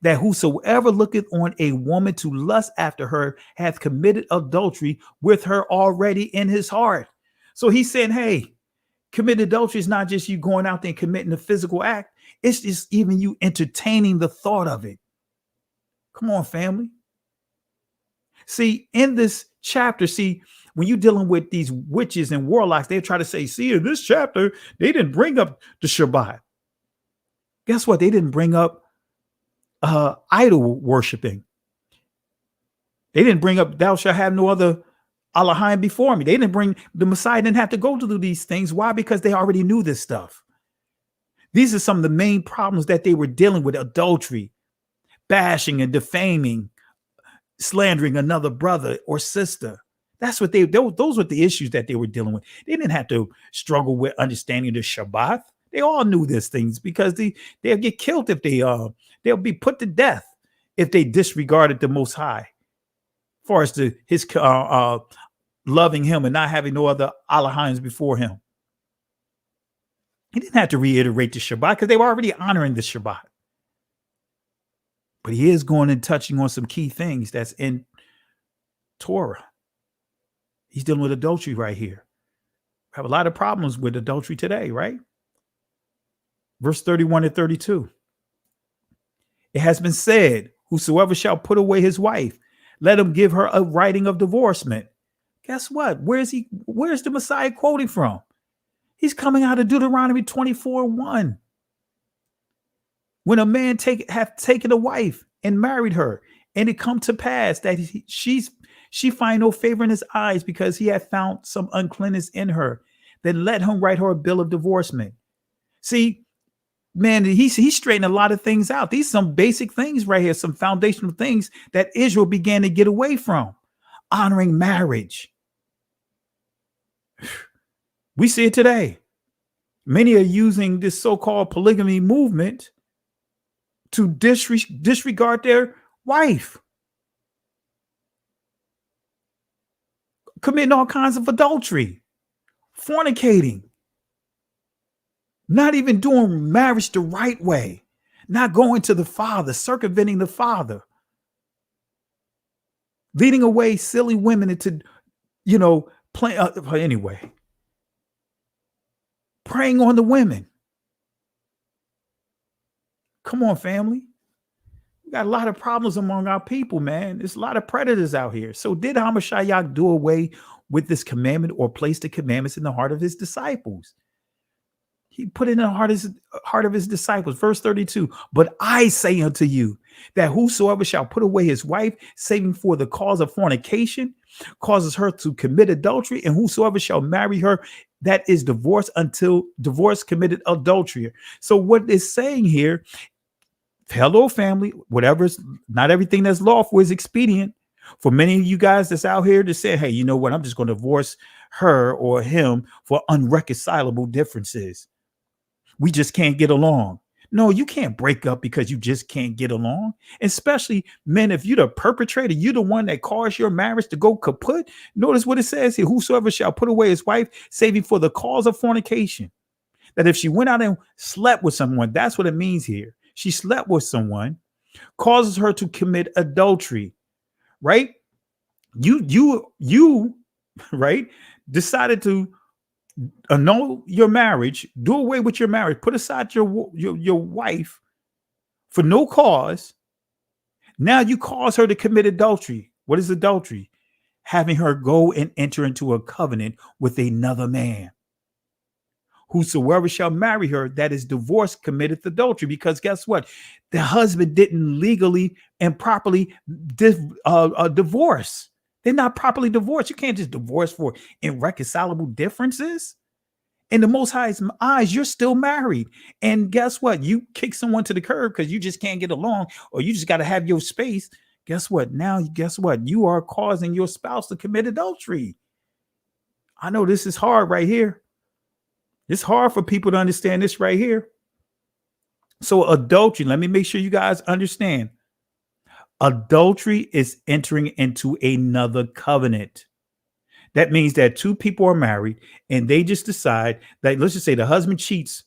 that whosoever looketh on a woman to lust after her hath committed adultery with her already in his heart. So he's saying, hey, commit adultery is not just you going out there and committing a physical act. It's just even you entertaining the thought of it. Come on, family. See, in this chapter, when you're dealing with these witches and warlocks, they try to say, see, in this chapter, they didn't bring up the Shabbat. Guess what? They didn't bring up idol worshiping. They didn't bring up thou shalt have no other Elohim before me. They didn't bring, the Messiah didn't have to go to these things. Why? Because they already knew this stuff. These are some of the main problems that they were dealing with: adultery, bashing and defaming, slandering another brother or sister. That's what those were the issues that they were dealing with. They didn't have to struggle with understanding the Shabbat. They all knew these things, because they'll get killed if they'll be put to death if they disregarded the Most High, as far as his loving him and not having no other Elohims before him. He didn't have to reiterate the Shabbat, because they were already honoring the Shabbat. But he is going and touching on some key things that's in Torah. He's dealing with adultery right here. We have a lot of problems with adultery today, right? Verse 31 and 32. It has been said, whosoever shall put away his wife, let him give her a writing of divorcement. Guess what? Where's the Messiah quoting from? He's coming out of Deuteronomy 24:1. When a man hath taken a wife and married her, and it come to pass that she find no favor in his eyes, because he hath found some uncleanness in her, then let him write her a bill of divorcement. See, man, he's straightening a lot of things out. These are some basic things right here, some foundational things that Israel began to get away from. Honoring marriage. We see it today. Many are using this so-called polygamy movement to disregard their wife, committing all kinds of adultery, fornicating, not even doing marriage the right way, not going to the Father, circumventing the Father, leading away silly women into, preying on the women. Come on, family. We got a lot of problems among our people, man. There's a lot of predators out here. So did Hamashiach do away with this commandment, or place the commandments in the heart of his disciples? He put it in the heart of his disciples. Verse 32, but I say unto you that whosoever shall put away his wife, saving for the cause of fornication, causes her to commit adultery, and whosoever shall marry her, that is divorced until divorce committed adultery. So what it's saying here, hello, family, whatever's not everything that's lawful is expedient. For many of you guys that's out here to say, hey, you know what? I'm just going to divorce her or him for unreconcilable differences. We just can't get along. No, you can't break up because you just can't get along. Especially men, if you're the perpetrator, you're the one that caused your marriage to go kaput. Notice what it says here: whosoever shall put away his wife, saving for the cause of fornication. That if she went out and slept with someone, that's what it means here. She slept with someone, causes her to commit adultery, right? You, right, decided to annul your marriage, do away with your marriage, put aside your wife for no cause. Now you cause her to commit adultery. What is adultery? Having her go and enter into a covenant with another man. Whosoever shall marry her that is divorced committeth adultery. Because guess what? The husband didn't legally and properly divorce. They're not properly divorced. You can't just divorce for irreconcilable differences. In the Most High's eyes, you're still married. And guess what? You kick someone to the curb because you just can't get along, or you just got to have your space. Guess what? Now, guess what? You are causing your spouse to commit adultery. I know this is hard right here. It's hard for people to understand this right here. So adultery, let me make sure you guys understand. Adultery is entering into another covenant. That means that two people are married and they just decide that, let's just say the husband cheats.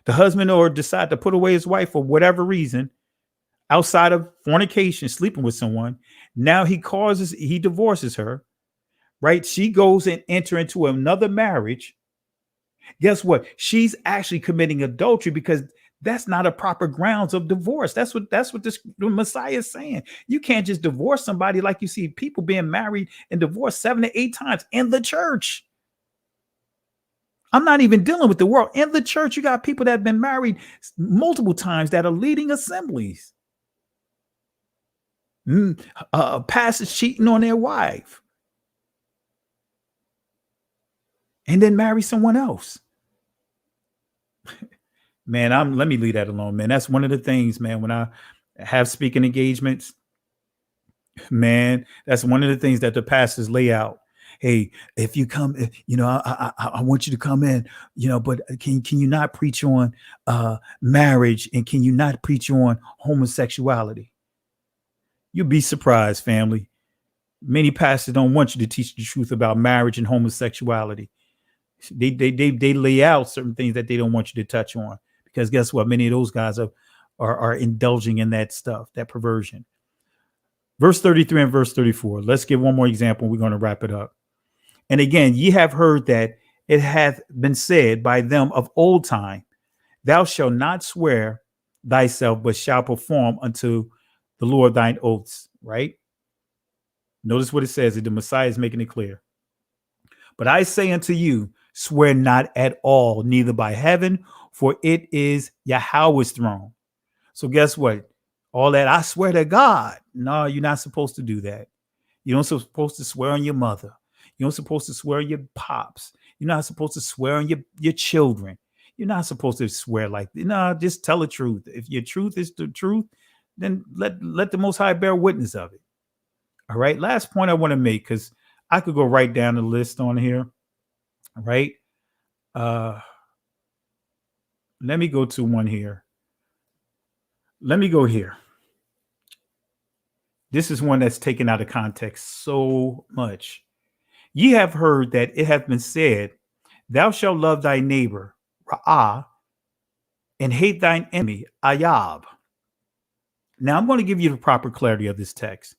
The husband or decide to put away his wife for whatever reason, outside of fornication, sleeping with someone. Now he divorces her, right? She goes and enter into another marriage. Guess what? She's actually committing adultery because that's not a proper grounds of divorce. That's what the Messiah is saying. You can't just divorce somebody like you see people being married and divorced 7 to 8 times in the church. I'm not even dealing with the world. In the church, you got people that have been married multiple times that are leading assemblies. Pastors cheating on their wife and then marry someone else. Man, let me leave that alone, man. That's one of the things, man, when I have speaking engagements, man, that's one of the things that the pastors lay out. Hey, if you come, I want you to come in, but can you not preach on marriage, and can you not preach on homosexuality? You'll be surprised, family. Many pastors don't want you to teach the truth about marriage and homosexuality. They lay out certain things that they don't want you to touch on, because guess what? Many of those guys are indulging in that stuff, that perversion. Verse 33 and verse 34. Let's give one more example. We're going to wrap it up. And again, ye have heard that it hath been said by them of old time, thou shalt not swear thyself, but shalt perform unto the Lord thine oaths. Right? Notice what it says. The Messiah is making it clear. But I say unto you, swear not at all, neither by heaven, for it is Yahweh's throne. So guess what? All that I swear to God. No, you're not supposed to do that. You're not supposed to swear on your mother. You're not supposed to swear on your pops. You're not supposed to swear on your children. You're not supposed to swear like that. No, just tell the truth. If your truth is the truth, then let the Most High bear witness of it. All right. Last point I want to make, because I could go right down the list on here. All right. Let me go to one here. Let me go here. This is one that's taken out of context so much. Ye have heard that it hath been said, thou shalt love thy neighbor, Ra'ah, and hate thine enemy, Ayab. Now I'm going to give you the proper clarity of this text.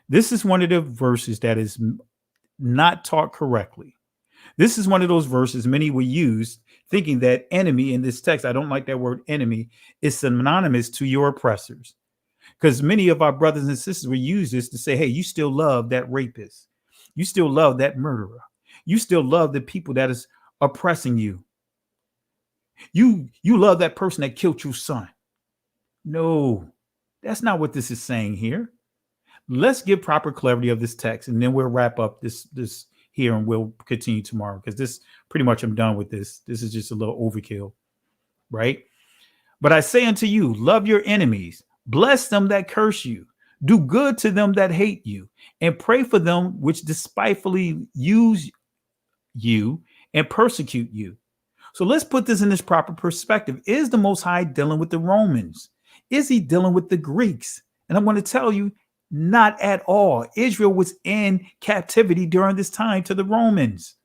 This is one of the verses that is not taught correctly. This is one of those verses many will use thinking that enemy in this text, I don't like that word enemy, is synonymous to your oppressors. Because many of our brothers and sisters will use this to say, hey, you still love that rapist. You still love that murderer. You still love the people that is oppressing you. You love that person that killed your son. No, that's not what this is saying here. Let's give proper clarity of this text, and then we'll wrap up this here, and we'll continue tomorrow, because this pretty much I'm done with this. This is just a little overkill, right? But I say unto you, love your enemies, bless them that curse you, do good to them that hate you, and pray for them which despitefully use you and persecute you, So let's put this in this proper perspective. Is the Most High dealing with the Romans? Is he dealing with the Greeks? And I'm going to tell you, not at all. Israel was in captivity during this time to the Romans.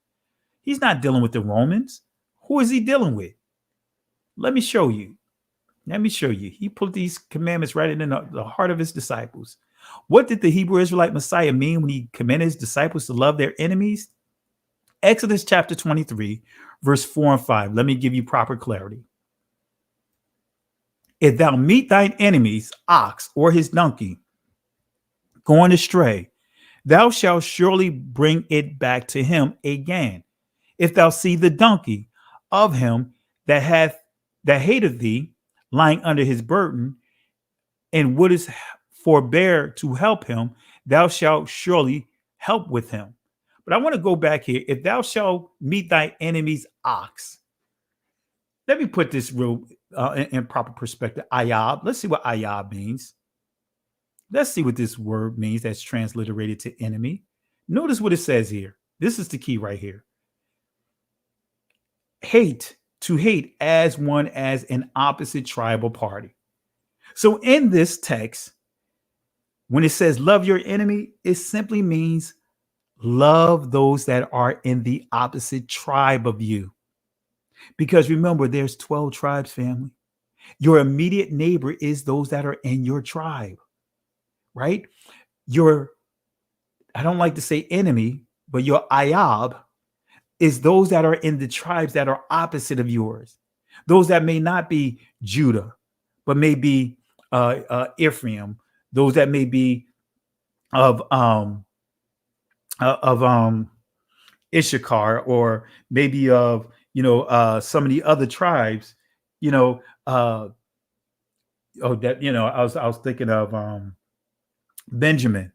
He's not dealing with the Romans. Who is he dealing with? Let me show you. Let me show you. He put these commandments right in the heart of his disciples. What did the Hebrew Israelite Messiah mean when he commanded his disciples to love their enemies? Exodus chapter 23, verse 4 and 5. Let me give you proper clarity. If thou meet thine enemy's ox or his donkey going astray, thou shalt surely bring it back to him again. If thou see the donkey of him that hateth thee lying under his burden, and wouldest forbear to help him, thou shalt surely help with him. But I want to go back here. If thou shalt meet thy enemy's ox, let me put this real in proper perspective. Ayab. Let's see what ayab means. Let's see what this word means that's transliterated to enemy. Notice what it says here. This is the key right here. Hate, to hate as one as an opposite tribal party. So in this text, when it says love your enemy, it simply means love those that are in the opposite tribe of you. Because remember, there's 12 tribes, family. Your immediate neighbor is those that are in your tribe, right? I don't like to say enemy, but your ayab is those that are in the tribes that are opposite of yours. Those that may not be Judah, but may be Ephraim. Those that may be of Issachar, or maybe of some of the other tribes. I was thinking of Benjamin.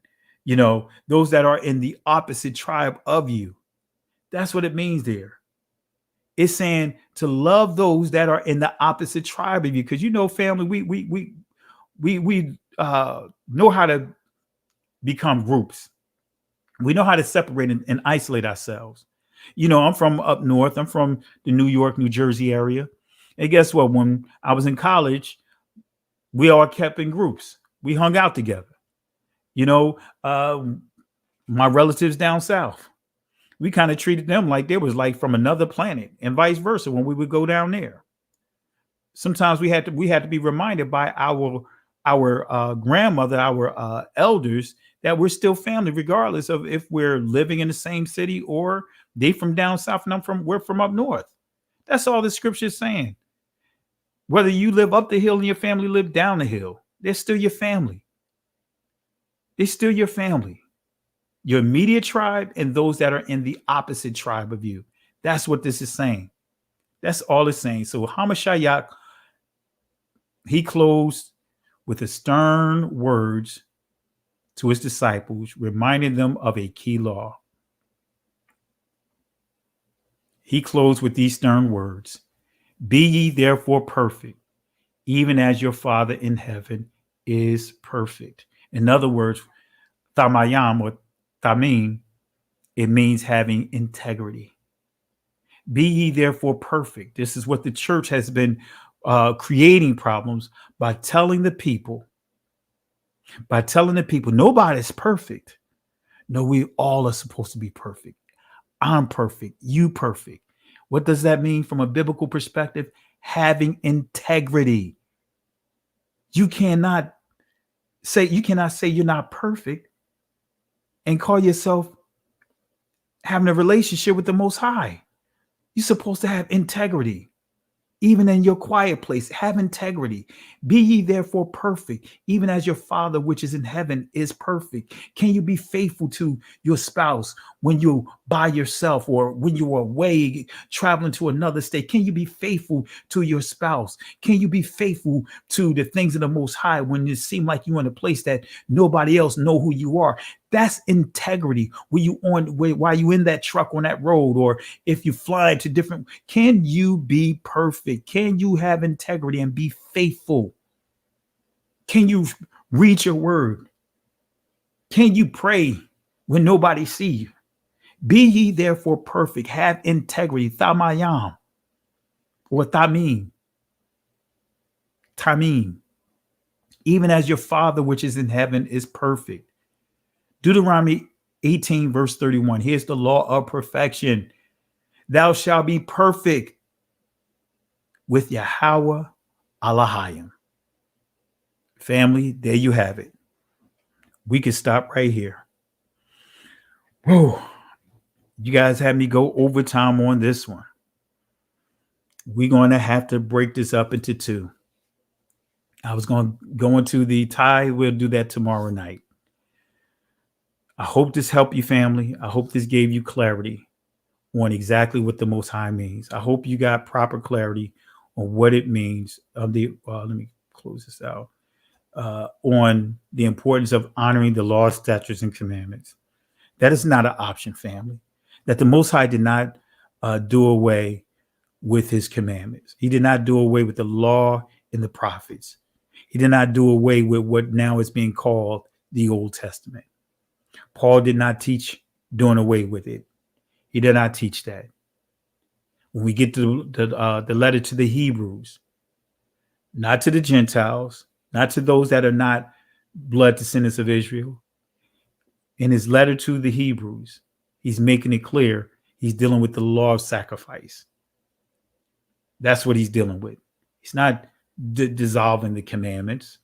Those that are in the opposite tribe of you. That's what it means there. It's saying to love those that are in the opposite tribe of you, because family, we know how to become groups. We know how to separate and isolate ourselves. I'm from up north. I'm from the New York, New Jersey area. And guess what? When I was in college, we all kept in groups. We hung out together. My relatives down south, we kind of treated them like they was like from another planet, and vice versa when we would go down there. Sometimes we had to be reminded by our grandmother, our elders, that we're still family, regardless of if we're living in the same city or they from down south and we're from up north. That's all the scripture is saying. Whether you live up the hill and your family live down the hill, they're still your family. They're still your family. Your immediate tribe and those that are in the opposite tribe of you. That's what this is saying. That's all it's saying. So Hamashiach, he closed with the stern words to his disciples, reminding them of a key law. He closed with these stern words: be ye therefore perfect, even as your Father in heaven is perfect. In other words, Thamayam or Tamim, it means having integrity. Be ye therefore perfect. This is what the church has been creating problems by telling the people nobody's perfect. No, we all are supposed to be perfect. I'm perfect. You perfect. What does that mean from a biblical perspective? Having integrity. You cannot say you're not perfect and call yourself having a relationship with the Most High. You're supposed to have integrity. Even in your quiet place, have integrity. Be ye therefore perfect, even as your Father which is in heaven is perfect. Can you be faithful to your spouse when you're by yourself, or when you're away traveling to another state? Can you be faithful to your spouse? Can you be faithful to the things of the Most High when it seems like you're in a place that nobody else know who you are? That's integrity. While you in that truck on that road, or if you fly to different, can you be perfect? Can you have integrity and be faithful? Can you read your word? Can you pray when nobody see you? Be ye therefore perfect, have integrity, thamayam. or tamim. Tamim. Even as your Father which is in heaven is perfect. Deuteronomy 18, verse 31. Here's the law of perfection. Thou shalt be perfect with Yahweh Elohim. Family, there you have it. We can stop right here. Whoa. You guys had me go overtime on this one. We're going to have to break this up into two. I was going to go into the tithe. We'll do that tomorrow night. I hope this helped you, family. I hope this gave you clarity on exactly what the Most High means. I hope you got proper clarity on what it means. Let me close this out. On the importance of honoring the law, statutes, and commandments. That is not an option, family. That the Most High did not do away with his commandments. He did not do away with the law and the prophets. He did not do away with what now is being called the Old Testament. Paul did not teach doing away with it. He did not teach that. When we get to the letter to the Hebrews, not to the Gentiles, not to those that are not blood descendants of Israel. In his letter to the Hebrews, he's making it clear he's dealing with the law of sacrifice. That's what he's dealing with. He's not dissolving the commandments.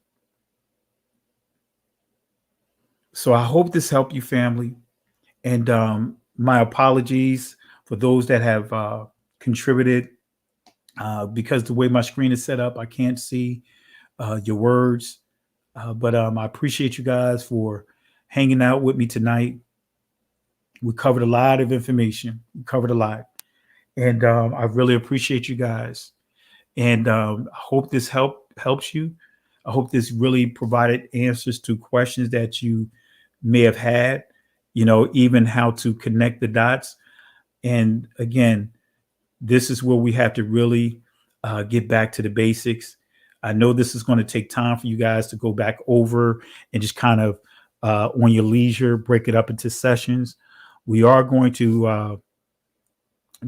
So I hope this helped you, family. And my apologies for those that have contributed because the way my screen is set up, I can't see your words. But I appreciate you guys for hanging out with me tonight. We covered a lot of information. We covered a lot. And I really appreciate you guys. And I hope this helps you. I hope this really provided answers to questions that you may have had, even how to connect the dots. And again, this is where we have to really get back to the basics. I know this is going to take time for you guys to go back over and just kind of on your leisure, break it up into sessions. We are going to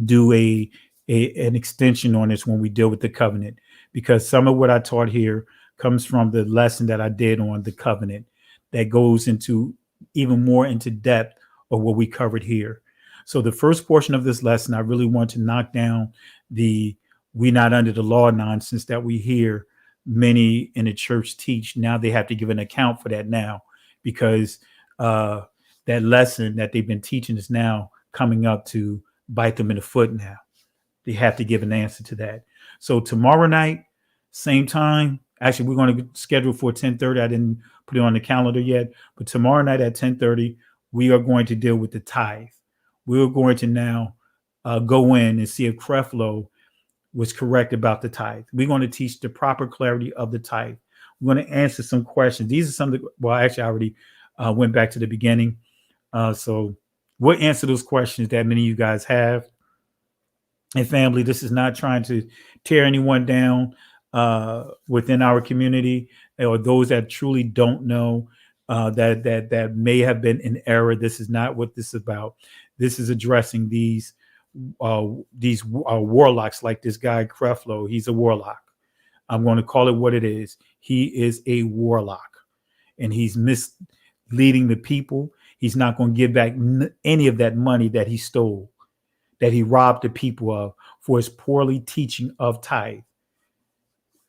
do an extension on this when we deal with the covenant, because some of what I taught here comes from the lesson that I did on the covenant that goes into even more into depth of what we covered here. So the first portion of this lesson, I really want to knock down the "we not under the law" nonsense that we hear many in the church teach. Now they have to give an account for that now, because that lesson that they've been teaching is now coming up to bite them in the foot now. They have to give an answer to that. So tomorrow night, same time. Actually, we're going to schedule for 10:30. I didn't put it on the calendar yet, but tomorrow night at 10:30, we are going to deal with the tithe. We're going to now go in and see if Creflo was correct about the tithe. We're going to teach the proper clarity of the tithe. We're going to answer some questions. These are some of the, well, actually, I already went back to the beginning. So we'll answer those questions that many of you guys have. And family, this is not trying to tear anyone down within our community or those that truly don't know that may have been in error. This is not what this is about. This is addressing these warlocks like this guy Creflo. He's a warlock. I'm going to call it what it is. He is a warlock, and he's misleading the people. He's not going to give back any of that money that he stole, that he robbed the people of for his poorly teaching of tithe.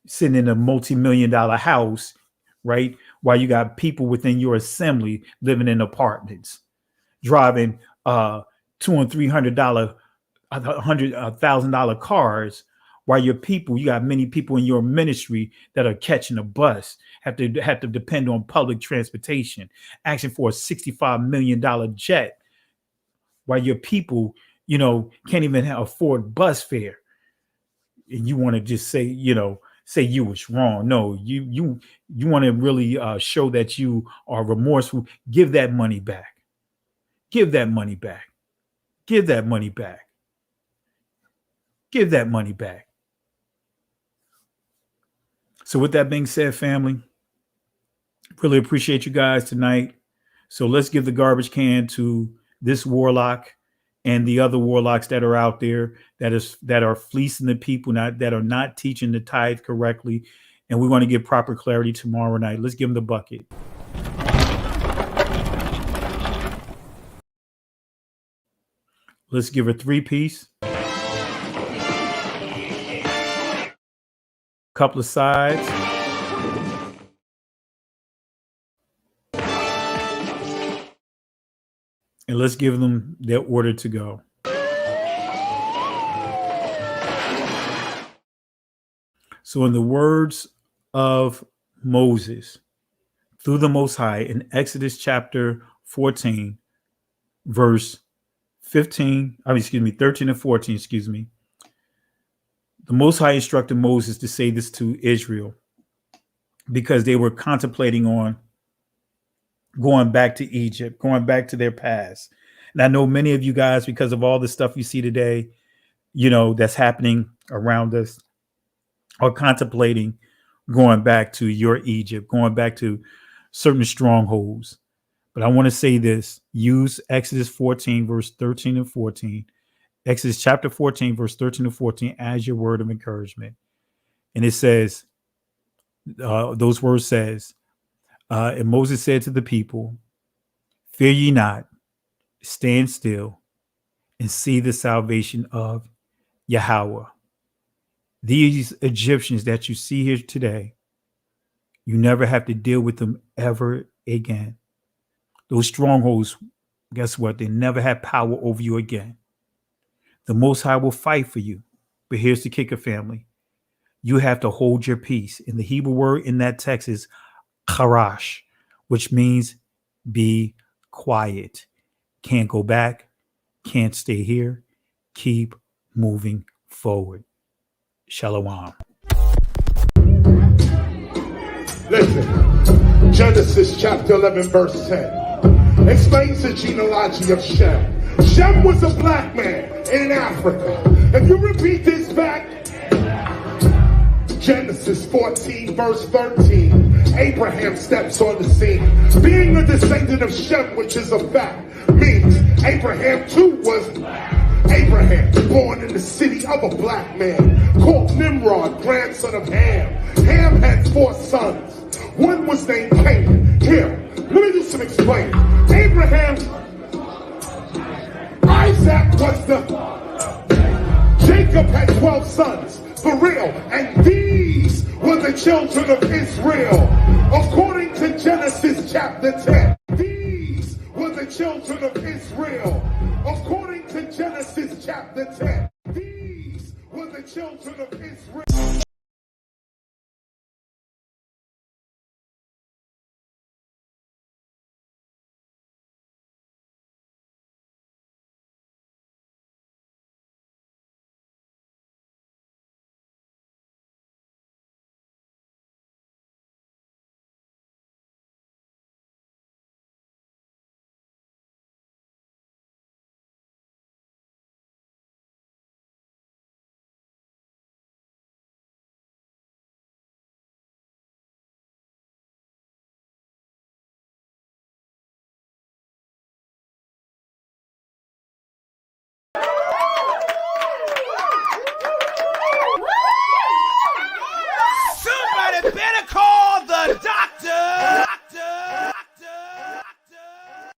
Sitting in a multi-million-dollar house, right? While you got people within your assembly living in apartments, driving $200 and $300, $100,000 cars, while your people, you got many people in your ministry that are catching a bus, have to depend on public transportation, asking for a $65 million jet, while your people, can't even afford bus fare. And you want to just say, say you was wrong. No, you want to really show that you are remorseful. Give that money back. Give that money back. Give that money back. Give that money back. So with that being said, family, really appreciate you guys tonight. So let's give the garbage can to this warlock and the other warlocks that are out there that are fleecing the people, that are not teaching the tithe correctly. And we're going to get proper clarity tomorrow night. Let's give them the bucket. Let's give her 3-piece. Couple of sides. And let's give them their order to go. So in the words of Moses, through the Most High, in Exodus chapter 14, verse 13 and 14, the Most High instructed Moses to say this to Israel because they were contemplating on going back to Egypt, going back to their past. And I know many of you guys, because of all the stuff you see today, that's happening around us, are contemplating going back to your Egypt, going back to certain strongholds. But I want to say this: use Exodus 14, verse 13 and 14, Exodus chapter 14, verse 13 and 14 as your word of encouragement. And it says, those words says, and Moses said to the people, fear ye not, stand still and see the salvation of Yahweh. These Egyptians that you see here today, you never have to deal with them ever again. Those strongholds, guess what? They never have power over you again. The Most High will fight for you. But here's the kicker, family. You have to hold your peace. And the Hebrew word in that text is charash, which means be quiet. Can't go back. Can't stay here. Keep moving forward. Shalom. Listen, Genesis chapter 11, verse 10 explains the genealogy of Shem. Shem was a black man in Africa. If you repeat this back, Genesis 14, verse 13, Abraham steps on the scene. Being a descendant of Shem, which is a fact, means Abraham too was Abraham, born in the city of a black man called Nimrod, grandson of Ham. Ham had 4 sons. One was named Canaan. Here, let me do some explaining. Abraham, Isaac was Jacob had 12 sons, for real, and these were the children of Israel. According to Genesis chapter 10, these were the children of Israel. According to Genesis chapter 10, these were the children of Israel.